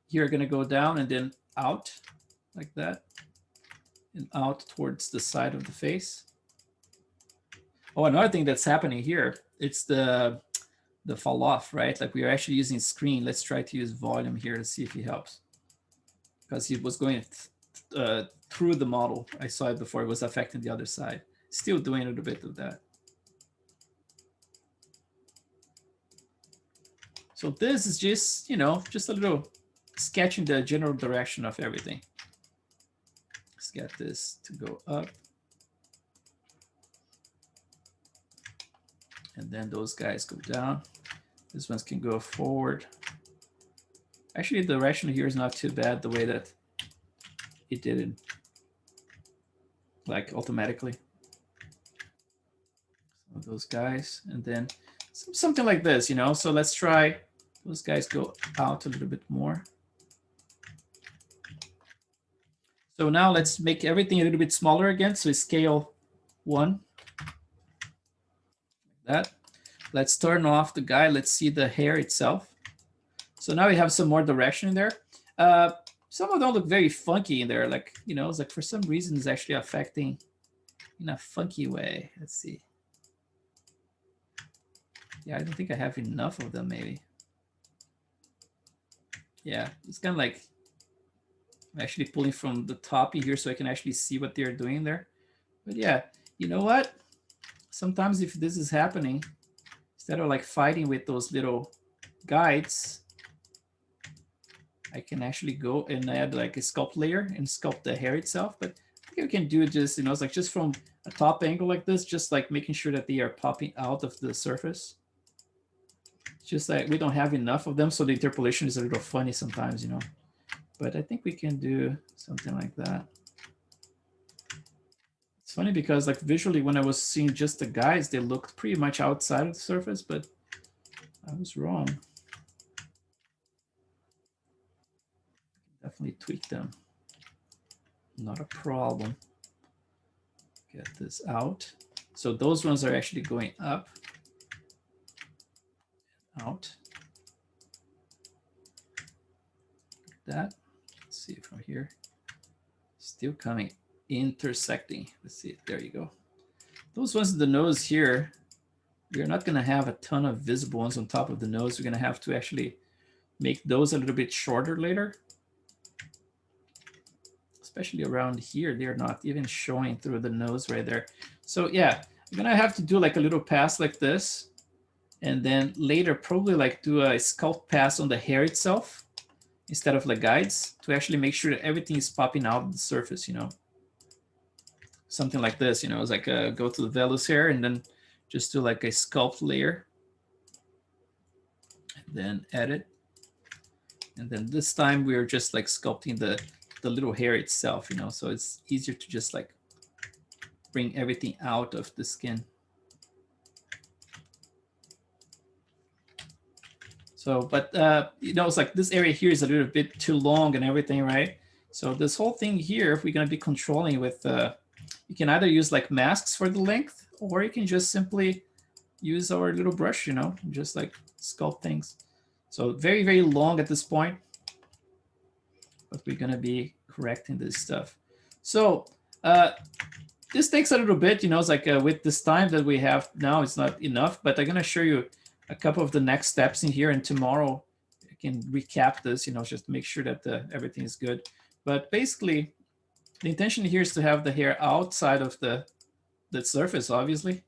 Here, I'm gonna go down and then out like that, and out towards the side of the face. Oh, another thing that's happening here, it's the fall off, right? Like we are actually using screen. Let's try to use volume here to see if it helps. Because it was going through the model. I saw it before, it was affecting the other side. Still doing a little bit of that. So this is just, you know, just a little sketching the general direction of everything. Let's get this to go up. And then those guys go down. This ones can go forward. Actually, the direction here is not too bad the way that it did it, like automatically. So those guys, and then something like this, you know. So let's try those guys go out a little bit more. So now let's make everything a little bit smaller again. So scale 1. Like that. Let's turn off the guy. Let's see the hair itself. So now we have some more direction in there. Some of them look very funky in there. Like, you know, it's like for some reason it's actually affecting in a funky way. Let's see. Yeah, I don't think I have enough of them maybe. Yeah, it's kind of like I'm actually pulling from the top here so I can actually see what they're doing there. But yeah, you know what? Sometimes if this is happening, instead of like fighting with those little guides, I can actually go and add like a sculpt layer and sculpt the hair itself. But I think we can do it just, you know, it's like just from a top angle like this, just like making sure that they are popping out of the surface. It's just like we don't have enough of them, so the interpolation is a little funny sometimes, you know. But I think we can do something like that. It's funny because like visually when I was seeing just the guys, they looked pretty much outside of the surface, but I was wrong. Definitely tweak them. Not a problem. Get this out. So those ones are actually going up, out. Like that. Let's see from here. Still coming, intersecting. Let's see. There you go. Those ones in the nose here, we're not going to have a ton of visible ones on top of the nose. We're going to have to actually make those a little bit shorter later. Especially around here, they're not even showing through the nose right there. So yeah, I'm gonna have to do like a little pass like this. And then later probably like do a sculpt pass on the hair itself instead of like guides to actually make sure that everything is popping out of the surface, you know. Something like this, you know, it's like go to the vellus hair and then just do like a sculpt layer. And then edit. And then this time we're just like sculpting the little hair itself, you know, so it's easier to just like bring everything out of the skin. So, but, you know, it's like this area here is a little bit too long and everything, right? So this whole thing here, if we're going to be controlling with, you can either use like masks for the length, or you can just simply use our little brush, you know, and just like sculpt things. So very, very long at this point. But we're going to be correcting this stuff. So this takes a little bit, you know, it's like with this time that we have now, it's not enough, but I'm going to show you a couple of the next steps in here. And tomorrow I can recap this, you know, just to make sure that everything is good. But basically, the intention here is to have the hair outside of the surface, obviously.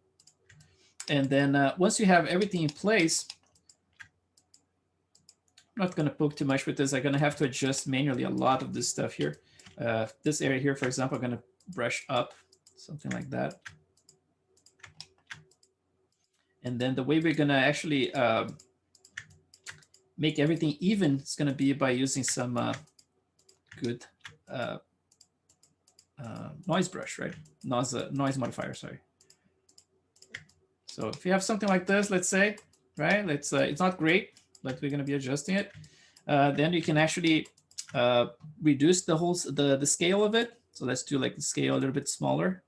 And then once you have everything in place, I'm not going to poke too much with this. I'm going to have to adjust manually a lot of this stuff here. This area here, for example, I'm going to brush up, something like that. And then the way we're going to actually make everything even is going to be by using some good noise brush, right? Noise modifier, sorry. So if you have something like this, let's say, right? It's not great, but we're going to be adjusting it. Then you can actually reduce the scale of it. So let's do like the scale a little bit smaller.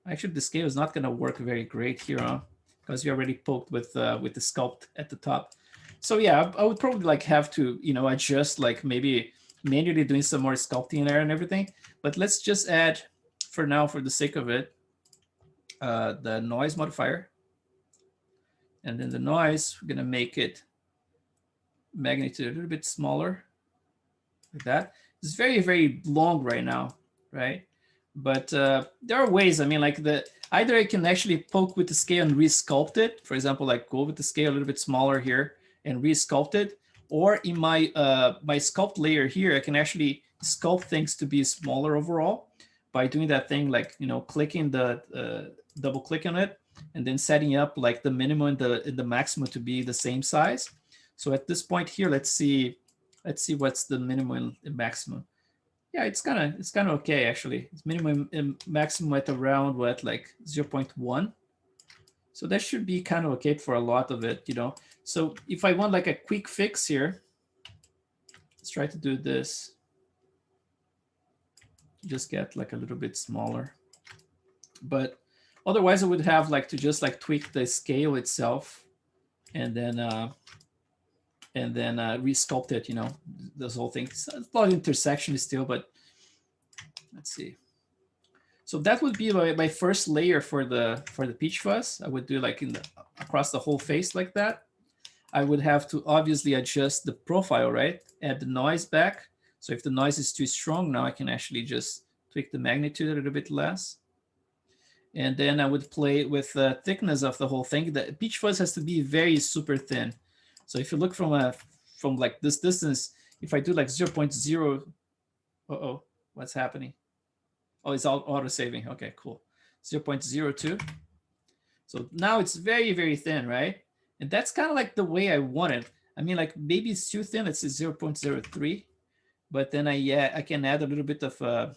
Actually, the scale is not going to work very great here, huh? Because you already poked with the sculpt at the top. So yeah, I would probably like have to, you know, adjust like maybe manually doing some more sculpting there and everything. But let's just add, for now, for the sake of it, the noise modifier. And then the noise, we're going to make it magnitude a little bit smaller, like that. It's very, very long right now, right? But there are ways. I mean, like either I can actually poke with the scale and re-sculpt it. For example, like go with the scale a little bit smaller here and re-sculpt it. Or in my my sculpt layer here, I can actually sculpt things to be smaller overall by doing that thing, like, you know, clicking double click on it and then setting up like the minimum and the maximum to be the same size. So at this point here, let's see what's the minimum and maximum. Yeah, it's kind of okay actually. It's minimum and maximum at around what, like 0.1. So that should be kind of okay for a lot of it, you know. So if I want like a quick fix here, let's try to do this. just get like a little bit smaller. But otherwise I would have like to just like tweak the scale itself and then resculpt it, you know, this whole thing. It's a lot of intersection still, but let's see. So that would be my first layer for the peach fuzz. I would do like across the whole face like that. I would have to obviously adjust the profile, right? Add the noise back. So if the noise is too strong, now I can actually just tweak the magnitude a little bit less. And then I would play with the thickness of the whole thing. The peach fuzz has to be very super thin. So if you look from like this distance, if I do like 0.0, uh-oh, what's happening? Oh, it's all auto-saving. Okay, cool. 0.02. So now it's very, very thin, right? And that's kind of like the way I want it. I mean, like maybe it's too thin. Let's say 0.03. But then I can add a little bit of a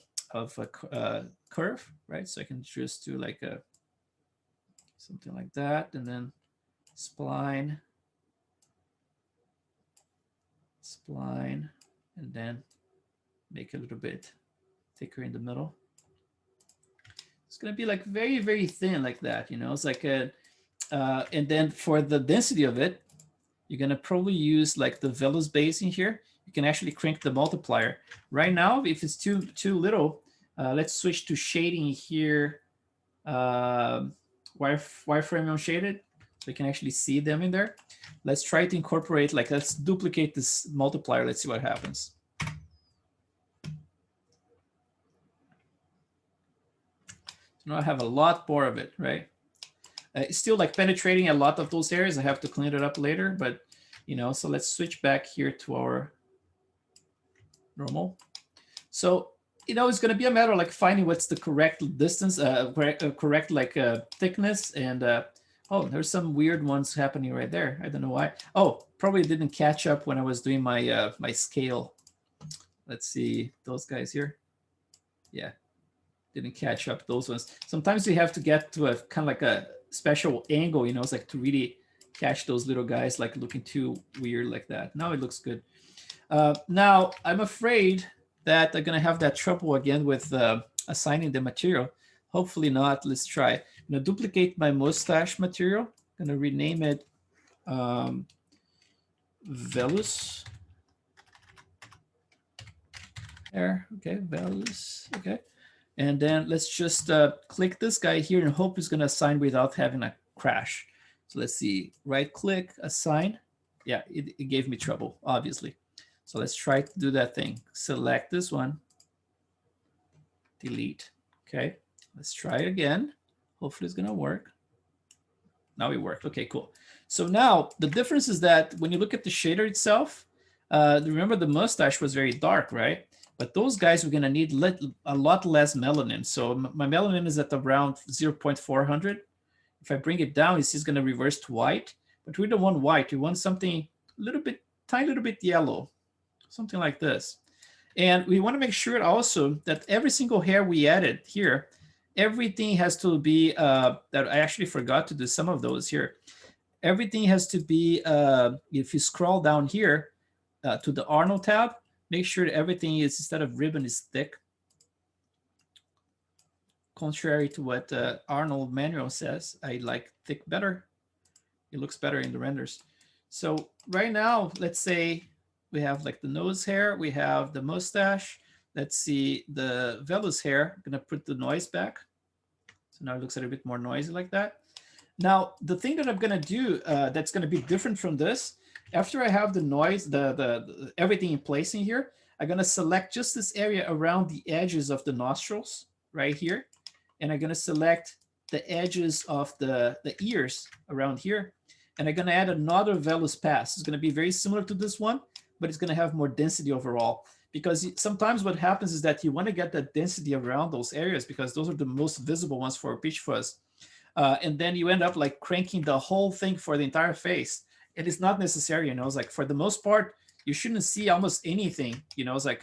curve, right? So I can just do like something like that, and then spline, and then make a little bit thicker in the middle. It's gonna be like very, very thin like that, you know. It's like a, and then for the density of it, you're gonna probably use like the Velos base in here. You can actually crank the multiplier. Right now, if it's too little, let's switch to shading here. Wireframe unshaded, so you can actually see them in there. Let's try to incorporate, like, let's duplicate this multiplier. Let's see what happens. Now I have a lot more of it, right? It's still like penetrating a lot of those areas. I have to clean it up later, but you know, so let's switch back here to our normal. So, you know, it's going to be a matter of like finding what's the correct distance, correct like thickness, and oh, there's some weird ones happening right there. I don't know why. Oh, probably didn't catch up when I was doing my my scale. Let's see those guys here. Yeah, didn't catch up those ones. Sometimes you have to get to a kind of like a special angle, you know, it's like to really catch those little guys like looking too weird like that. Now it looks good. Now I'm afraid that I'm gonna have that trouble again with assigning the material. Hopefully not. Let's try. I'm gonna duplicate my mustache material. I'm gonna rename it Velus. There, okay, Velus, okay. And then let's just click this guy here and hope it's gonna assign without having a crash. So let's see, right click, assign. Yeah, it gave me trouble, obviously. So let's try to do that thing. Select this one, delete. Okay, let's try it again. Hopefully it's gonna work. Now it worked, okay, cool. So now the difference is that when you look at the shader itself, remember the mustache was very dark, right? But those guys we're gonna need a lot less melanin. So my melanin is at around 0.400. If I bring it down, it's gonna reverse to white, but we don't want white. We want something a little bit, tiny little bit yellow, something like this. And we wanna make sure also that every single hair we added here, everything has to be, that I actually forgot to do some of those here. Everything has to be, if you scroll down here to the Arnold tab, make sure that everything is, instead of ribbon, is thick. Contrary to what Arnold manual says, I like thick better. It looks better in the renders. So right now, let's say we have like the nose hair, we have the mustache. Let's see the Velus hair. I'm gonna put the noise back. So now it looks a little bit more noisy like that. Now, the thing that I'm gonna do that's gonna be different from this, after I have the noise, the everything in place in here, I'm gonna select just this area around the edges of the nostrils right here. And I'm gonna select the edges of the ears around here. And I'm gonna add another Velus pass. It's gonna be very similar to this one, but it's gonna have more density overall. Because sometimes what happens is that you wanna get that density around those areas because those are the most visible ones for peach fuzz. And then you end up like cranking the whole thing for the entire face. It is not necessary, you know, it's like for the most part, you shouldn't see almost anything, you know, it's like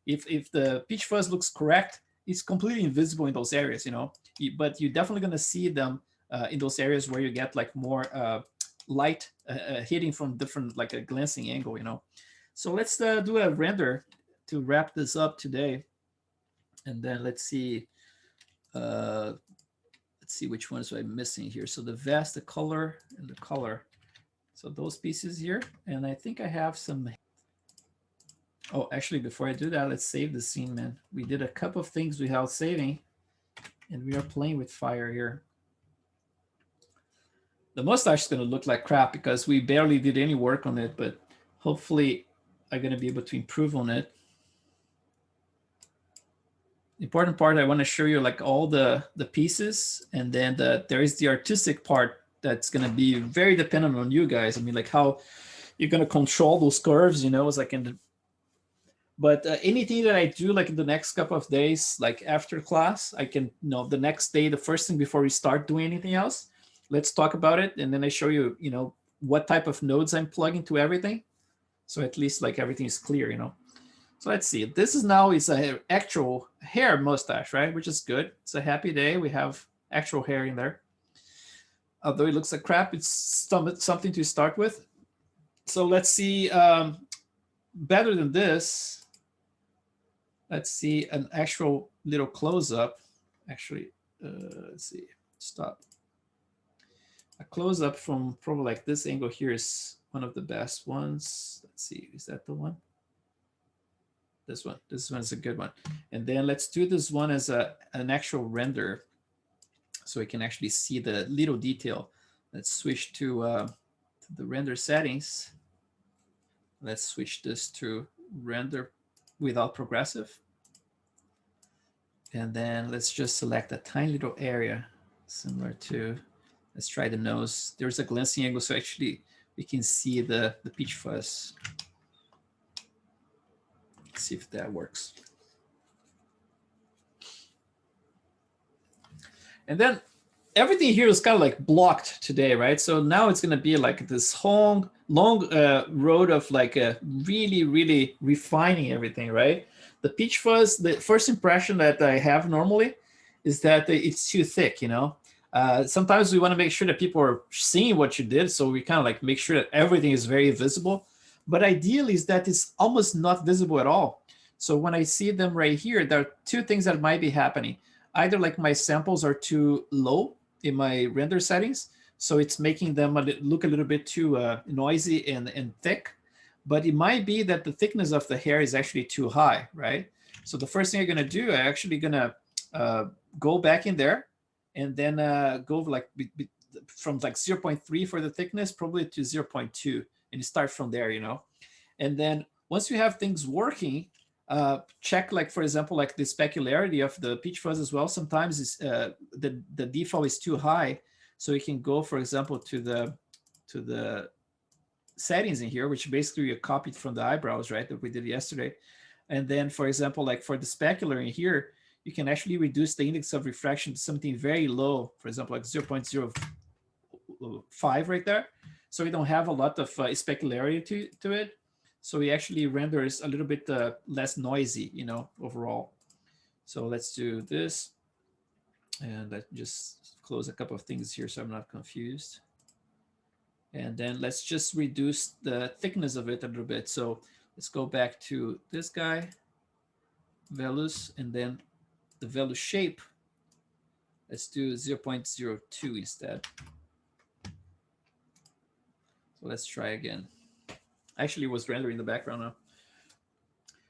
if the peach fuzz looks correct, it's completely invisible in those areas, you know, but you're definitely going to see them in those areas where you get like more light hitting from different, like a glancing angle, you know. So let's do a render to wrap this up today. And then let's see which ones I'm missing here. So the vest, the color, and the color. So those pieces here. And I think I have some. Oh, actually, before I do that, let's save the scene, man. We did a couple of things without saving, and we are playing with fire here. The mustache is going to look like crap because we barely did any work on it, but hopefully I'm going to be able to improve on it. The important part, I want to show you like all the pieces, and then there is the artistic part that's going to be very dependent on you guys. I mean, like how you're going to control those curves, you know, it's like in the, but anything that I do like in the next couple of days, like after class, I can, you know, the next day, the first thing before we start doing anything else, let's talk about it. And then I show you, you know, what type of nodes I'm plugging to everything. So at least like everything is clear, you know. So let's see. This is now is an actual hair mustache, right? Which is good. It's a happy day. We have actual hair in there. Although it looks like crap, it's something to start with. So let's see. Better than this, let's see an actual little close-up. Actually, let's see. Stop. A close-up from probably like this angle here is one of the best ones. Let's see. Is that the one? This one. This one is a good one. And then let's do this one as an actual render so we can actually see the little detail. Let's switch to the render settings. Let's switch this to render without progressive. And then let's just select a tiny little area similar to, let's try the nose. There's a glancing angle, so actually we can see the peach fuzz. See if that works. And then everything here is kind of like blocked today, right? So now it's going to be like this long road of like really, really refining everything, right? The peach fuzz, the first impression that I have normally is that it's too thick, you know? Sometimes we want to make sure that people are seeing what you did. So we kind of like make sure that everything is very visible. But ideally is that it's almost not visible at all. So when I see them right here, there are two things that might be happening. Either like my samples are too low in my render settings, so it's making them look a little bit too noisy and thick. But it might be that the thickness of the hair is actually too high, right? So the first thing I'm gonna do, I'm actually gonna go back in there and then go like from like 0.3 for the thickness, probably to 0.2. And start from there, you know. And then once you have things working, check like, for example, like the specularity of the peach fuzz as well. Sometimes it's, the default is too high. So you can go, for example, to the settings in here, which basically you copied from the eyebrows, right, that we did yesterday. And then, for example, like for the specular in here, you can actually reduce the index of refraction to something very low, for example, like 0.05 right there. So we don't have a lot of specularity to it. So it actually renders a little bit less noisy, you know, overall. So let's do this. And let's just close a couple of things here so I'm not confused. And then let's just reduce the thickness of it a little bit. So let's go back to this guy, Velus, and then the Velus shape. Let's do 0.02 instead. So let's try again. Actually, it was rendering the background now.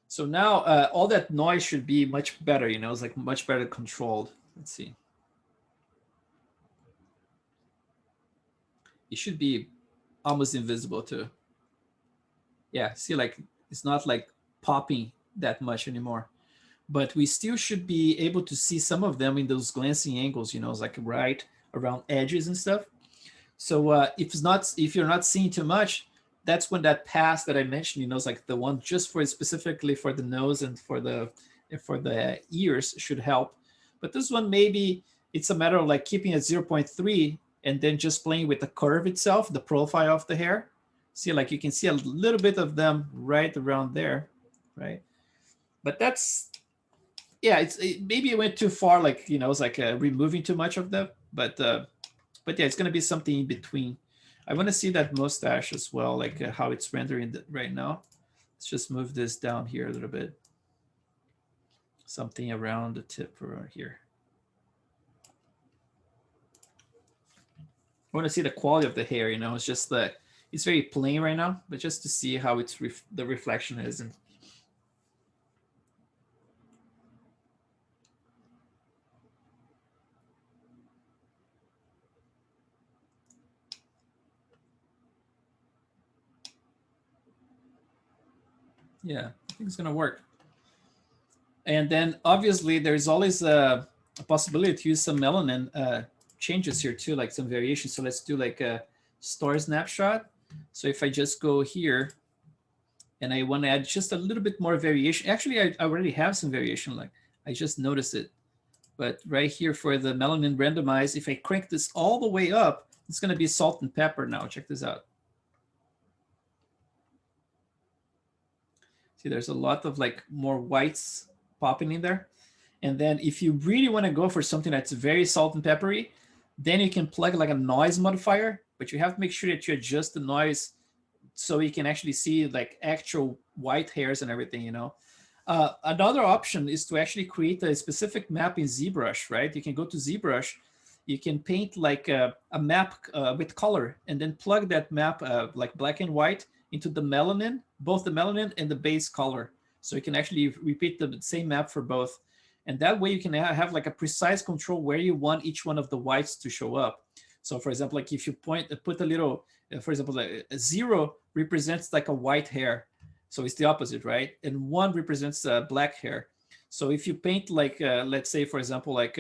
So now all that noise should be much better, you know, it's like much better controlled. Let's see. It should be almost invisible too. Yeah, see, like it's not like popping that much anymore. But we still should be able to see some of them in those glancing angles, you know, it's like right around edges and stuff. So if you're not seeing too much, that's when that pass that I mentioned, you know, it's like the one just for specifically for the nose and for the ears should help. But this one, maybe it's a matter of like keeping at 0.3 and then just playing with the curve itself, the profile of the hair. See, like you can see a little bit of them right around there, right? But that's, yeah, maybe it went too far, like, you know, it's like removing too much of them, but yeah, it's going to be something in between. I want to see that mustache as well, like how it's rendering right now. Let's just move this down here a little bit. something around the tip around here. I want to see the quality of the hair, you know, it's just that it's very plain right now, but just to see how it's the reflection is. And yeah, I think it's gonna work. And then obviously there's always a possibility to use some melanin changes here too, like some variation. So let's do like a star snapshot. So if I just go here and I want to add just a little bit more variation, actually I already have some variation, like I just noticed it. But right here for the melanin randomize, if I crank this all the way up, it's going to be salt and pepper now. Check this out. See, there's a lot of like more whites popping in there. And then if you really want to go for something that's very salt and peppery, then you can plug like a noise modifier, but you have to make sure that you adjust the noise so you can actually see like actual white hairs and everything, you know. Another option is to actually create a specific map in ZBrush, right? You can go to ZBrush, you can paint like a map with color and then plug that map like black and white into the melanin, both the melanin and the base color. So you can actually repeat the same map for both. And that way you can have like a precise control where you want each one of the whites to show up. So for example, like if you put a little, for example, like a 0 represents like a white hair. So it's the opposite, right? And 1 represents black hair. So if you paint like, let's say, for example, like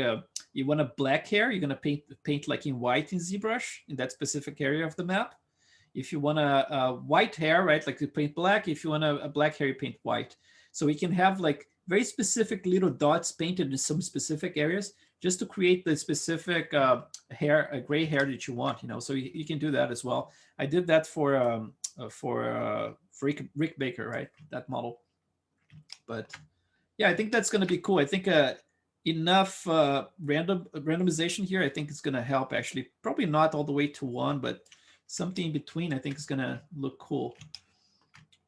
you want a black hair, you're gonna paint like in white in ZBrush in that specific area of the map. If you want a white hair, right, like you paint black. If you want a black hair, you paint white. So we can have like very specific little dots painted in some specific areas just to create the specific hair, gray hair that you want, you know. So you can do that as well. I did that for Rick Baker, right, that model. But yeah, I think that's going to be cool. I think enough randomization here, I think it's going to help actually. Probably not all the way to 1, but something in between I think is going to look cool.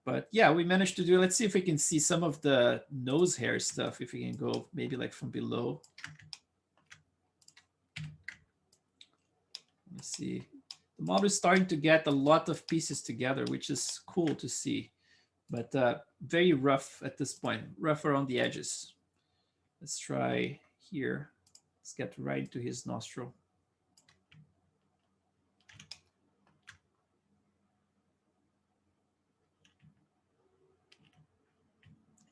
But yeah, we managed to do, let's see if we can see some of the nose hair stuff, if we can go maybe like from below. Let me see. The model is starting to get a lot of pieces together, which is cool to see, but very rough at this point, rough around the edges. Let's try here. Let's get right to his nostril.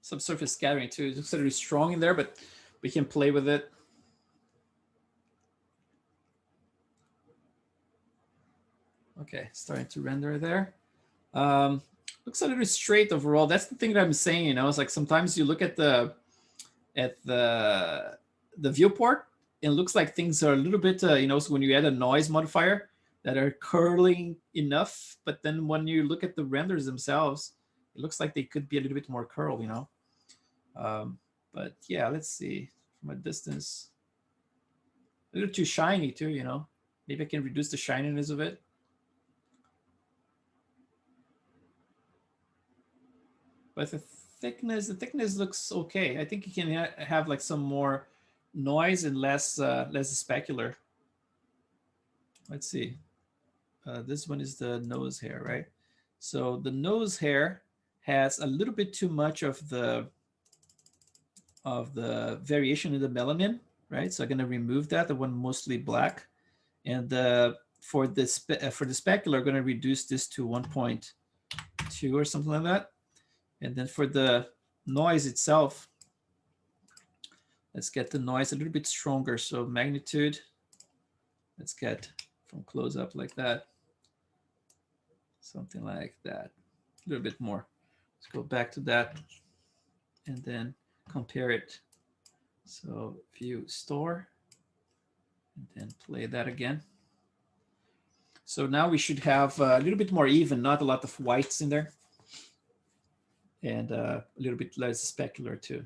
Subsurface scattering too. It's really strong in there, but we can play with it. Okay, starting to render there. Looks a little straight overall. That's the thing that I'm saying, you know, it's like sometimes you look at the viewport, and it looks like things are a little bit, you know, so when you add a noise modifier that are curling enough, but then when you look at the renders themselves, it looks like they could be a little bit more curled, you know. But yeah, let's see from a distance. A little too shiny too, you know. Maybe I can reduce the shininess of it. But the thickness looks okay. I think you can have like some more noise and less specular. Let's see. This one is the nose hair, right? So the nose hair has a little bit too much of the variation in the melanin, right? So I'm going to remove that. The one mostly black, and for the specular, I'm going to reduce this to 1.2 or something like that. And then for the noise itself, let's get the noise a little bit stronger. So magnitude, let's get from close up like that. Something like that, a little bit more. Let's go back to that and then compare it. So view store and then play that again. So now we should have a little bit more even, not a lot of whites in there. And a little bit less specular too.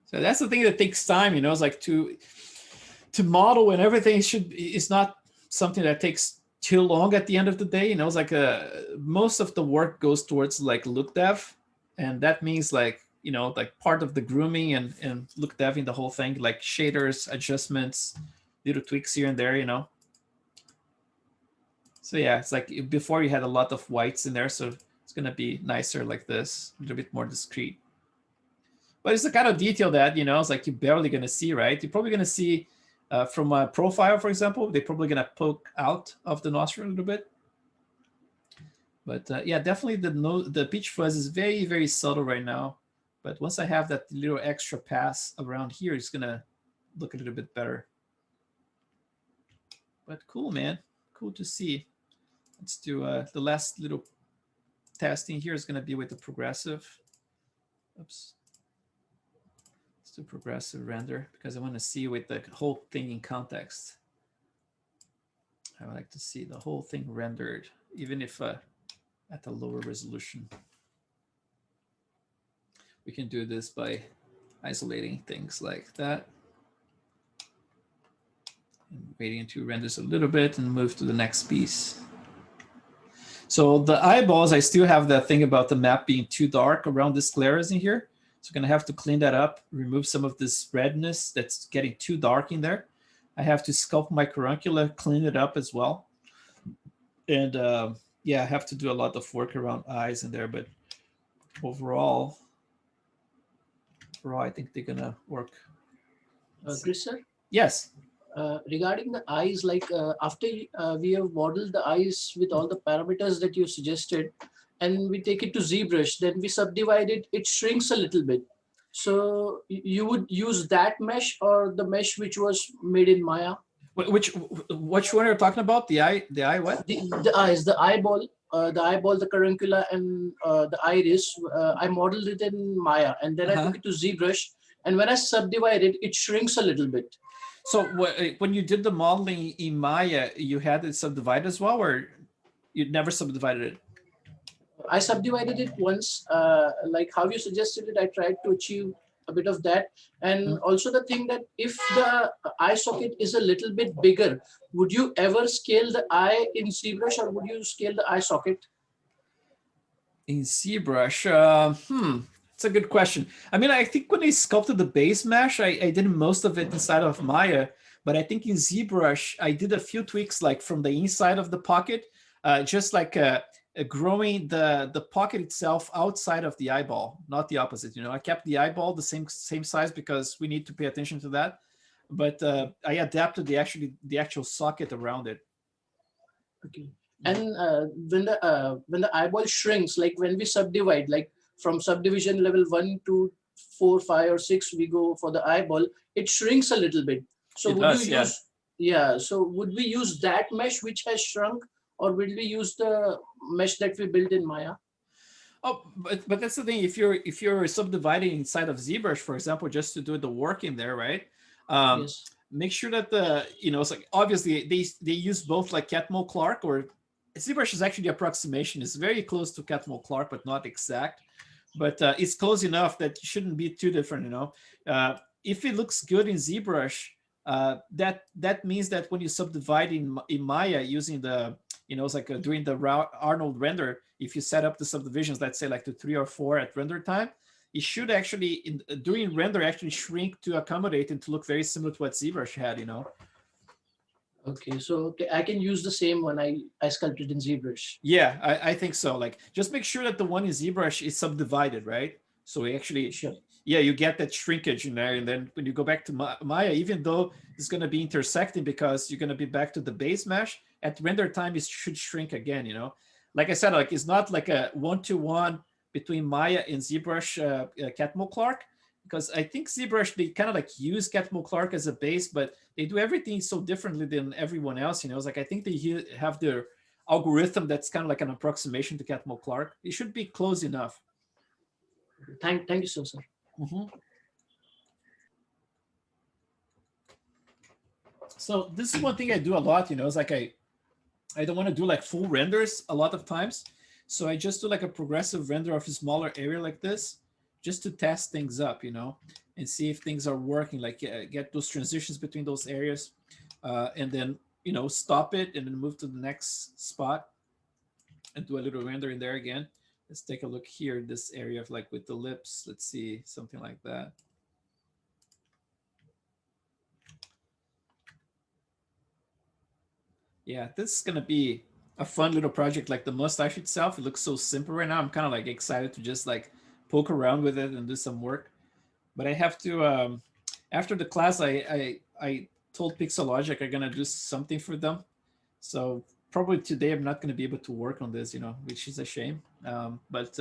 So that's the thing that takes time, you know, it's like to model and everything is not something that takes too long at the end of the day. You know, it's like most of the work goes towards like look dev, and that means like, you know, like part of the grooming and look deving the whole thing, like shaders, adjustments, little tweaks here and there, you know. So yeah, it's like before you had a lot of whites in there, so it's gonna be nicer like this, a little bit more discreet. But it's the kind of detail that, you know, it's like you're barely gonna see, right? You're probably gonna see from a profile, for example, they're probably gonna poke out of the nostril a little bit. But yeah, definitely the peach fuzz is very, very subtle right now. But once I have that little extra pass around here, it's gonna look a little bit better. But cool, man, cool to see. Let's do the last little testing here is gonna be with the progressive. Oops. Let's do progressive render because I want to see with the whole thing in context. I would like to see the whole thing rendered, even if at a lower resolution. We can do this by isolating things like that. And waiting until it renders a little bit and move to the next piece. So the eyeballs, I still have that thing about the map being too dark around this scleras in here. So I'm gonna have to clean that up, remove some of this redness that's getting too dark in there. I have to sculpt my caruncula, clean it up as well. And yeah, I have to do a lot of work around eyes in there, but overall, I think they're gonna work. Chris, sir? Yes. Regarding the eyes, like after we have modeled the eyes with all the parameters that you suggested, and we take it to ZBrush, then we subdivide it, it shrinks a little bit. So you would use that mesh or the mesh which was made in Maya? Which one are you talking about? The eye what? The eyes, the eyeball, the caruncula, and the iris. I modeled it in Maya, and then I took it to ZBrush, and when I subdivide it, it shrinks a little bit. So when you did the modeling in Maya, you had it subdivided as well, or you never subdivided it? I subdivided it once, like how you suggested it. I tried to achieve a bit of that. And also the thing that if the eye socket is a little bit bigger, would you ever scale the eye in ZBrush, or would you scale the eye socket? In ZBrush, it's a good question. I mean, I think when I sculpted the base mesh, I did most of it inside of Maya, but I think in ZBrush, I did a few tweaks like from the inside of the pocket, just like growing the pocket itself outside of the eyeball, not the opposite. You know, I kept the eyeball the same size because we need to pay attention to that, but I adapted the actual socket around it. Okay. And when the eyeball shrinks, like when we subdivide, like from subdivision level 1 to 4, 5, or 6, we go for the eyeball, it shrinks a little bit. So so would we use that mesh which has shrunk, or will we use the mesh that we built in Maya? Oh, but that's the thing. If you're subdividing inside of ZBrush, for example, just to do the work in there, right? Yes. Make sure that it's like obviously they use both like Catmull Clark, or ZBrush is actually the approximation. It's very close to Catmull Clark, but not exact. But it's close enough that it shouldn't be too different, you know. If it looks good in ZBrush, that means that when you subdivide in Maya using the, it's like doing the Arnold render, if you set up the subdivisions, let's say like to 3 or 4 at render time, it should actually, during render, actually shrink to accommodate and to look very similar to what ZBrush had, you know. Okay, so I can use the same one I sculpted in ZBrush. Yeah, I think so. Like, just make sure that the one in ZBrush is subdivided, right? So we actually, yeah, you get that shrinkage in there. And then when you go back to Maya, even though it's going to be intersecting because you're going to be back to the base mesh, at render time, it should shrink again, you know? Like I said, like it's not like a one-to-one between Maya and ZBrush Catmull Clark, because I think ZBrush, they kind of like use Catmull Clark as a base, but they do everything so differently than everyone else, you know? It's like, I think they have their algorithm that's kind of like an approximation to Catmull Clark. It should be close enough. Thank you so, sir. So this is one thing I do a lot, you know, it's like I don't want to do like full renders a lot of times. So I just do like a progressive render of a smaller area like this, just to test things up, you know, and see if things are working, like get those transitions between those areas. And then stop it and then move to the next spot and do a little render in there again. Let's take a look here, this area of like with the lips. Let's see, something like that. Yeah, this is gonna be a fun little project. Like the mustache itself, it looks so simple right now. I'm kind of like excited to just like poke around with it and do some work. But I have to, after the class, I told Pixelogic I'm gonna do something for them. So probably today I'm not gonna be able to work on this, which is a shame. But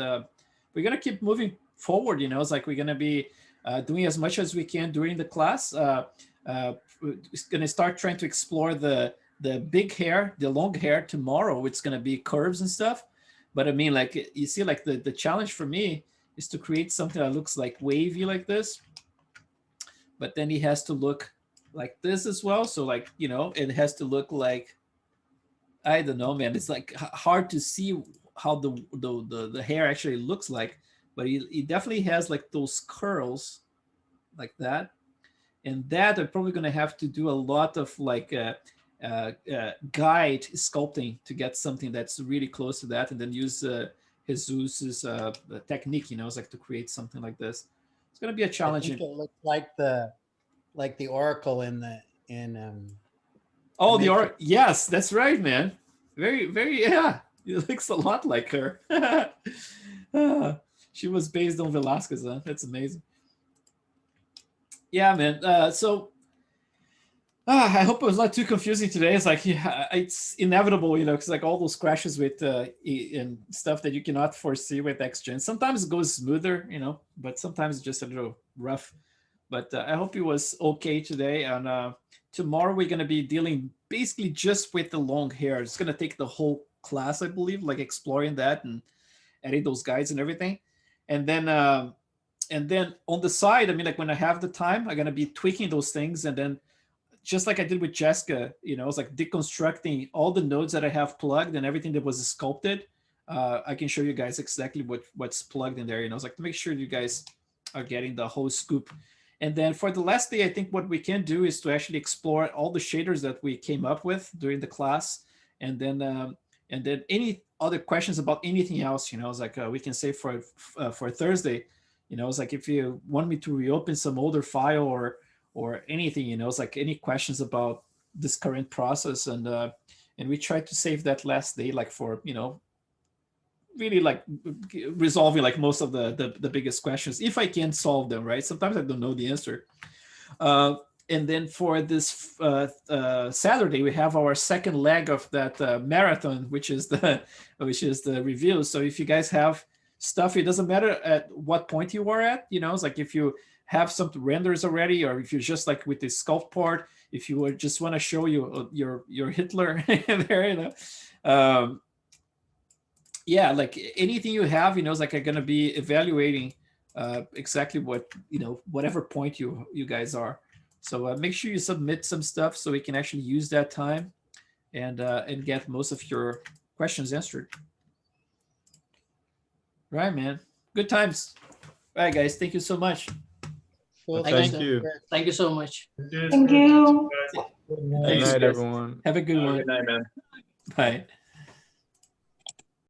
we're gonna keep moving forward. It's like we're gonna be doing as much as we can during the class. We're gonna start trying to explore the big hair, the long hair tomorrow. It's gonna be curves and stuff. But I mean, like you see, like the challenge for me is to create something that looks like wavy like this. But then he has to look like this as well. So like, it has to look like, I don't know, man. It's like hard to see how the hair actually looks like, but he definitely has like those curls like that. And that I'm probably going to have to do a lot of like guide sculpting to get something that's really close to that, and then use Jesus's technique, it's like to create something like this. It's going to be a challenge. I think it looks like the Oracle in oh, the Oracle. Yes, that's right, man. Very, very, yeah. It looks a lot like her. She was based on Velasquez, huh? That's amazing. Yeah, man. So I hope it was not too confusing today. It's like, it's inevitable, because like all those crashes with and stuff that you cannot foresee with XGen. Sometimes it goes smoother, but sometimes it's just a little rough. But I hope it was okay today. And tomorrow we're going to be dealing basically just with the long hair. It's going to take the whole class, I believe, like exploring that and adding those guides and everything. And then on the side, I mean, like when I have the time, I'm going to be tweaking those things. And then just like I did with Jessica, it's like deconstructing all the nodes that I have plugged and everything that was sculpted. I can show you guys exactly what's plugged in there. It's like to make sure you guys are getting the whole scoop. And then for the last day, I think what we can do is to actually explore all the shaders that we came up with during the class. And then any other questions about anything else, it's like we can say for Thursday, it's like if you want me to reopen some older file or anything, it's like any questions about this current process. And we try to save that last day, like for, really like resolving like most of the biggest questions, if I can solve them, right? Sometimes I don't know the answer. And then for this Saturday, we have our second leg of that marathon, which is the review. So if you guys have stuff, it doesn't matter at what point you are at, it's like if you have some renders already, or if you're just like with the sculpt part, if you would just want to show you your Hitler there, yeah, like anything you have, it's like I'm gonna be evaluating exactly what whatever point you guys are. So make sure you submit some stuff so we can actually use that time and get most of your questions answered. Right, man. Good times. All right, guys. Thank you so much. Well, thank you. Thank you so much. Thank you. Good night, everyone. Have a good one. Good night, man. Bye.